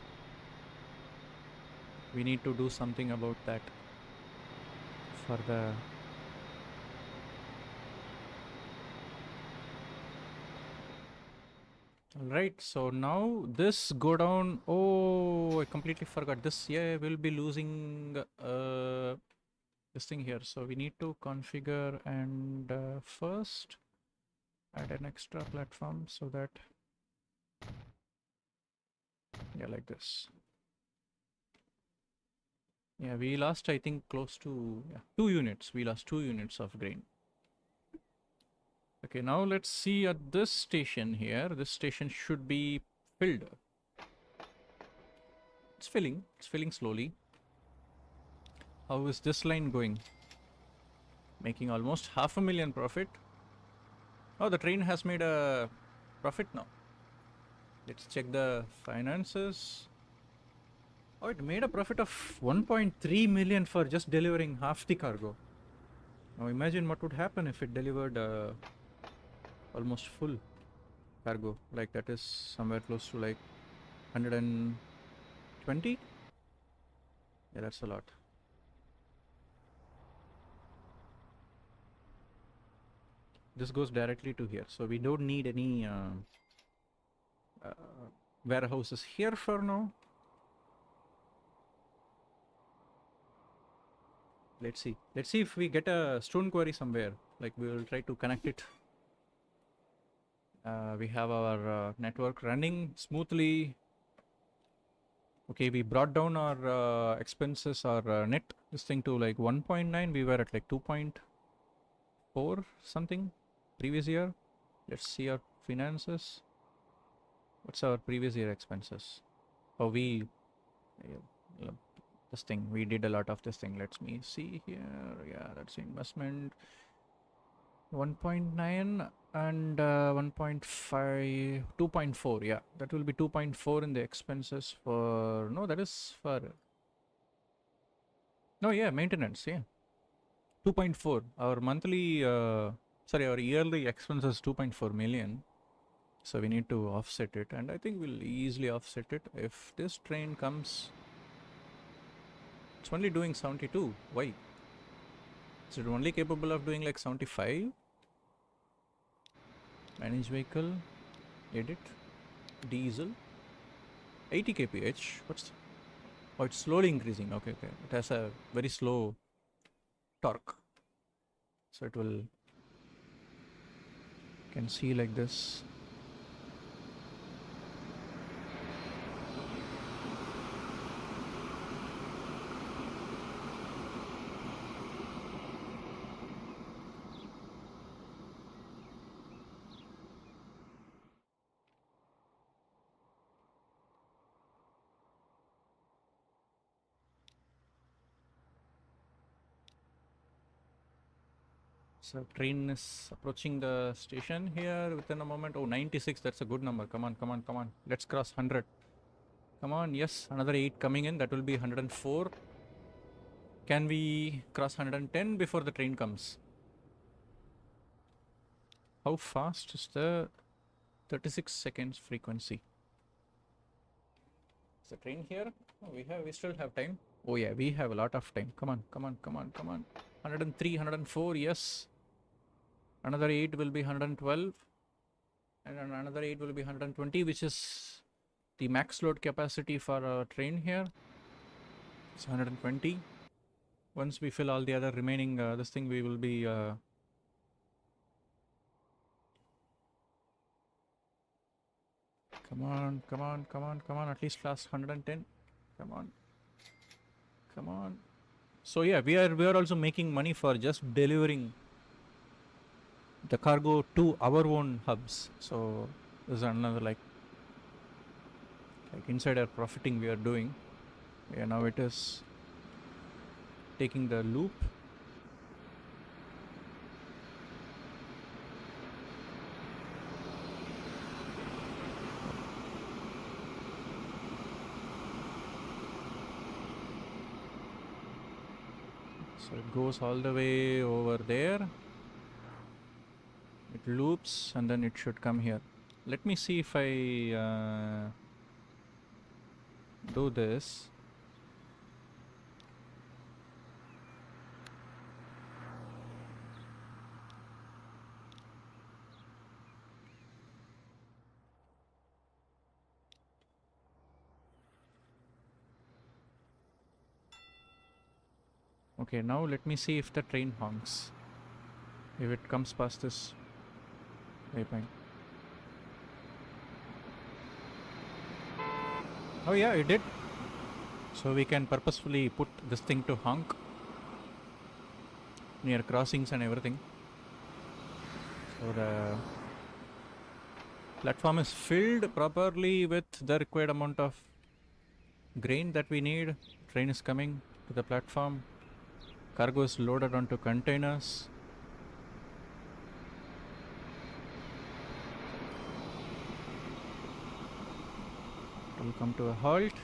We need to do something about that. for the... Alright, so now this go down. Oh, I completely forgot this. Yeah, we'll be losing this thing here. So we need to configure and first add an extra platform so that, yeah, like this. Yeah, we lost, I think, close to 2 units. We lost 2 units of grain. Okay, now let's see at this station here. This station should be filled. It's filling slowly. How is this line going? Making almost 500,000 profit. Oh, the train has made a profit now. Let's check the finances. Oh, it made a profit of 1.3 million for just delivering half the cargo. Now imagine what would happen if it delivered almost full cargo. Like that is somewhere close to like 120. Yeah, that's a lot. This goes directly to here, so we don't need any warehouses here for now. Let's see if we get a stone quarry somewhere. Like we will try to connect it. We have our network running smoothly. Okay, we brought down our expenses, our net this thing to like 1.9. We were at like 2.4 something previous year. Let's see our finances. What's our previous year expenses? Oh, this thing, we did a lot of this thing. Let me see here. Yeah, that's investment. 1.9 and 1.5, 2.4. Yeah, that will be 2.4 in the expenses for... No, that is for... No, yeah, maintenance, yeah. 2.4. Our monthly... our yearly expenses 2.4 million. So we need to offset it, and I think we'll easily offset it. If this train comes... It's only doing 72. Why? Is it only capable of doing like 75? Manage vehicle. Edit. Diesel. 80 kph. What's... Oh, it's slowly increasing. Okay. It has a very slow torque. So it will... You can see like this. So train is approaching the station here within a moment. Oh, 96, that's a good number. Come on. Let's cross 100. Come on, yes, another 8 coming in. That will be 104. Can we cross 110 before the train comes? How fast is the 36 seconds frequency? Is the train here? Oh, we still have time. Oh yeah, we have a lot of time. Come on. 103, 104, yes. Another 8 will be 112, and another 8 will be 120, which is the max load capacity for a train here. It's 120. Once we fill all the other remaining this thing, we will be come on, at least last 110. Come on. So yeah, we are also making money for just delivering the cargo to our own hubs. So this is another like insider profiting we are doing. Yeah, now it is taking the loop. So it goes all the way over there. It loops and then it should come here. Let me see if I do this. Okay, now let me see if the train honks. If it comes past this waypoint. Oh yeah, it did. So we can purposefully put this thing to honk near crossings and everything. So the platform is filled properly with the required amount of grain that we need. Train is coming to the platform. Cargo is loaded onto containers. It will come to a halt.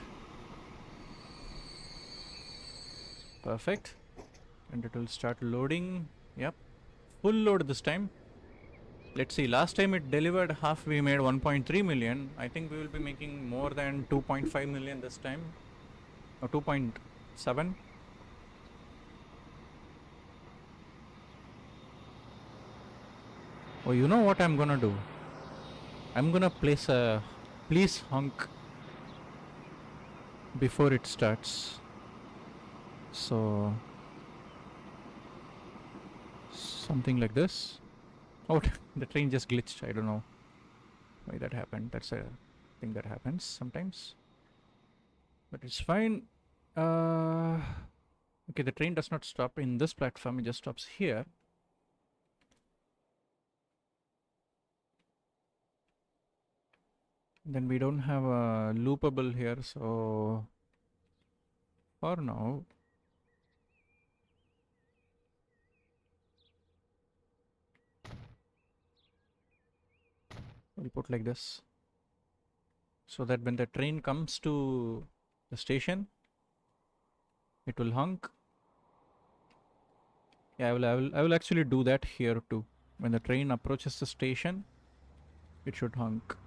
Perfect. And it will start loading. Yep. Full load this time. Let's see. Last time it delivered half, we made 1.3 million. I think we will be making more than 2.5 million this time. Or 2.7. Oh, you know what I'm gonna do? I'm gonna place a please honk before it starts. So something like this. Oh, the train just glitched. I don't know why that happened. That's a thing that happens sometimes. But it's fine. Okay, the train does not stop in this platform. It just stops here. Then we don't have a loopable here. So for now, we'll put like this. So that when the train comes to the station, it will honk. Yeah, I will actually do that here too. When the train approaches the station, it should honk.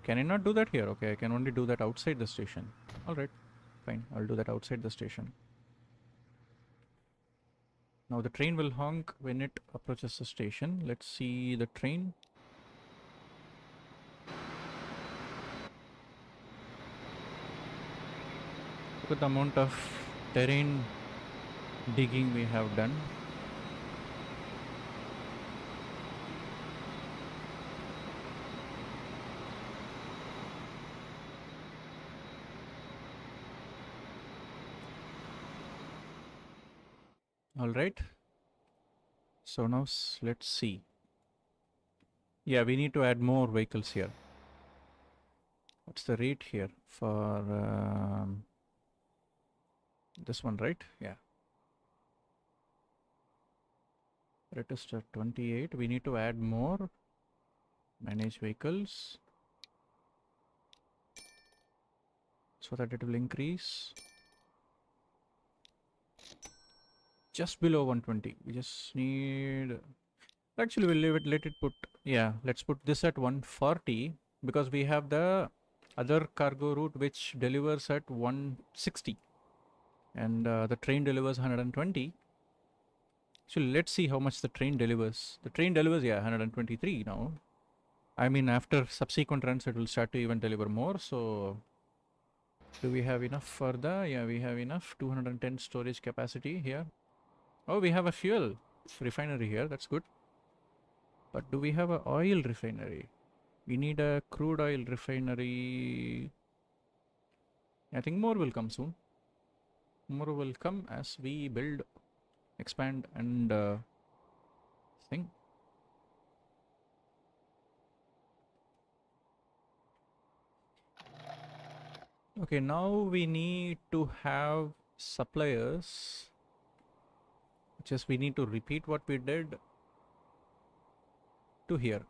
Can I not do that here? Okay, I can only do that outside the station. Alright, fine. I'll do that outside the station. Now the train will honk when it approaches the station. Let's see the train. Look at the amount of terrain digging we have done. Alright. So now let's see. Yeah, we need to add more vehicles here. What's the rate here for this one, right? Yeah. Rate is 28. We need to add more. Manage vehicles. So that it will increase. Just below 120. We just need... Actually, we'll leave it, let it put... Yeah, let's put this at 140. Because we have the other cargo route which delivers at 160. And the train delivers 120. So let's see how much the train delivers. The train delivers, yeah, 123 now. I mean, after subsequent runs, it will start to even deliver more. So, do we have enough for the? Yeah, we have enough. 210 storage capacity here. Oh, we have a fuel refinery here. That's good. But do we have a oil refinery? We need a crude oil refinery. I think more will come soon. More will come as we build, expand, and thing. Okay, now we need to have suppliers. Just we need to repeat what we did to here.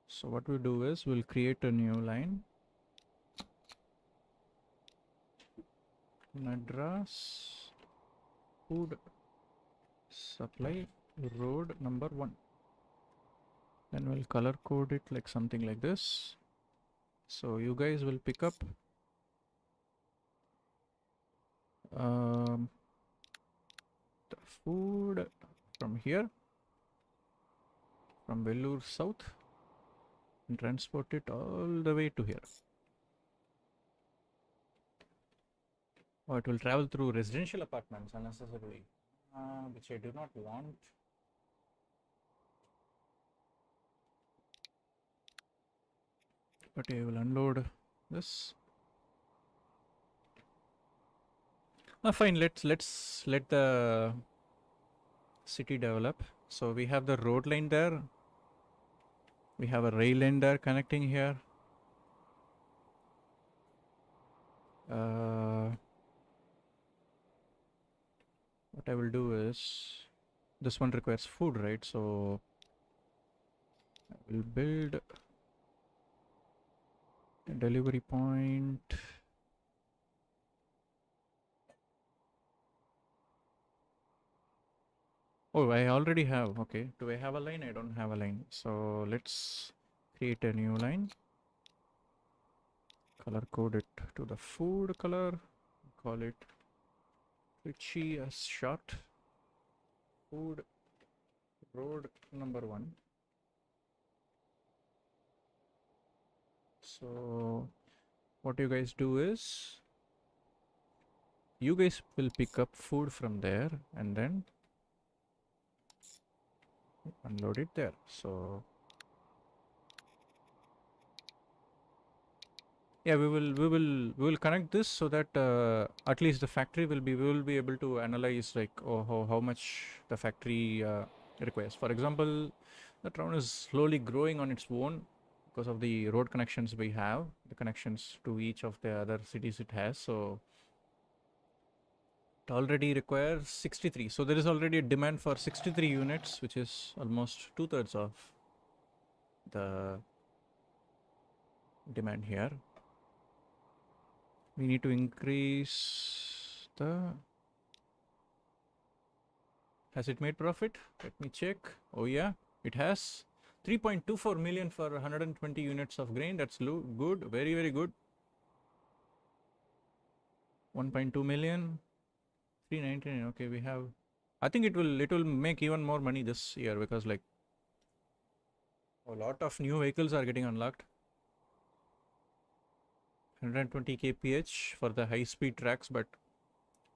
So what we do is we'll create a new line. Madras food supply road number 1. Then we'll color code it like something like this. So you guys will pick up the food from here, from Vellore South. and transport it all the way to here. Or it will travel through residential apartments unnecessarily, which I do not want. But I will unload this. Fine. Let's let the city develop. So we have the road line there. We have a rail line there connecting here. What I will do is, this one requires food, right? So I will build a delivery point. Oh, I already have. Okay. Do I have a line? I don't have a line. So let's create a new line. Color code it to the food color. Call it Richie as short. Food road number 1. So what you guys do is, you guys will pick up food from there and then unload it there. So yeah, we will connect this so that at least the factory we will be able to analyze like how much the factory requires. For example, the town is slowly growing on its own because of the road connections we have, the connections to each of the other cities it has. So it already requires 63. So there is already a demand for 63 units, which is almost 2/3 of the demand here. We need to increase the... Has it made profit? Let me check. Oh yeah, it has. 3.24 million for 120 units of grain. That's good. Very, very good. 1.2 million. 399. Okay, we have... I think it will make even more money this year because like a lot of new vehicles are getting unlocked. 120 kph for the high speed tracks, but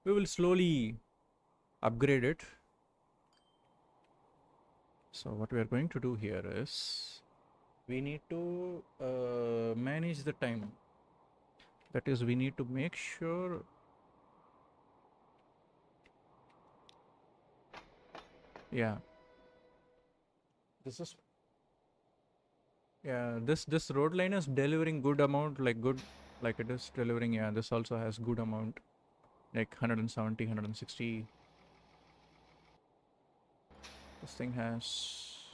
we will slowly upgrade it. So what we are going to do here is, we need to manage the time. That is, we need to make sure this is this road line is delivering good amount, like good, like it is delivering. This also has good amount, like 170, 160. This thing has,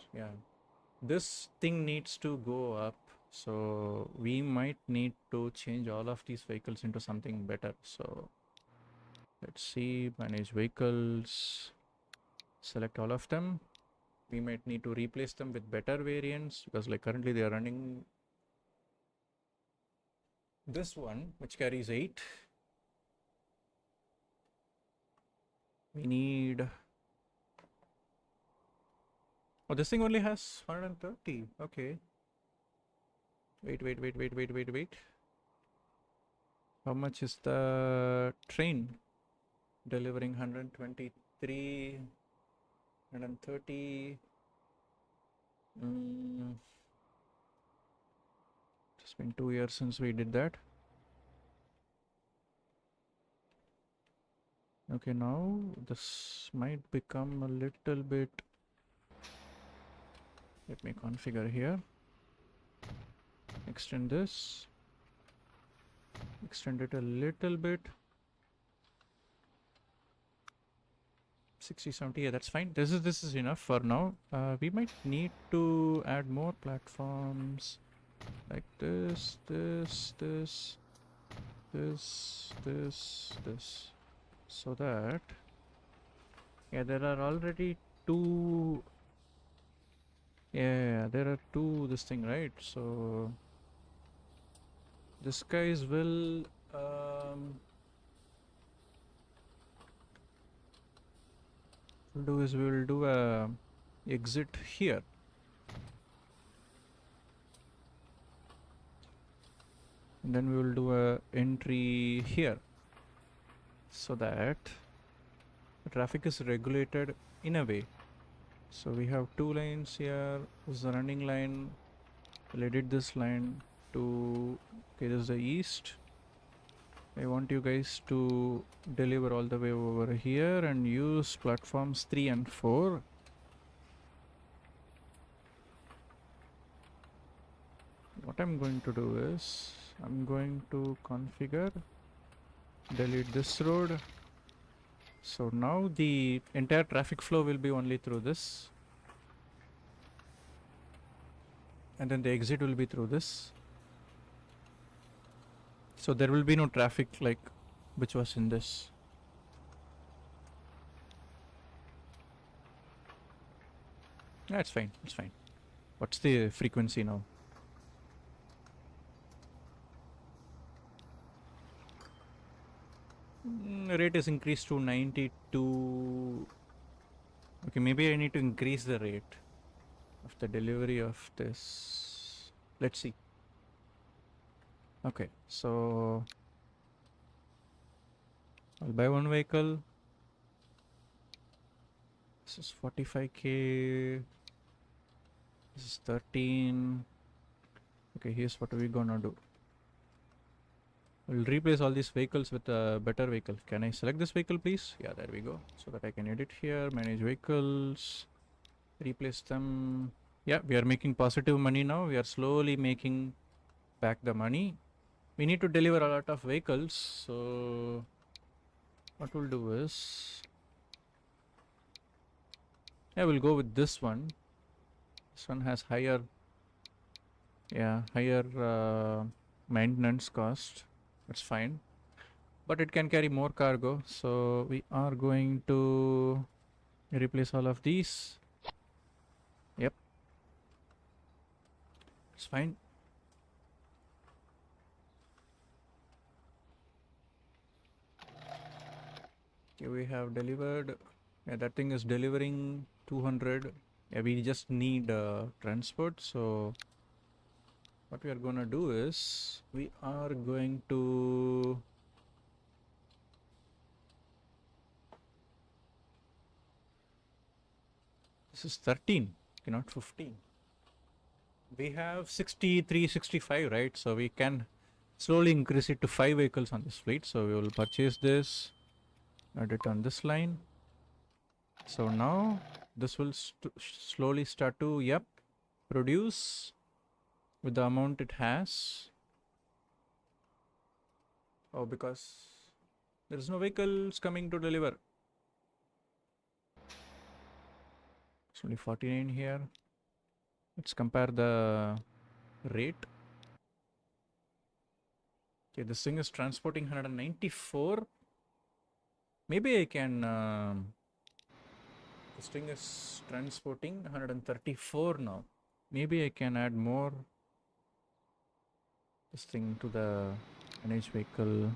this thing needs to go up. So we might need to change all of these vehicles into something better. So let's see, manage vehicles, select all of them. We might need to replace them with better variants because like currently they are running this one, which carries 8. We need... Oh, this thing only has 130. Okay. Wait. How much is the train? Delivering 123, 130. It's been 2 years since we did that. Okay, now this might become a little bit... Let me configure here. Extend this. Extend it a little bit. 60, 70, yeah, that's fine. This is enough for now. We might need to add more platforms like this, so that there are already 2. There are 2 this thing, right? So this guys will do is we will do a exit here. And then we will do a entry here so that the traffic is regulated in a way. So we have two lines here. This is the running line. We'll edit this line to, okay, this is the east. I want you guys to deliver all the way over here and use platforms 3 and 4. What I'm going to do is, I'm going to configure, delete this road. So now the entire traffic flow will be only through this. And then the exit will be through this. So there will be no traffic like which was in this. Yeah, it's fine, it's fine. What's the frequency now? Rate is increased to 92. Okay, maybe I need to increase the rate of the delivery of this. Let's see. Okay, so I'll buy one vehicle. This is 45k. This is 13. Okay, here's what we're gonna do. We'll replace all these vehicles with a better vehicle. Can I select this vehicle, please? Yeah, there we go. So that I can edit here, manage vehicles, replace them. Yeah, we are making positive money now. We are slowly making back the money. We need to deliver a lot of vehicles. So what we'll do is, yeah, we'll go with this one. This one has higher, maintenance cost. That's fine, but it can carry more cargo. So we are going to replace all of these. Yep, it's fine. Okay, we have delivered. Yeah, that thing is delivering 200. Yeah, we just need transport. So what we are going to do is, we are going to this is 13, okay, not 15. We have 63, 65, right? So we can slowly increase it to 5 vehicles on this fleet. So we will purchase this, add it on this line. So now this will slowly start to, yep, produce with the amount it has. Oh, because there is no vehicles coming to deliver. It's only 49 here. Let's compare the rate. Okay, this thing is transporting 194. Maybe I can, this thing is transporting 134 now. Maybe I can add more this thing to the managed vehicle.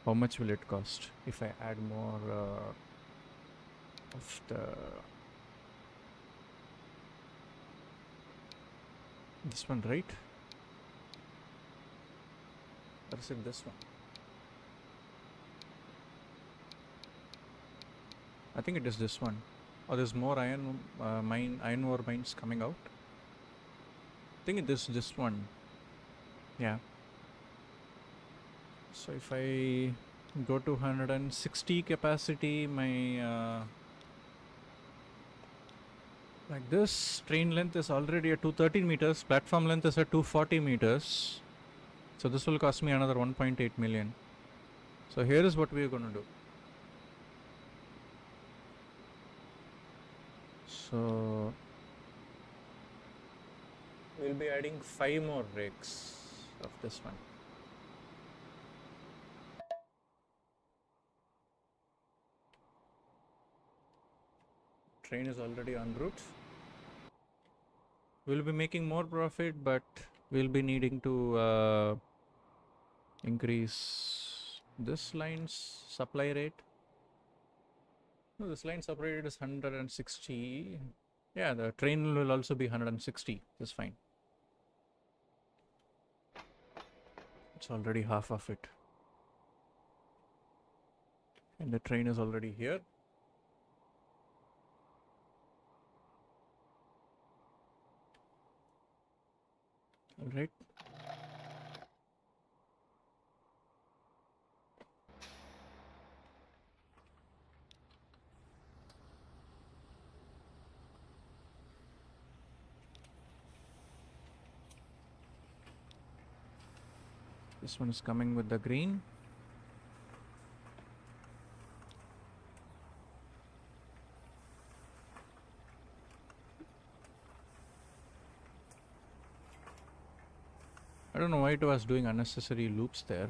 How much will it cost if I add more of the this one, right? Or is it this one? I think it is this one. Or there's more iron ore mines coming out. I think it is this one. Yeah. So if I go to 160 capacity, my like this train length is already at 213 meters, platform length is at 240 meters. So this will cost me another 1.8 million. So here is what we are going to do. So we'll be adding 5 more rigs of this one. Train is already en route. We'll be making more profit, but we'll be needing to increase this line's supply rate. No, this line supply rate is 160. Yeah, the train will also be 160. That's fine. It's already half of it. And the train is already here. All right. This one is coming with the green. I don't know why it was doing unnecessary loops there.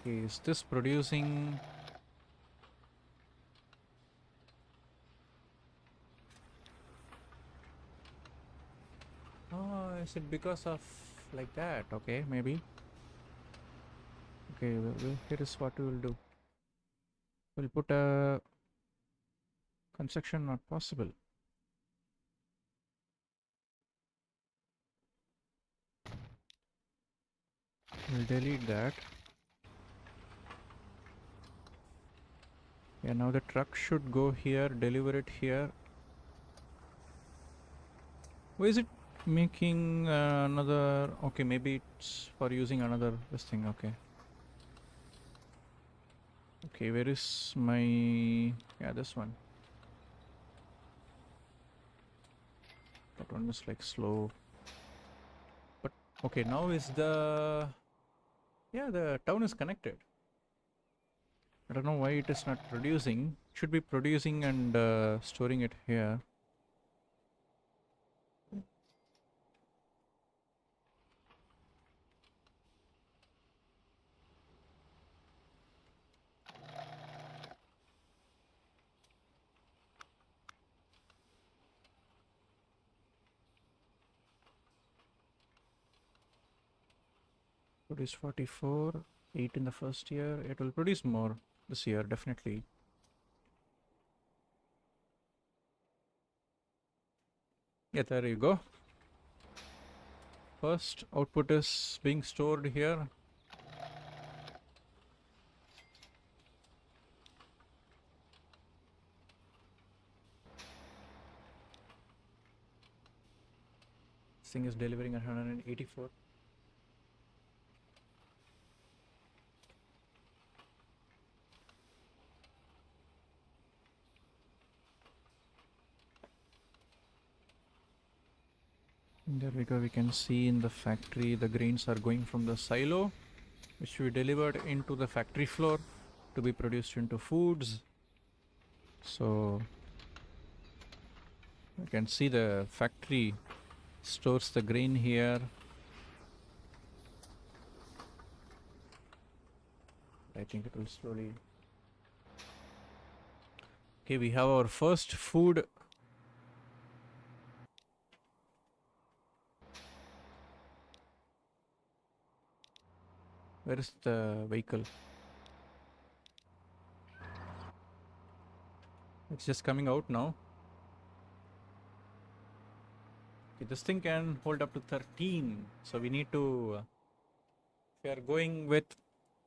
Okay, is this producing? Oh, is it because of like that? Okay, maybe. Okay, here is what we will do. We'll put a construction not possible. We'll delete that. Yeah, now the truck should go here, deliver it here. Why is it making another? Okay, maybe it's for using another this thing. Okay. Okay, where is my? Yeah, this one. That one was like slow. But okay, now is the. Yeah, the town is connected. I don't know why it is not producing. It should be producing and storing it here. Produce 44, 8 in the first year. It will produce more this year, definitely. Yeah, there you go. First output is being stored here. This thing is delivering at 184. There we go. We can see in the factory the grains are going from the silo, which we delivered into the factory floor to be produced into foods. So you can see the factory stores the grain here. I think it will slowly. Okay, we have our first food. Where is the vehicle? It's just coming out now. Okay, this thing can hold up to 13. So we need to. We are going with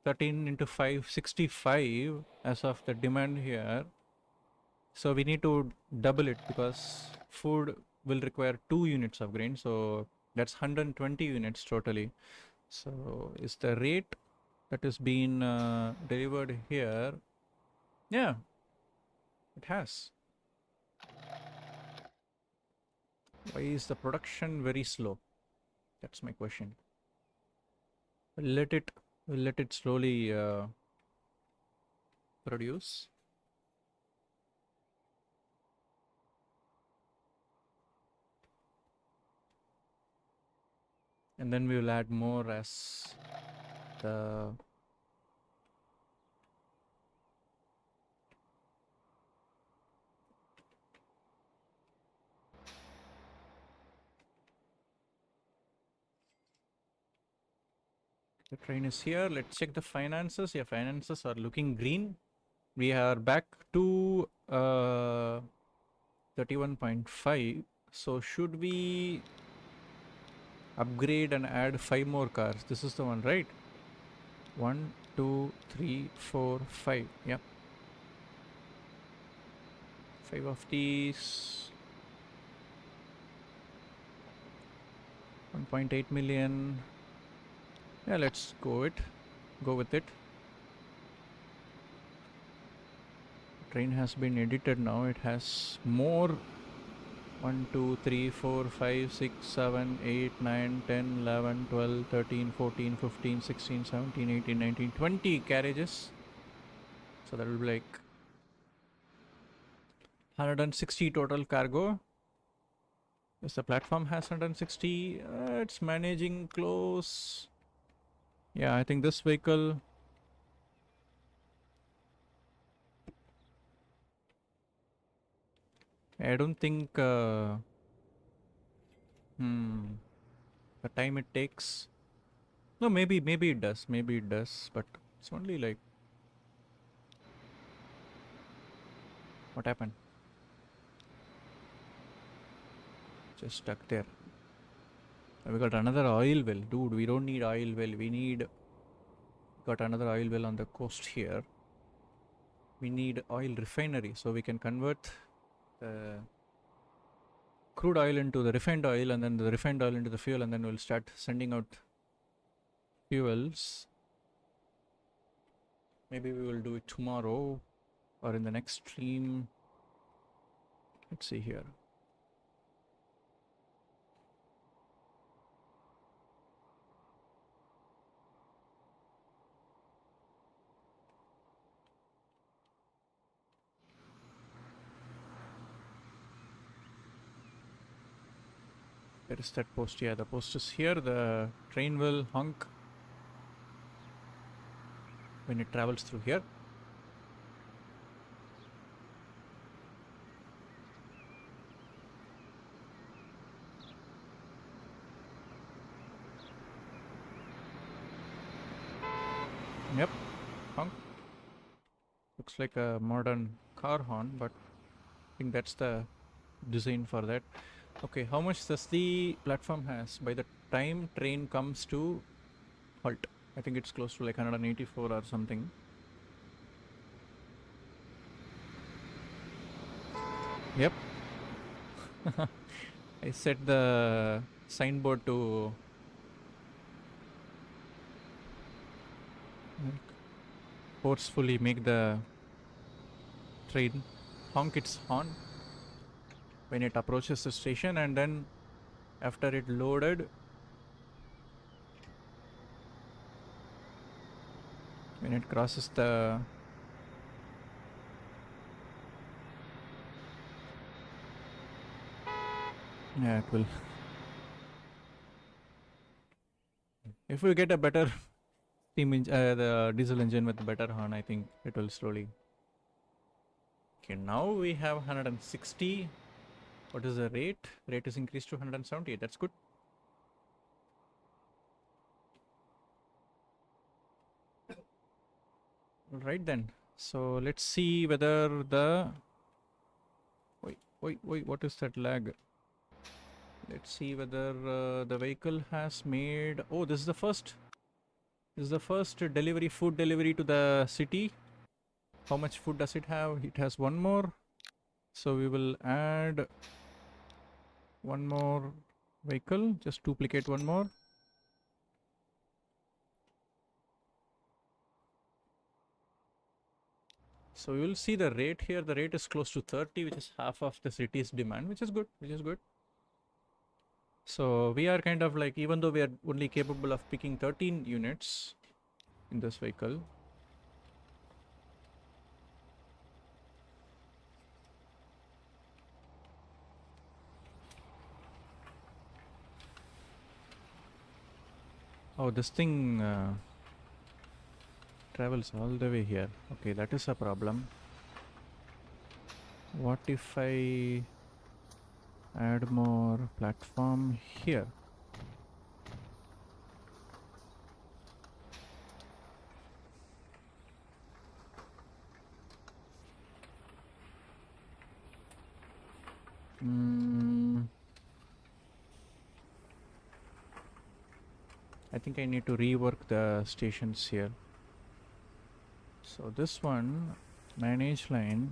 13 into 5, 65 as of the demand here. So we need to double it because food will require 2 units of grain. So that's 120 units totally. So is the rate that is being delivered here? Yeah, it has. Why is the production very slow? That's my question. We'll let it slowly produce. And then we will add more as the train is here. Let's check the finances. Yeah, finances are looking green. We are back to 31.5. So should we Upgrade and add 5 more cars. This is the one, right? 1, 2, 3, 4, 5. Yep. 5 of these. 1.8 million. Yeah, let's go with it. Train has been edited now. It has more. 1, 2, 3, 4, 5, 6, 7, 8, 9, 10, 11, 12, 13, 14, 15, 16, 17, 18, 19, 20 carriages. So that will be like 160 total cargo. Yes, the platform has 160. It's managing close. Yeah, I think this vehicle. I don't think. The time it takes. No, maybe it does. Maybe it does. But it's only like. What happened? Just stuck there. We got another oil well. Dude, we don't need oil well. We need. Got another oil well on the coast here. We need oil refinery. So we can convert the crude oil into the refined oil and then the refined oil into the fuel, and then we'll start sending out fuels. Maybe we will do it tomorrow or in the next stream. Let's see here. Where is that post? Yeah, the post is here. The train will honk when it travels through here. Yep, honk. Looks like a modern car horn, but I think that's the design for that. Okay, how much does the platform has by the time train comes to halt? I think it's close to like 184 or something. Yep. I set the signboard to forcefully make the train honk its horn when it approaches the station, and then after it loaded, when it crosses the yeah, it will. If we get a better the diesel engine with a better horn, I think it will slowly. Okay, now we have 160. What is the rate? Rate is increased to 178. That's good. All right then. So let's see whether the. Wait. What is that lag? Let's see whether the vehicle has made. Oh, this is the first. This is the first delivery, food delivery to the city. How much food does it have? It has one more. So we will add one more vehicle. Just duplicate one more. So you will see the rate here. The rate is close to 30, which is half of the city's demand, which is good. So we are kind of like, even though we are only capable of picking 13 units in this vehicle. Oh, this thing travels all the way here. Okay, that is a problem. What if I add more platform here? I think I need to rework the stations here. So this one, manage line.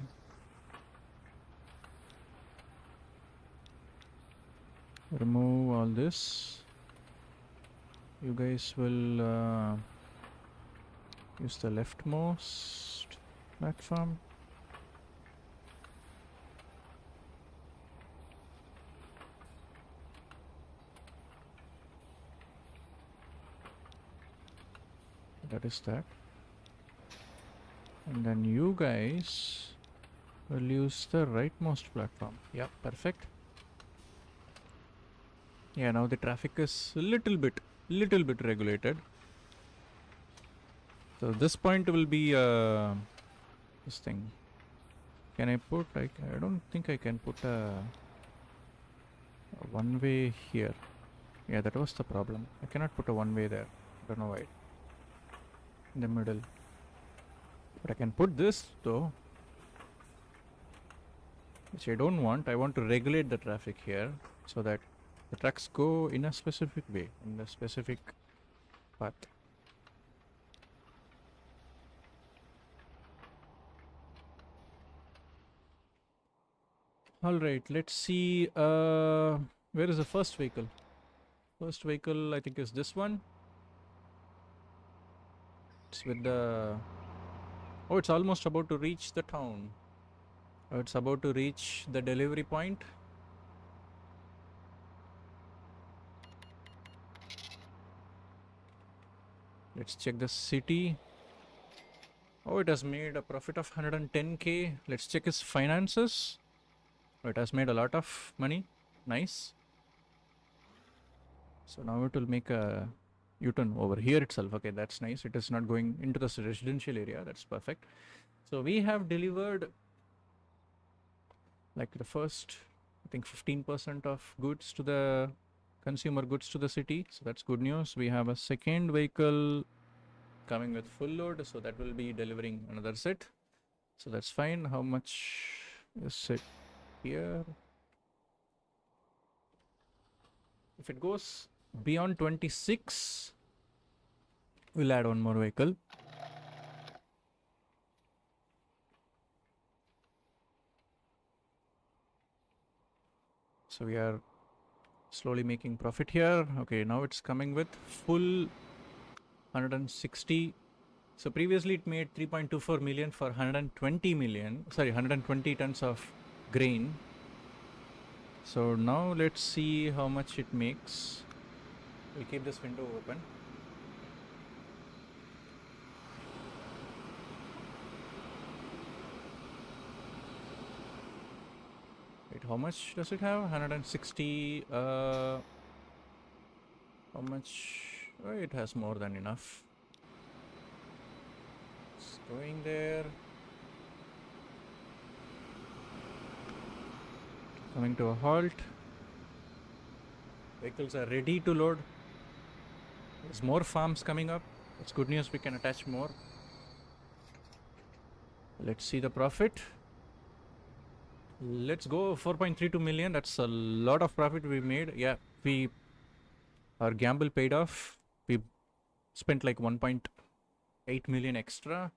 Remove all this. You guys will use the leftmost platform. That is that. And then you guys will use the rightmost platform. Yeah, perfect. Yeah, now the traffic is a little bit regulated. So this point will be this thing. Can I put like, I don't think I can put a one way here. Yeah, that was the problem. I cannot put a one way there. Don't know why. In the middle. But I can put this though, which I don't want. I want to regulate the traffic here so that the trucks go in a specific way, in a specific path. Alright, let's see. Where is the first vehicle? First vehicle, I think, is this one. It's with the... Oh, it's almost about to reach the town. Oh, it's about to reach the delivery point. Let's check the city. Oh, it has made a profit of 110k. Let's check his finances. Oh, it has made a lot of money. Nice. So now it will make a U-turn over here itself. Okay, that's nice. It is not going into the residential area. That's perfect. So we have delivered like the first, I think 15% of goods to the consumer goods to the city. So that's good news. We have a second vehicle coming with full load. So that will be delivering another set. So that's fine. How much is it here? If it goes beyond 26, we'll add one more vehicle. So we are slowly making profit here. Okay, now it's coming with full 160. So previously it made 3.24 million for 120 million. Sorry, 120 tons of grain. So now let's see how much it makes. We'll keep this window open. Wait, how much does it have? 160. How much? Oh, it has more than enough. It's going there. Coming to a halt. Vehicles are ready to load. There's more farms coming up. It's good news, we can attach more. Let's see the profit. Let's go 4.32 million. That's a lot of profit we made. Yeah, our gamble paid off. We spent like 1.8 million extra.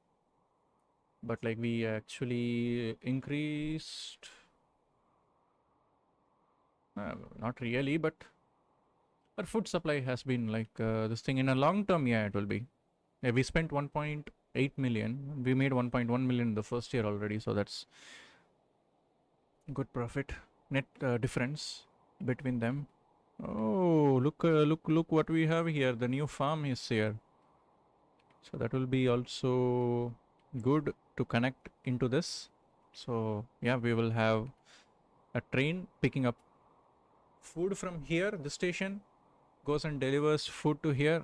But like we actually increased... not really, but our food supply has been like this thing in a long term. Yeah, it will be. Yeah, we spent 1.8 million. We made 1.1 million in the first year already. So that's good profit. Net difference between them. Oh, look what we have here. The new farm is here. So that will be also good to connect into this. So yeah, we will have a train picking up food from here. The station goes and delivers food to here,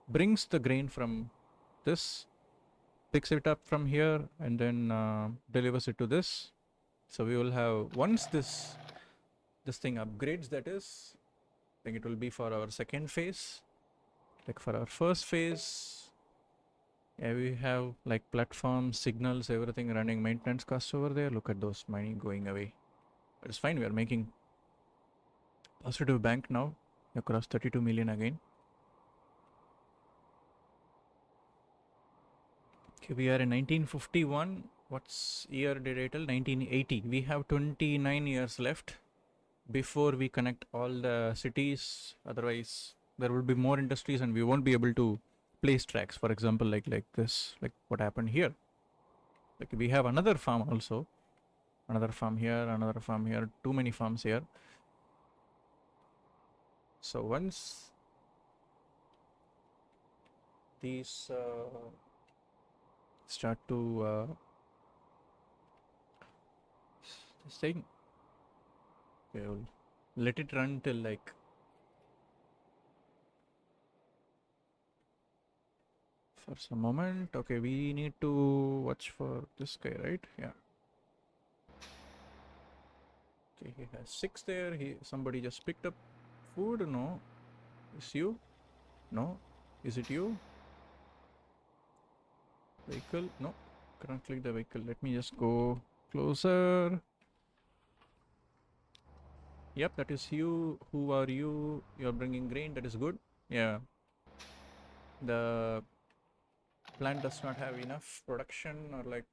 brings the grain from this, picks it up from here, and then delivers it to this. So we will have, once this thing upgrades, that is, I think it will be for our second phase. Like for our first phase, yeah, we have like platforms, signals, everything running, maintenance costs over there. Look at those money going away. But it's fine, we are making positive bank now across 32 million again. Okay, we are in 1951. What's year did I tell? 1980. We have 29 years left before we connect all the cities. Otherwise, there will be more industries and we won't be able to place tracks. For example, like this, like what happened here. Like we have another farm also. Another farm here, another farm here. Too many farms here. So once these start to this thing, okay, we'll let it run till like for some moment. Okay, we need to watch for this guy, right? Yeah. Okay, he has 6 there. Somebody just picked up food. No, it's you. No, is it you? Vehicle. No, can't click the vehicle. Let me just go closer. Yep, that is you. Who are you? You're bringing grain. That is good. Yeah. The plant does not have enough production or like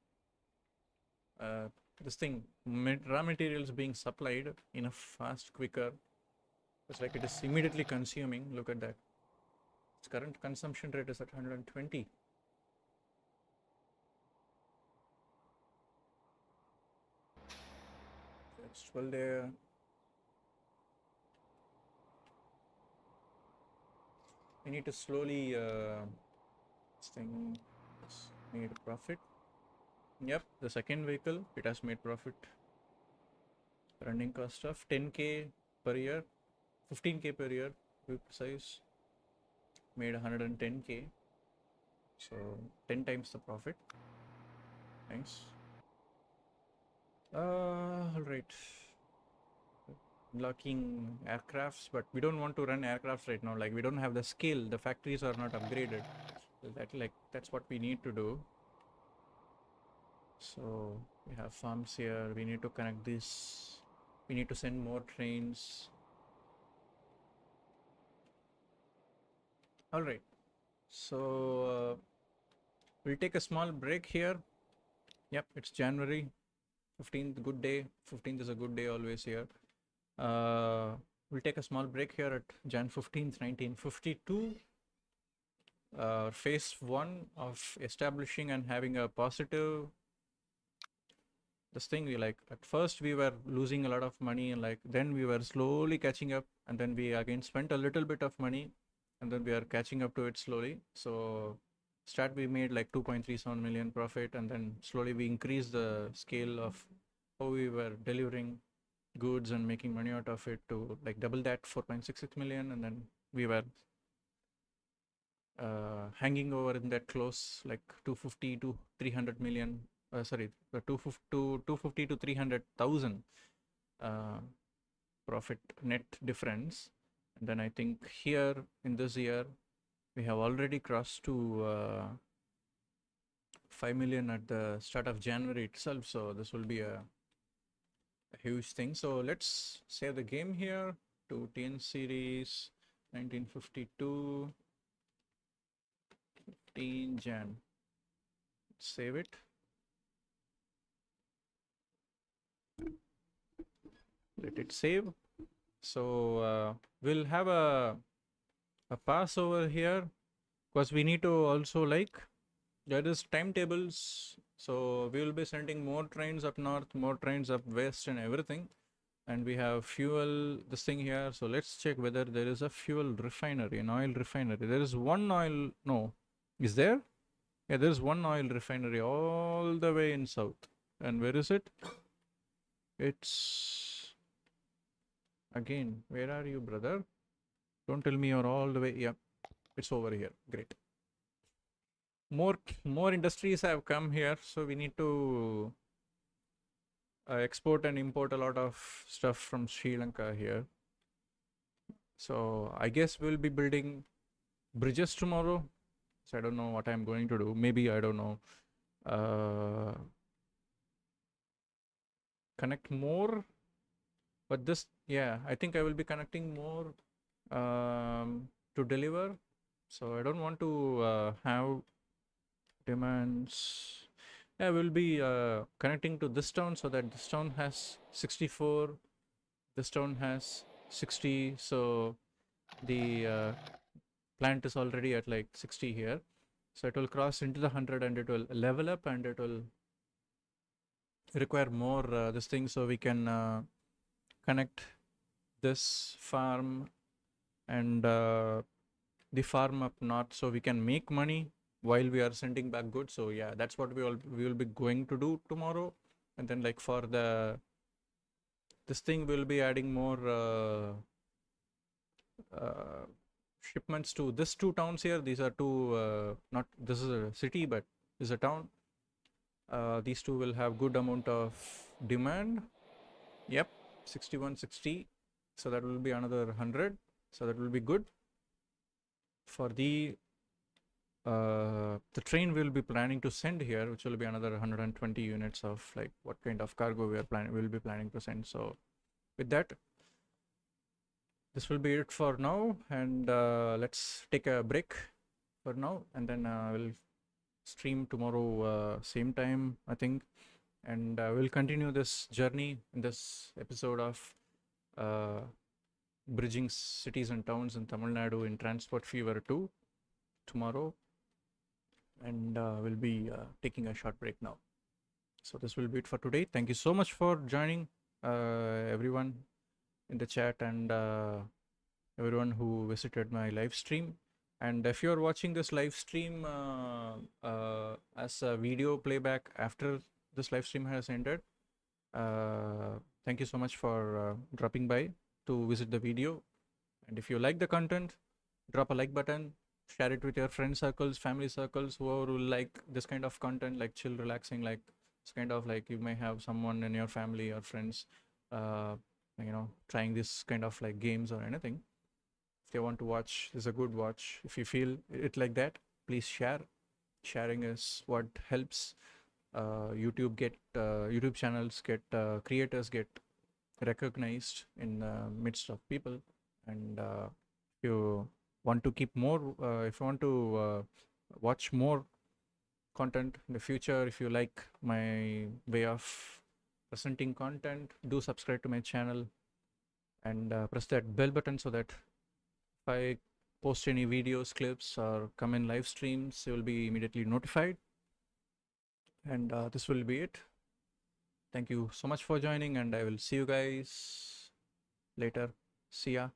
this thing, raw materials being supplied enough fast, quicker. It's like it is immediately consuming. Look at that. Its current consumption rate is at 120. It's 12 there. We need to slowly this thing has made profit. Yep, the second vehicle, it has made profit. Running cost of 10k per year, 15k per year, to be precise. Made 110k, so 10 times the profit. Nice. All right. Unlocking aircrafts, but we don't want to run aircrafts right now. Like we don't have the skill. The factories are not upgraded. That's what we need to do. So we have farms here. We need to connect this. We need to send more trains. All right. So we'll take a small break here. Yep, it's January 15th. Good day. 15th is a good day always here. We'll take a small break here at Jan 15th, 1952. Phase 1 of establishing and having a positive this thing. We like at first we were losing a lot of money and like then we were slowly catching up, and then we again spent a little bit of money and then we are catching up to it slowly. So start we made like 2.37 million profit, and then slowly we increased the scale of how we were delivering goods and making money out of it to like double that, 4.66 million, and then we were hanging over in that close like 250 to 300 million, sorry, 250 to 300,000 profit net difference. And then I think here in this year we have already crossed to 5 million at the start of January itself. So this will be a huge thing. So let's save the game here to TN series 1952. 15 Jan. Save it. Let it save. So we'll have a pass over here because we need to also like there is timetables. So we will be sending more trains up north, more trains up west, and everything. And we have fuel this thing here. So let's check whether there is a fuel refinery, an oil refinery. There is one oil. No, is there? Yeah, there's one oil refinery all the way in south. And where is it? It's again, where are you, brother? Don't tell me you're all the way. Yeah, it's over here. Great. More industries have come here, so we need to export and import a lot of stuff from Sri Lanka here. So I guess we'll be building bridges tomorrow. So I don't know what I'm going to do. Maybe I don't know. Connect more, but this, yeah, I think I will be connecting more to deliver. So I don't want to have demands. Yeah, we'll be connecting to this town so that this town has 64, this town has 60. So the plant is already at like 60 here. So it will cross into the 100 and it will level up and it will require more this thing, so we can connect this farm and the farm up north so we can make money while we are sending back goods. So yeah, that's what we will be going to do tomorrow. And then like for this thing we'll be adding more shipments to this two towns here. These are two not this is a city but this is a town. These two will have good amount of demand. Yep, 6160. So that will be another 100. So that will be good. For the train we'll be planning to send here, which will be another 120 units of like what kind of cargo we'll be planning to send. So with that, this will be it for now, and let's take a break for now, and then we'll stream tomorrow same time, I think, and we'll continue this journey in this episode of bridging cities and towns in Tamil Nadu in Transport Fever 2 tomorrow, and we'll be taking a short break now. So this will be it for today. Thank you so much for joining, everyone in the chat, and everyone who visited my live stream. And if you're watching this live stream as a video playback after this live stream has ended, thank you so much for dropping by to visit the video. And if you like the content, drop a like button, share it with your friend circles, family circles, whoever will like this kind of content, like chill, relaxing, like it's kind of like you may have someone in your family or friends, trying this kind of like games or anything. If they want to watch, this is a good watch. If you feel it like that, please share. Sharing is what helps YouTube channels get creators get recognized in the midst of people. And if you want to keep more, if you want to watch more content in the future, if you like my way of presenting content, do subscribe to my channel and press that bell button so that if I post any videos, clips, or come in live streams, you will be immediately notified. And this will be it. Thank you so much for joining, and I will see you guys later. See ya.